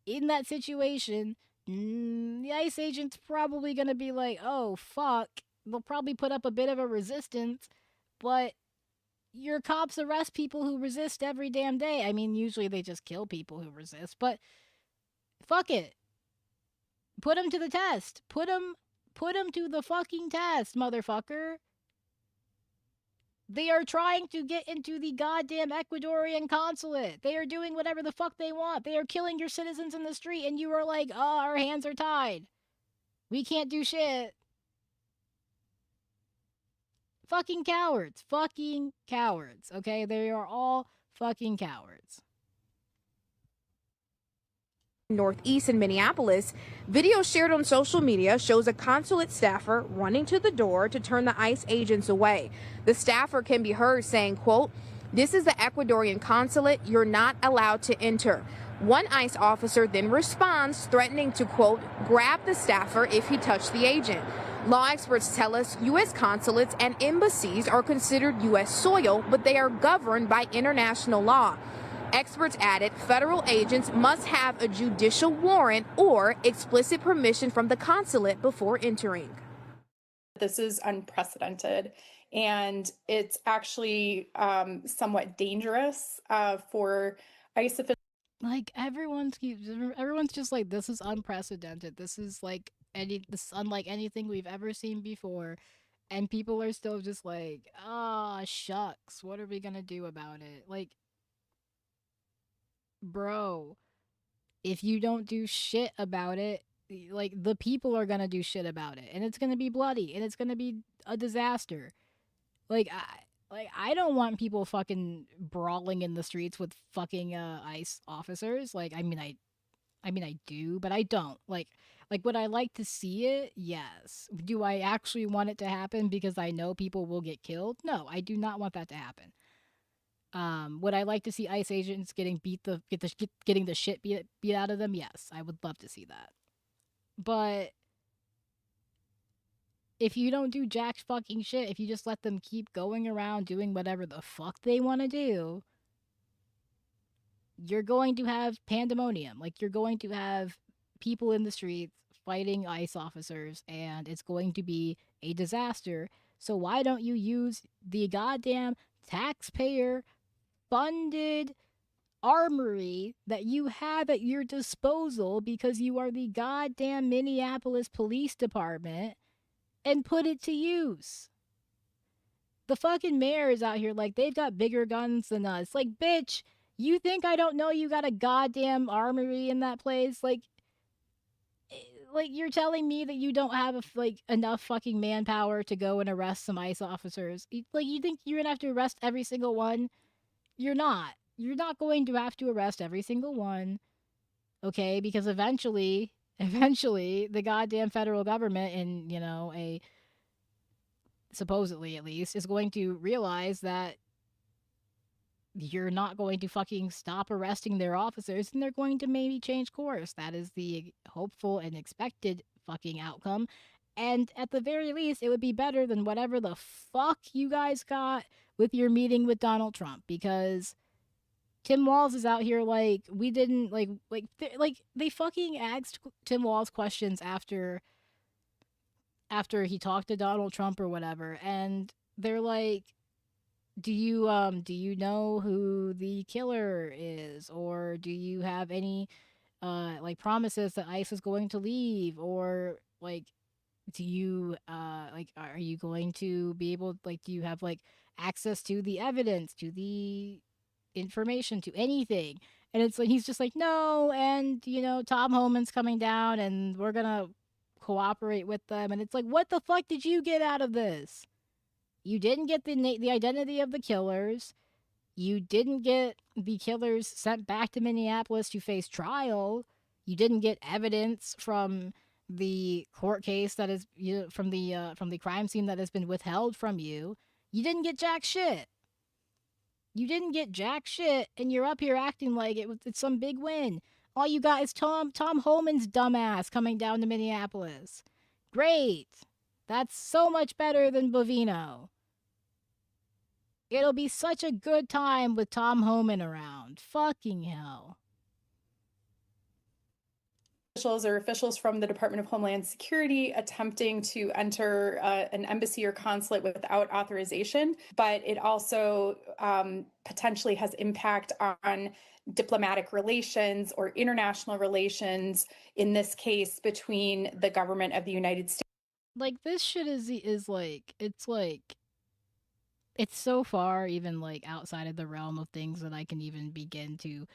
Speaker 1: in that situation, the ICE agent's probably going to be like, oh, fuck. They'll probably put up a bit of a resistance, but your cops arrest people who resist every damn day. I mean, usually they just kill people who resist, but fuck it. Put them to the test. Put them to the fucking test, motherfucker. They are trying to get into the goddamn Ecuadorian consulate. They are doing whatever the fuck they want. They are killing your citizens in the street, and you are like, oh, our hands are tied. We can't do shit. Fucking cowards. Fucking cowards. Okay? They are all fucking cowards.
Speaker 13: Northeast in Minneapolis, video shared on social media shows a consulate staffer running to the door to turn the ICE agents away. The staffer can be heard saying, quote, "This is the Ecuadorian consulate. You're not allowed to enter." One ICE officer then responds, threatening to, quote, "grab the staffer if he touched the agent." Law experts tell us U.S. consulates and embassies are considered U.S. soil, but they are governed by international law. Experts added federal agents must have a judicial warrant or explicit permission from the consulate before entering.
Speaker 14: This is unprecedented, and it's actually somewhat dangerous for ICE officials.
Speaker 1: Like, everyone's just like, this is unprecedented. This is like this is unlike anything we've ever seen before. And people are still just like, ah, shucks, what are we gonna do about it? Like, bro, if you don't do shit about it, like, the people are gonna do shit about it, and it's gonna be bloody, and it's gonna be a disaster. Like, Like, I don't want people fucking brawling in the streets with fucking ICE officers. Like, I mean, I do, but I don't. Like, would I like to see it? Yes. Do I actually want it to happen because I know people will get killed? No, I do not want that to happen. Would I like to see ICE agents getting getting the shit beat out of them? Yes, I would love to see that. But if you don't do jack fucking shit, if you just let them keep going around doing whatever the fuck they want to do, you're going to have pandemonium. Like, you're going to have people in the streets fighting ICE officers, and it's going to be a disaster. So why don't you use the goddamn taxpayer funded armory that you have at your disposal because you are the goddamn Minneapolis Police Department and put it to use? The fucking mayor is out here like they've got bigger guns than us. Like, bitch, you think I don't know you got a goddamn armory in that place? Like you're telling me that you don't have enough fucking manpower to go and arrest some ICE officers? Like, you think you're gonna have to arrest every single one? You're not. You're not going to have to arrest every single one, okay? Because eventually, the goddamn federal government, in a supposedly at least, is going to realize that you're not going to fucking stop arresting their officers, and they're going to maybe change course. That is the hopeful and expected fucking outcome. And at the very least, it would be better than whatever the fuck you guys got with your meeting with Donald Trump, because Tim Walz is out here like, we didn't they fucking asked Tim Walz questions after he talked to Donald Trump or whatever, and they're like, do you know who the killer is, or do you have any promises that ICE is going to leave, or do you are you going to be able, do you have access to the evidence, to the information, to anything? And it's like, he's just like, no, and Tom Homan's coming down and we're gonna cooperate with them. And it's like, what the fuck did you get out of this? You didn't get the identity of the killers. You didn't get the killers sent back to Minneapolis to face trial. You didn't get evidence from the court case that is from the crime scene that has been withheld from you. You didn't get jack shit. You didn't get jack shit, and you're up here acting like it's some big win. All you got is Tom Homan's dumbass coming down to Minneapolis. Great. That's so much better than Bovino. It'll be such a good time with Tom Homan around. Fucking hell.
Speaker 14: Officials from the Department of Homeland Security attempting to enter an embassy or consulate without authorization, but it also potentially has impact on diplomatic relations or international relations, in this case between the government of the United States.
Speaker 1: Like, this shit is like, it's so far even outside of the realm of things that I can even begin to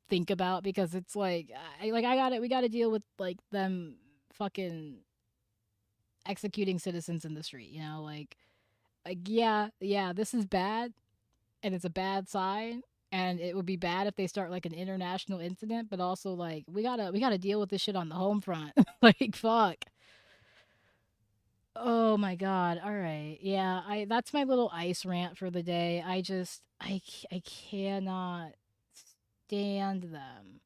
Speaker 1: think about, because it's we got to deal with them fucking executing citizens in the street, yeah, this is bad, and it's a bad sign, and it would be bad if they start an international incident, but also we gotta deal with this shit on the home front. Fuck. Oh my god. All right. Yeah, that's my little ICE rant for the day. I cannot stand them.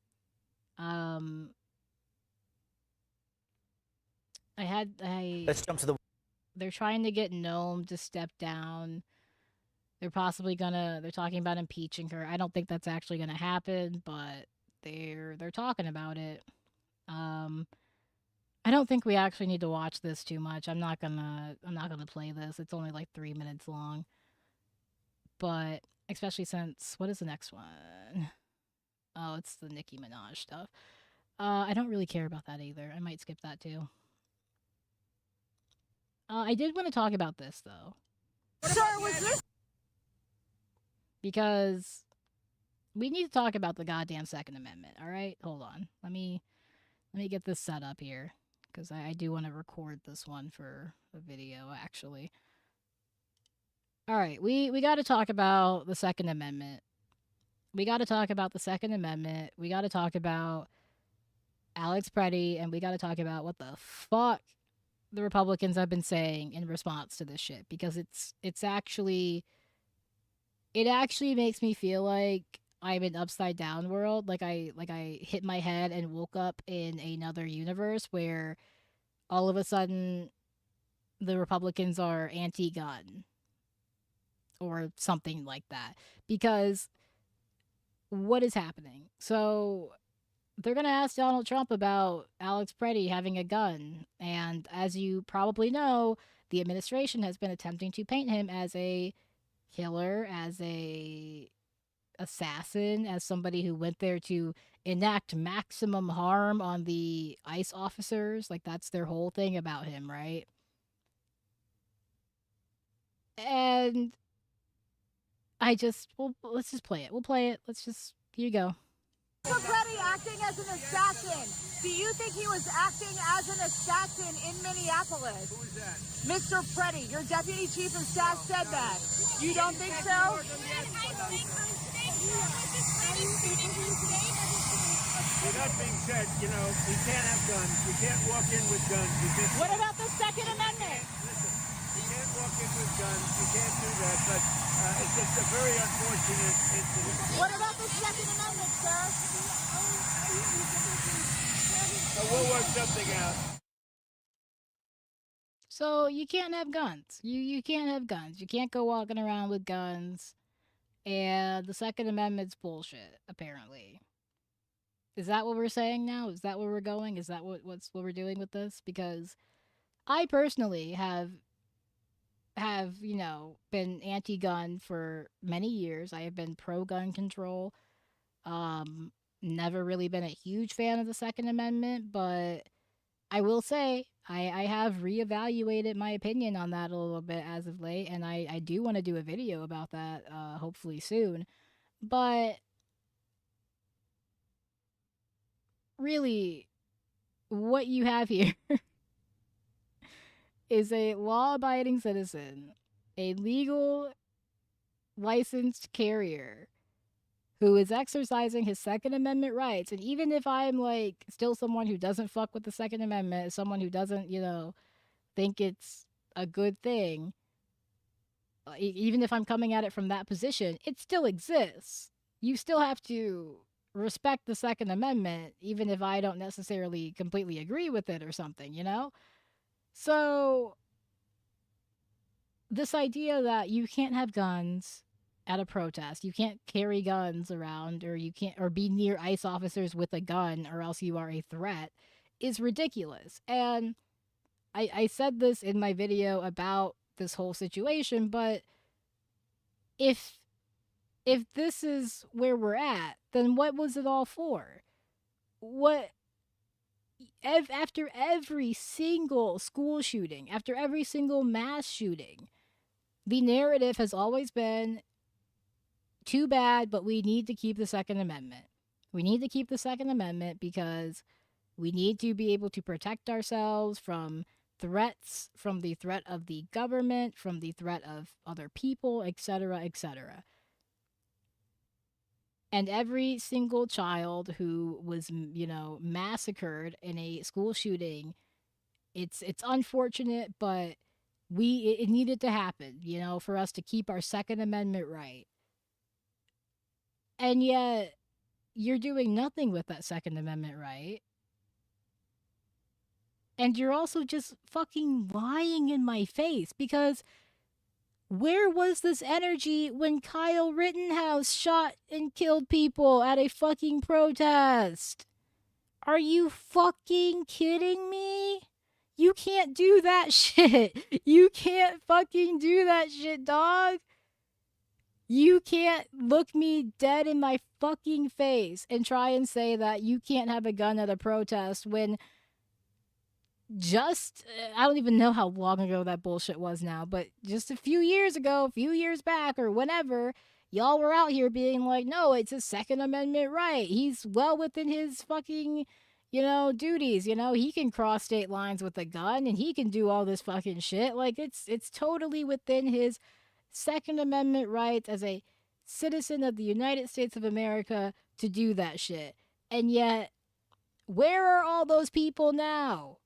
Speaker 15: Let's jump to the.
Speaker 1: They're trying to get Noam to step down. They're talking about impeaching her. I don't think that's actually gonna happen, but they're talking about it. I don't think we actually need to watch this too much. I'm not gonna play this. It's only 3 minutes long. But especially since, what is the next one? Oh, it's the Nicki Minaj stuff. I don't really care about that either. I might skip that too. I did want to talk about this though.
Speaker 16: Sir, was this?
Speaker 1: Because we need to talk about the goddamn Second Amendment, alright? Hold on. Let me get this set up here, because I do want to record this one for a video, actually. All right, we got to talk about the Second Amendment. We got to talk about the Second Amendment. We got to talk about Alex Preddy, and we got to talk about what the fuck the Republicans have been saying in response to this shit, because it actually makes me feel like I'm in upside down world, like I hit my head and woke up in another universe where all of a sudden the Republicans are anti-gun or something like that. Because what is happening? So they're going to ask Donald Trump about Alex Preddy having a gun. And as you probably know, the administration has been attempting to paint him as a killer, as a assassin, as somebody who went there to enact maximum harm on the ICE officers. Like, that's their whole thing about him, right? And well, let's just play it. We'll play it. Here you go.
Speaker 16: Mr. Preddy acting as an assassin. Do you think he was acting as an assassin in Minneapolis?
Speaker 17: Who is that?
Speaker 16: Mr. Preddy, your deputy chief of staff said that. You don't think so?
Speaker 17: With that being said, you know, we can't have guns. We can't walk in with guns.
Speaker 16: What about the Second Amendment?
Speaker 17: Listen, you can't walk in with guns. You can't do that. But it's just a very unfortunate incident.
Speaker 16: What about the Second Amendment, sir?
Speaker 17: We'll work something out.
Speaker 1: So you can't have guns. You can't have guns. You can't go walking around with guns. And the Second Amendment's bullshit, apparently. Is that what we're saying now? Is that where we're going? Is that what we're doing with this? Because I personally have been anti-gun for many years. I have been pro-gun control. Never really been a huge fan of the Second Amendment, but I will say I have reevaluated my opinion on that a little bit as of late, and I do want to do a video about that hopefully soon. But really, what you have here is a law-abiding citizen, a legal licensed carrier who is exercising his Second Amendment rights. And even if I'm like still someone who doesn't fuck with the Second Amendment, someone who doesn't, think it's a good thing, even if I'm coming at it from that position, it still exists. You still have to respect the Second Amendment, even if I don't necessarily completely agree with it or something, So this idea that you can't have guns at a protest, you can't carry guns around, or you can't, or be near ICE officers with a gun, or else you are a threat, is ridiculous. And I said this in my video about this whole situation, but if this is where we're at, then what was it all for? After every single school shooting, after every single mass shooting, the narrative has always been, too bad, but we need to keep the Second Amendment. We need to keep the Second Amendment because we need to be able to protect ourselves from threats, from the threat of the government, from the threat of other people, etc., etc. And every single child who was, massacred in a school shooting, it's unfortunate, but it needed to happen, for us to keep our Second Amendment right. And yet, you're doing nothing with that Second Amendment right. And you're also just fucking lying in my face, because where was this energy when Kyle Rittenhouse shot and killed people at a fucking protest? Are you fucking kidding me? You can't do that shit. You can't fucking do that shit, dog. You can't look me dead in my fucking face and try and say that you can't have a gun at a protest when I don't even know how long ago that bullshit was now, but just a few years back or whenever, y'all were out here being like, no, it's a Second Amendment right. He's well within his fucking, duties. He can cross state lines with a gun and he can do all this fucking shit. Like, it's totally within his Second Amendment rights as a citizen of the United States of America to do that shit. And yet, where are all those people now?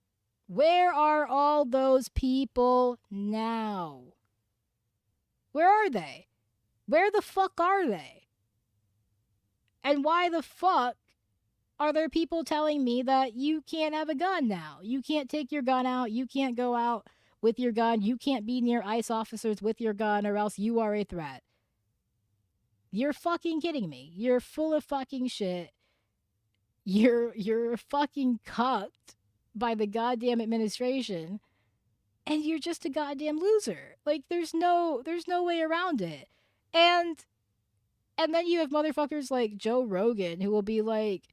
Speaker 1: Where are all those people now? Where are they? Where the fuck are they? And why the fuck are there people telling me that you can't have a gun now? You can't take your gun out. You can't go out with your gun. You can't be near ICE officers with your gun, or else you are a threat. You're fucking kidding me. You're full of fucking shit. You're fucking cucked by the goddamn administration, and you're just a goddamn loser. Like, there's no way around it. And then you have motherfuckers like Joe Rogan who will be like,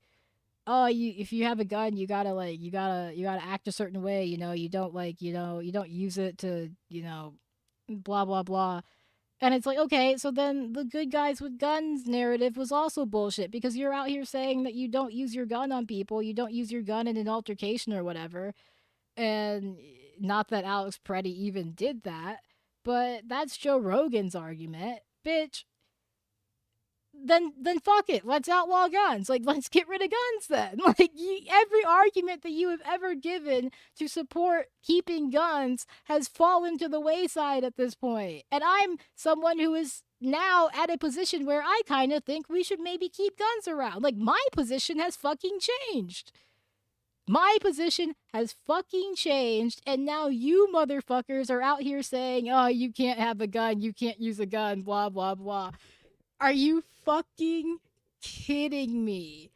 Speaker 1: oh, if you have a gun, you gotta act a certain way, you know, you don't use it to, blah blah blah. And it's like, okay, so then the good guys with guns narrative was also bullshit, because you're out here saying that you don't use your gun on people, you don't use your gun in an altercation or whatever. And not that Alex Preddy even did that, but that's Joe Rogan's argument. Bitch, then fuck it. Let's outlaw guns. Like, let's get rid of guns then. Like, every argument that you have ever given to support keeping guns has fallen to the wayside at this point. And I'm someone who is now at a position where I kind of think we should maybe keep guns around. Like, my position has fucking changed. My position has fucking changed, and now you motherfuckers are out here saying, oh, you can't have a gun, you can't use a gun, blah, blah, blah. Are you fucking kidding me?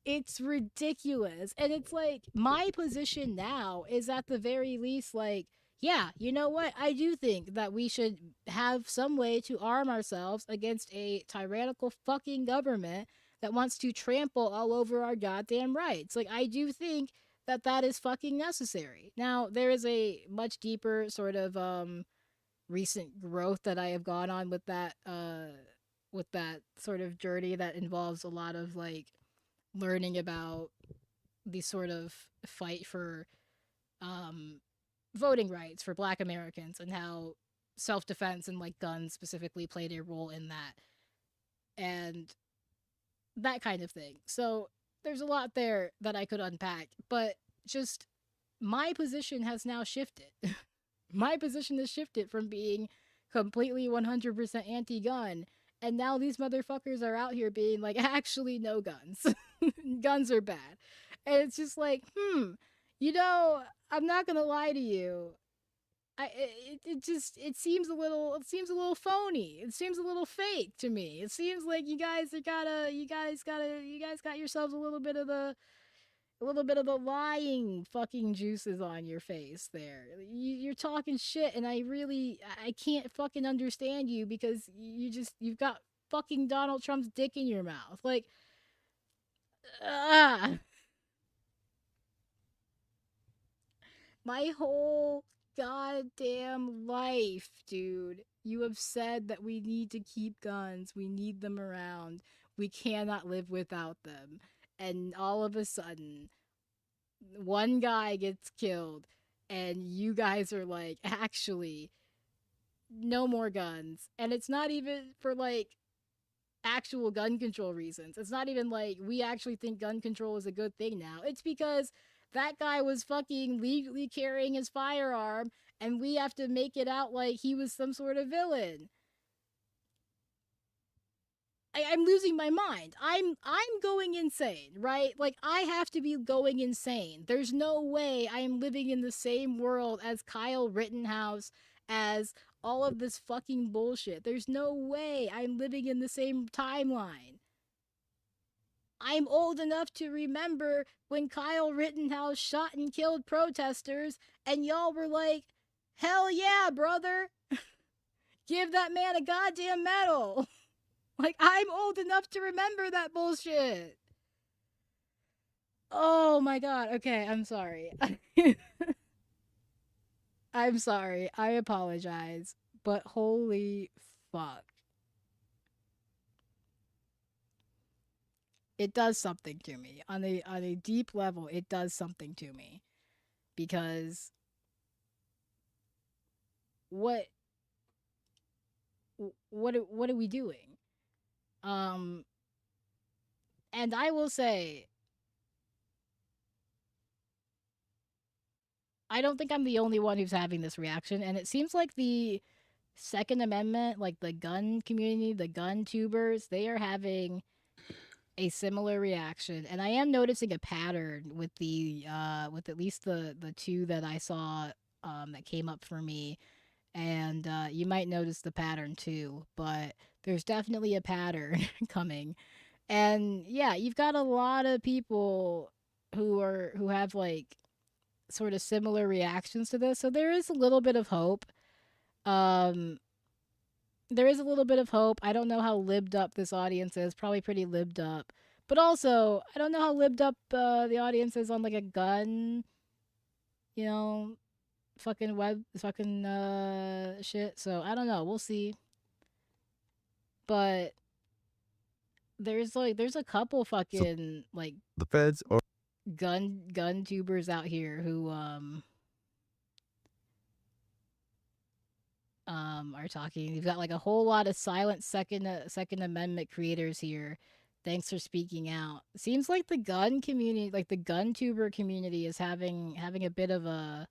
Speaker 1: It's ridiculous. And it's like, my position now is at the very least like, yeah, you know what? I do think that we should have some way to arm ourselves against a tyrannical fucking government that wants to trample all over our goddamn rights. Like, I do think that is fucking necessary. Now, there is a much deeper sort of recent growth that I have gone on with that sort of journey that involves a lot of like learning about the sort of fight for voting rights for Black Americans, and how self-defense and like guns specifically played a role in that, and that kind of thing. So there's a lot there that I could unpack, but just my position has now shifted. My position has shifted from being completely 100% anti-gun, and now these motherfuckers are out here being like, actually, no guns. Guns are bad. And it's just like, I'm not gonna lie to you. It seems a little phony. It seems a little fake to me. It seems like you guys got yourselves a little bit of the lying fucking juices on your face there. You're talking shit, and I can't fucking understand you, because you've got fucking Donald Trump's dick in your mouth. Like, my whole goddamn life, dude, you have said that we need to keep guns, we need them around, we cannot live without them. And all of a sudden, one guy gets killed, and you guys are like, actually, no more guns. And it's not even for like actual gun control reasons. It's not even like we actually think gun control is a good thing now. It's because that guy was fucking legally carrying his firearm, and we have to make it out like he was some sort of villain. I'm losing my mind. I'm going insane, right? Like, I have to be going insane. There's no way I am living in the same world as Kyle Rittenhouse, as all of this fucking bullshit. There's no way I'm living in the same timeline. I'm old enough to remember when Kyle Rittenhouse shot and killed protesters, and y'all were like, hell yeah, brother. Give that man a goddamn medal. Like, I'm old enough to remember that bullshit. Oh my god. Okay, I'm sorry. I'm sorry. I apologize. But holy fuck. It does something to me. On a deep level, it does something to me. Because what are we doing? And I will say, I don't think I'm the only one who's having this reaction, and it seems like the Second Amendment, like the gun community, the gun tubers, they are having a similar reaction. And I am noticing a pattern with the with at least the two that I saw that came up for me. And you might notice the pattern too, but there's definitely a pattern coming. And yeah, you've got a lot of people who have like sort of similar reactions to this. So there is a little bit of hope. Um there is a little bit of hope. I don't know how libbed up this audience is. Probably pretty libbed up. But also, I don't know how libbed up the audience is on like a gun, you know, fucking shit. So I don't know. We'll see. But there's a couple fucking like
Speaker 18: The feds are
Speaker 1: gun tubers out here who are talking. You've got like a whole lot of silent second amendment creators here. Thanks for speaking out. Seems like the gun community, like the gun tuber community, is having a bit of a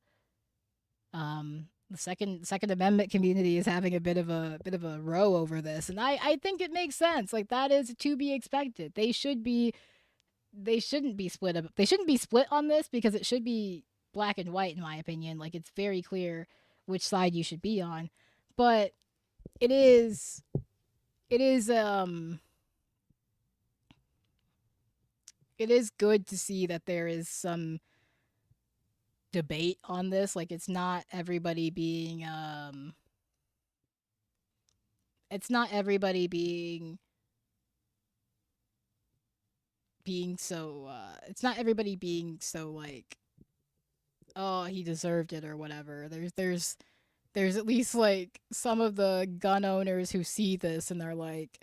Speaker 1: the second amendment community is having a bit of a row over this, and I think it makes sense. Like, that is to be expected. They shouldn't be split up. They shouldn't be split on this, because it should be black and white, in my opinion. Like, it's very clear which side you should be on. But it is good to see that there is some debate on this. Like, it's not everybody being so like, oh, he deserved it or whatever. There's at least like some of the gun owners who see this and they're like,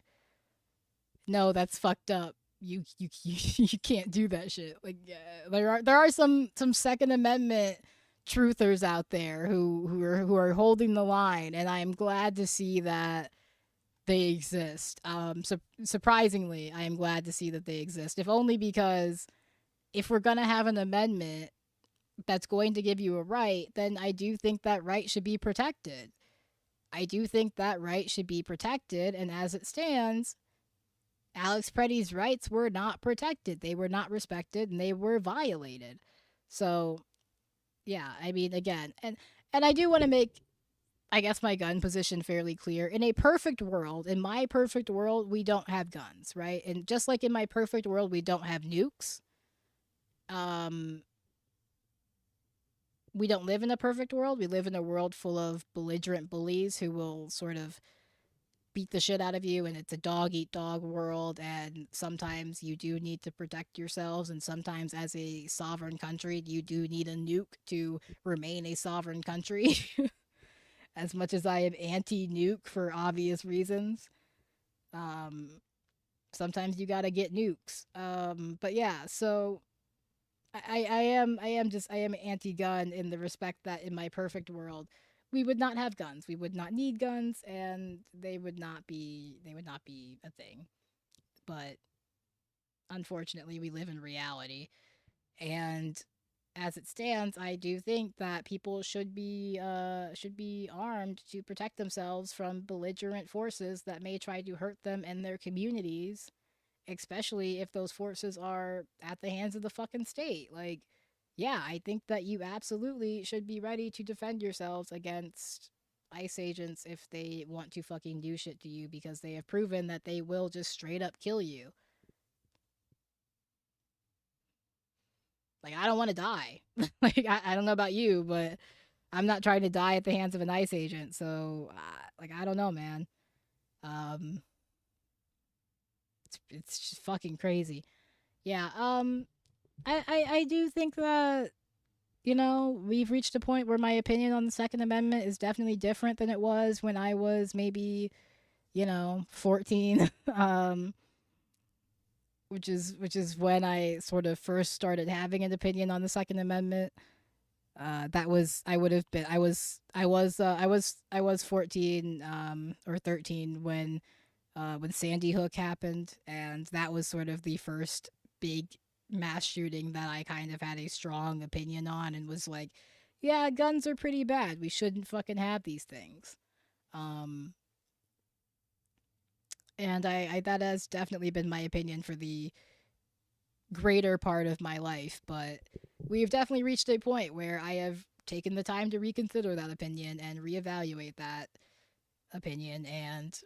Speaker 1: no, that's fucked up. You can't do that shit. Like, yeah, there are some Second Amendment truthers out there who are holding the line, and I am glad to see that they exist. Surprisingly, I am glad to see that they exist, if only because if we're gonna have an amendment that's going to give you a right, then I do think that right should be protected. And as it stands, Alex Preddy's rights were not protected. They were not respected, and they were violated. So, yeah, I mean, again, and I do want to make, I guess, my gun position fairly clear. In my perfect world, we don't have guns, right? And just like in my perfect world, we don't have nukes. We don't live in a perfect world. We live in a world full of belligerent bullies who will sort of beat the shit out of you, and it's a dog-eat-dog world, and sometimes you do need to protect yourselves, and sometimes as a sovereign country, you do need a nuke to remain a sovereign country. As much as I am anti-nuke for obvious reasons, sometimes you gotta get nukes. But yeah, so I am anti-gun in the respect that in my perfect world, we would not have guns. We would not need guns, and they would not be a thing. But unfortunately, we live in reality, and as it stands, I do think that people should be armed to protect themselves from belligerent forces that may try to hurt them and their communities, especially if those forces are at the hands of the fucking state. Like, yeah, I think that you absolutely should be ready to defend yourselves against ICE agents if they want to fucking do shit to you, because they have proven that they will just straight up kill you. Like, I don't want to die. Like, I don't know about you, but I'm not trying to die at the hands of an ICE agent. So, like, I don't know, man. It's just fucking crazy. Yeah, I do think that, you know, we've reached a point where my opinion on the Second Amendment is definitely different than it was when I was maybe, 14. Which is when I sort of first started having an opinion on the Second Amendment. That was I would have been I was 14 or 13 when Sandy Hook happened, and that was sort of the first big mass shooting that I kind of had a strong opinion on and was like, yeah, guns are pretty bad. We shouldn't fucking have these things. Um and I that has definitely been my opinion for the greater part of my life, but we've definitely reached a point where I have taken the time to reconsider that opinion and reevaluate that opinion. And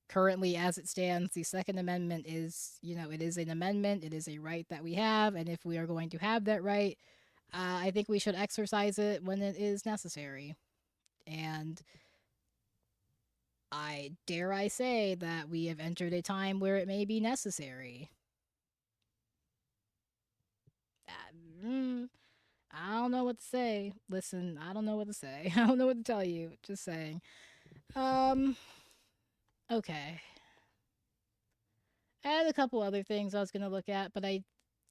Speaker 1: currently, as it stands, the Second Amendment is, it is an amendment, it is a right that we have, and if we are going to have that right, I think we should exercise it when it is necessary. And I say that we have entered a time where it may be necessary. I don't know what to say. Listen, I don't know what to say. I don't know what to tell you. Just saying. Okay. I had a couple other things I was going to look at, but I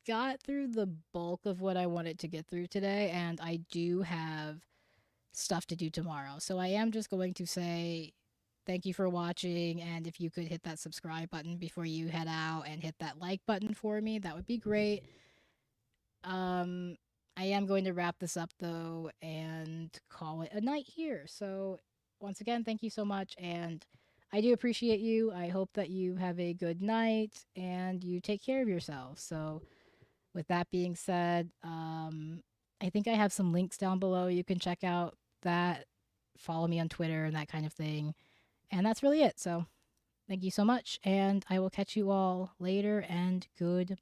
Speaker 1: got through the bulk of what I wanted to get through today, and I do have stuff to do tomorrow. So I am just going to say thank you for watching, and if you could hit that subscribe button before you head out and hit that like button for me, that would be great. I am going to wrap this up though and call it a night here. So once again, thank you so much, and I do appreciate you. I hope that you have a good night and you take care of yourself. So with that being said, I think I have some links down below. You can check out that, follow me on Twitter and that kind of thing. And that's really it. So thank you so much, and I will catch you all later, and goodbye.